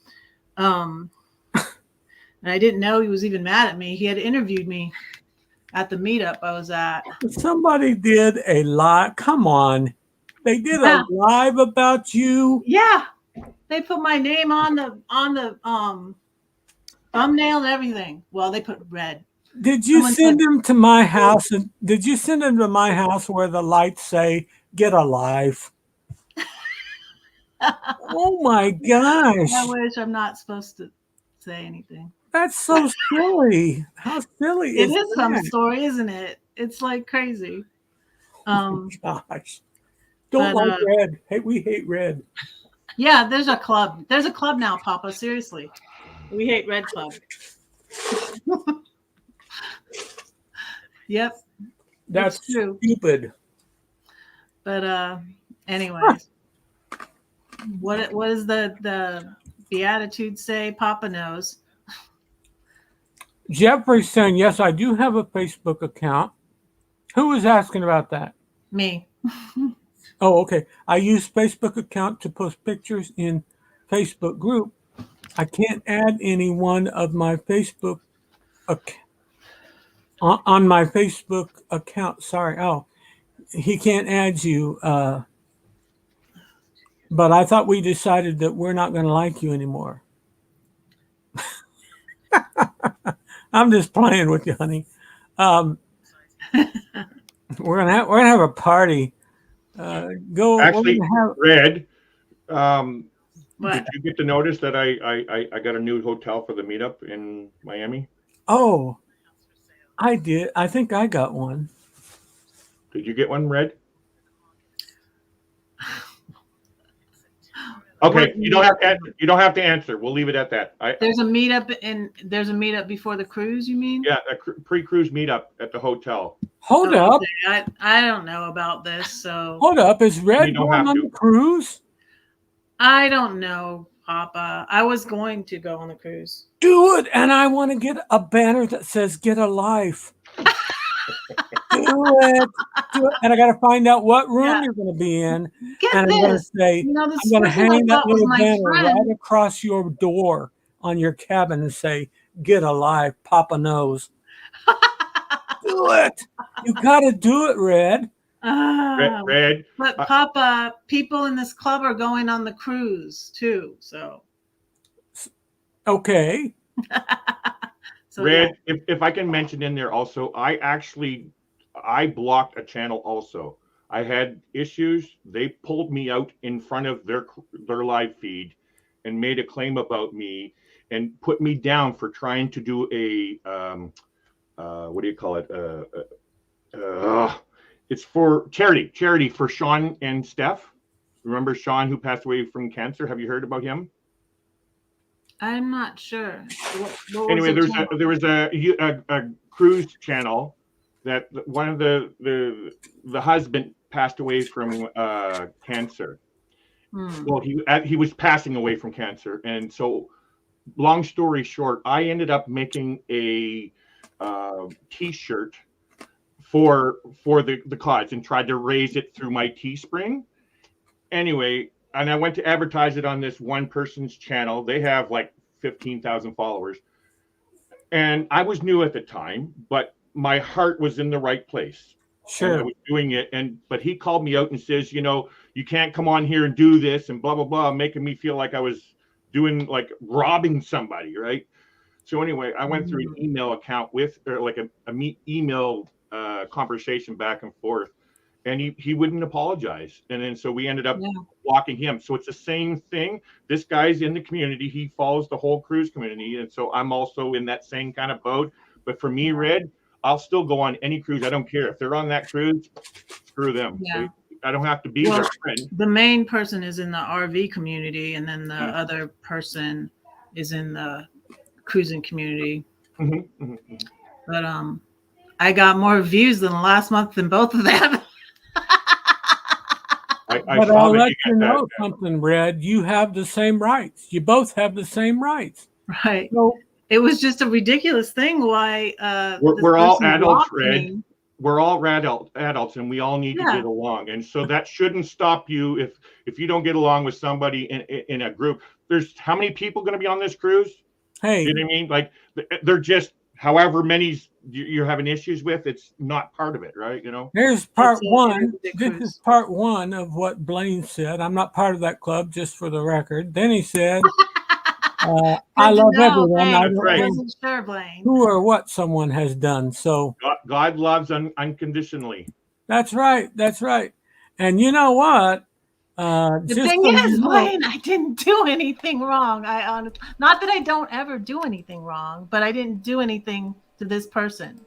And I didn't know he was even mad at me. He had interviewed me at the meetup I was at. Somebody did a live. Come on. They did a live about you. Yeah. They put my name on the thumbnail and everything. Well, they put red. Did you send him to my house? And did you send him to my house where the lights say "Get alive"? Oh my gosh! I wish. I'm not supposed to say anything. That's so silly. How silly is It is that? some story, isn't it? It's like crazy. Gosh, don't like red. Hey, we hate red. Yeah, there's a club. There's a club now, Papa. Seriously, we hate red club. Yep, that's true. Stupid. But anyways, what does the Beatitude say? Papa knows. Jeffrey's saying, yes, I do have a Facebook account. Who was asking about that? Me. Oh, okay. I use Facebook account to post pictures in Facebook group. I can't add any one of my Facebook on my Facebook account. Sorry. Oh, he can't add you. But I thought we decided that we're not going to like you anymore. I'm just playing with you, honey. We're gonna have a party. Actually, Red. What? Did you get the notice that I got a new hotel for the meetup in Miami? Oh, I did. I think I got one. Did you get one, Red? Okay, you don't have to answer. We'll leave it at that. There's a meetup before the cruise. You mean? Yeah, a pre-cruise meetup at the hotel. Hold up. I don't know about this. So hold up. Is Red going on the cruise? I don't know, Papa. I was going to go on the cruise. Do it, and I want to get a banner that says "Get a Life." Do it. And I got to find out what room you're going to be in. I'm going to say, I'm going to hang that little banner right across your door on your cabin and say, "Get a life, Papa knows." Do it. You got to do it, Red. Red. But Papa, people in this club are going on the cruise too. So. Okay. So, Red, yeah. If I can mention in there also, I blocked a channel also. I had issues. They pulled me out in front of their live feed and made a claim about me and put me down for trying to do a what do you call it? It's for charity for Sean and Steph. Remember Sean who passed away from cancer? Have you heard about him? I'm not sure. What anyway, there was a cruise channel that one of the husband passed away from cancer, Well, he was passing away from cancer, and so long story short, I ended up making a T-shirt for the cause and tried to raise it through my Teespring. Anyway, and I went to advertise it on this one person's channel. They have like 15,000 followers, and I was new at the time, but my heart was in the right place. Sure. And I was doing it, but he called me out and says, you know, you can't come on here and do this and blah blah blah, making me feel like I was doing like robbing somebody, right? So anyway, I went through an email account with, or like a email conversation back and forth, and he wouldn't apologize, and then so we ended up blocking him. So it's the same thing. This guy's in the community, he follows the whole cruise community, and so I'm also in that same kind of boat. But for me, Red, I'll still go on any cruise. I don't care if they're on that cruise. Screw them. Yeah. I don't have to be their friend. The main person is in the RV community, and then the other person is in the cruising community. But I got more views than last month than both of them. But I'll let you know something, Red. You have the same rights. You both have the same rights. Right. So, it was just a ridiculous thing. Why we're all adults, Red. We're all adults, and we all need to get along. And so that shouldn't stop you if you don't get along with somebody in a group. There's how many people going to be on this cruise? Hey, you know what I mean? Like they're just however many you're having issues with. It's not part of it, right? You know. Here's part one. This is part one of what Blaine said. I'm not part of that club, just for the record. Then he said, I love everyone. I wasn't sure, Blaine. Who or what someone has done. So God loves unconditionally. That's right. That's right. And you know what? The thing is, Blaine, I didn't do anything wrong. Not that I don't ever do anything wrong, but I didn't do anything to this person.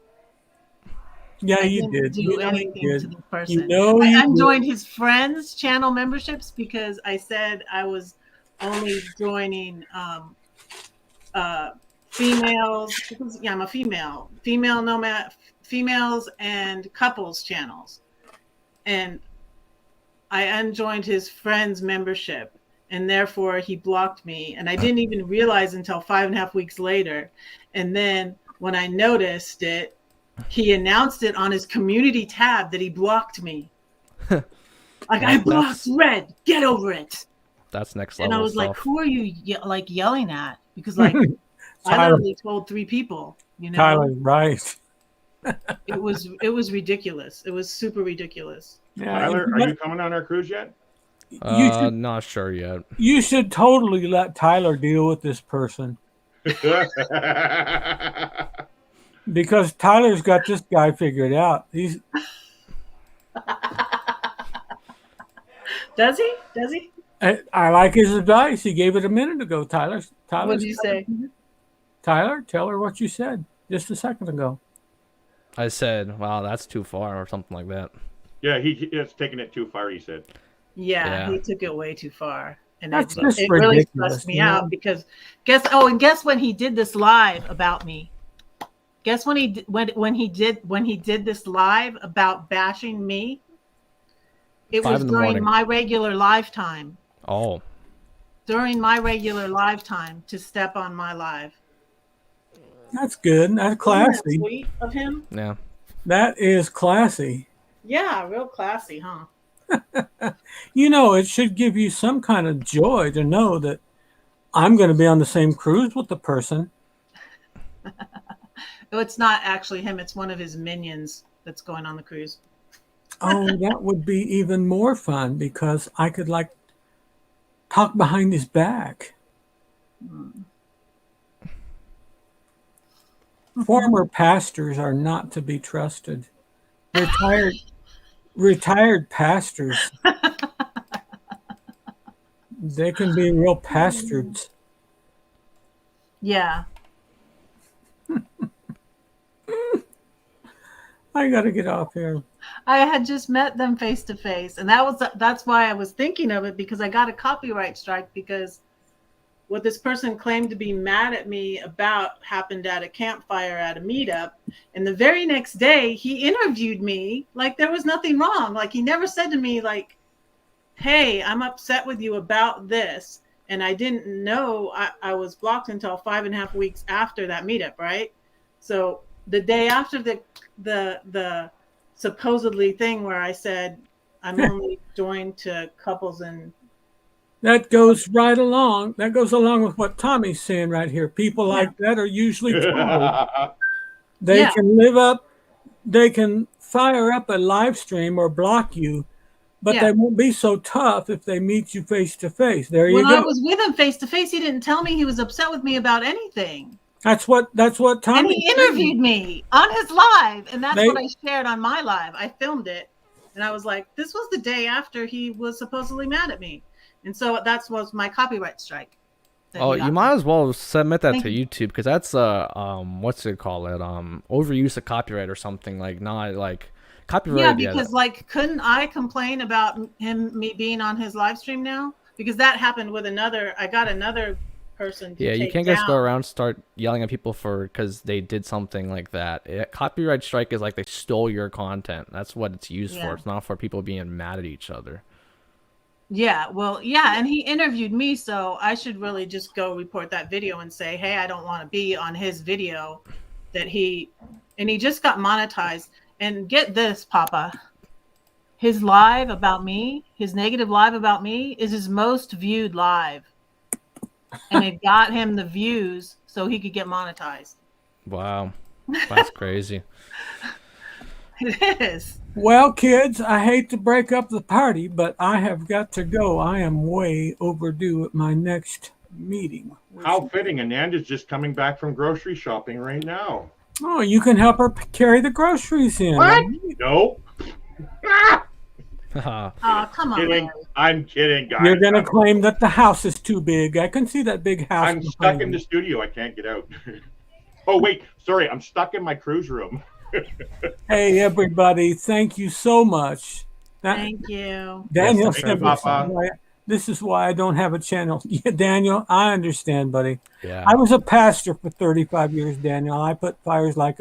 Yeah, you did. Do anything to this person. You know, I joined his friends' channel memberships because I said I was only joining females. Because, yeah, I'm a female nomad, females and couples channels, and I unjoined his friend's membership, and therefore he blocked me. And I didn't even realize until 5.5 weeks later. And then when I noticed it, he announced it on his community tab that he blocked me. Like, I blocked Red. Get over it. That's next level. And I was stuff. like, who are you yelling at? Because like I literally told 3 people, you know. Tyler, right. It was ridiculous. It was super ridiculous. Yeah, Tyler, are you coming on our cruise yet? Not sure yet. You should totally let Tyler deal with this person. Because Tyler's got this guy figured out. He's Does he? Does he? I like his advice. He gave it a minute ago, Tyler. What did you say? Tyler, tell her what you said just a second ago. I said, wow, that's too far, or something like that. Yeah, he's taking it too far, he said. Yeah, he took it way too far. And that's it really stressed me out because guess when he did this live about me. Guess when he did this live about bashing me? It was during my regular lifetime. Oh. During my regular lifetime to step on my live. That's good. That's classy. Isn't that sweet of him? Yeah. That is classy. Yeah, real classy, huh? You know, it should give you some kind of joy to know that I'm going to be on the same cruise with the person. It's not actually him. It's one of his minions that's going on the cruise. Oh, that would be even more fun because I could talk behind his back. Former pastors are not to be trusted. Retired pastors. They can be real pastards. Yeah. I got to get off here. I had just met them face to face, and that's why I was thinking of it, because I got a copyright strike because what this person claimed to be mad at me about happened at a campfire at a meetup, and the very next day he interviewed me like there was nothing wrong. Like he never said to me like, hey, I'm upset with you about this. And I didn't know I was blocked until 5.5 weeks after that meetup, right? So the day after the supposedly thing where I said I'm only joined to couples and that goes right along. That goes along with what Tommy's saying right here. People like that are usually trolls. They can live up, they can fire up a live stream or block you, but they won't be so tough if they meet you face to face. There you go. When I was with him face to face, he didn't tell me he was upset with me about anything. That's what Tommy. And he interviewed me on his live, and that's what I shared on my live. I filmed it, and I was like, "This was the day after he was supposedly mad at me," and so that was my copyright strike. Oh, you might as well submit that to YouTube, because that's what's it called? Overuse of copyright or something, like not like copyright. Yeah, because like, couldn't I complain about me being on his live stream now? Because that happened with another. I got another person. To you can't just go around start yelling at people because they did something like that. Copyright strike is like they stole your content. That's what it's used for. It's not for people being mad at each other. Yeah, well, yeah, and he interviewed me, so I should really just go report that video and say, hey, I don't want to be on his video and he just got monetized. And get this, Papa, his live about me, his negative live about me is his most viewed live. And it got him the views so he could get monetized. Wow, that's crazy. It is. Well, kids, I hate to break up the party, but I have got to go. I am way overdue at my next meeting. How fitting. Ananda's just coming back from grocery shopping right now. Oh, you can help her carry the groceries in. What? Nope. Oh, come on. I'm kidding, guys. You're going to claim that the house is too big. I can see that big house. I'm stuck in the studio. I can't get out. Oh, wait. Sorry. I'm stuck in my cruise room. Hey, everybody. Thank you so much. Thank you. Daniel, yes, this is why I don't have a channel. Yeah, Daniel, I understand, buddy. Yeah. I was a pastor for 35 years, Daniel. I put fires like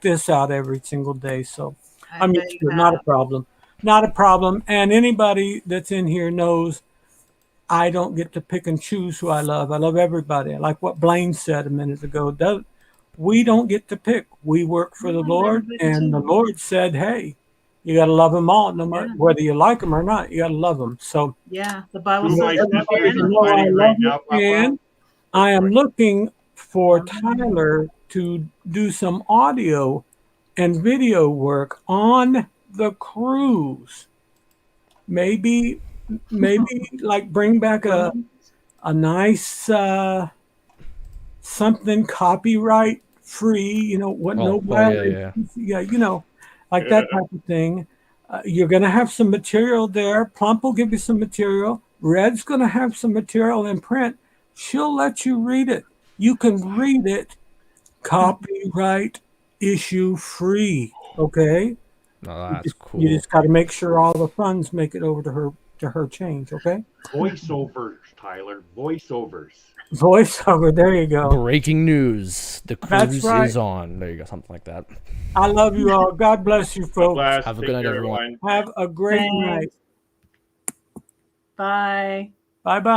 this out every single day. So I'm used to it. Not a problem. Not a problem. And anybody that's in here knows I don't get to pick and choose who I love. I love everybody. Like what Blaine said a minute ago. We don't get to pick. We work for the Lord, and the Lord said, hey, you got to love them all, no matter whether you like them or not. You got to love them. So yeah, the Bible says and I am looking for Tyler to do some audio and video work on the cruise. Maybe like bring back a nice something copyright free, what like that type of thing. You're going to have some material there. Plump will give you some material. Red's going to have some material in print. She'll let you read it. You can read it copyright issue free. Okay. Oh, that's cool. You just got to make sure all the funds make it over to her change. Okay. Voiceovers, Tyler. Voiceovers. Voiceover. There you go. Breaking news. The cruise is on. There you go. Something like that. I love you all. God bless you, folks. Have a good night, everyone. Have a great night. Bye. Bye-bye.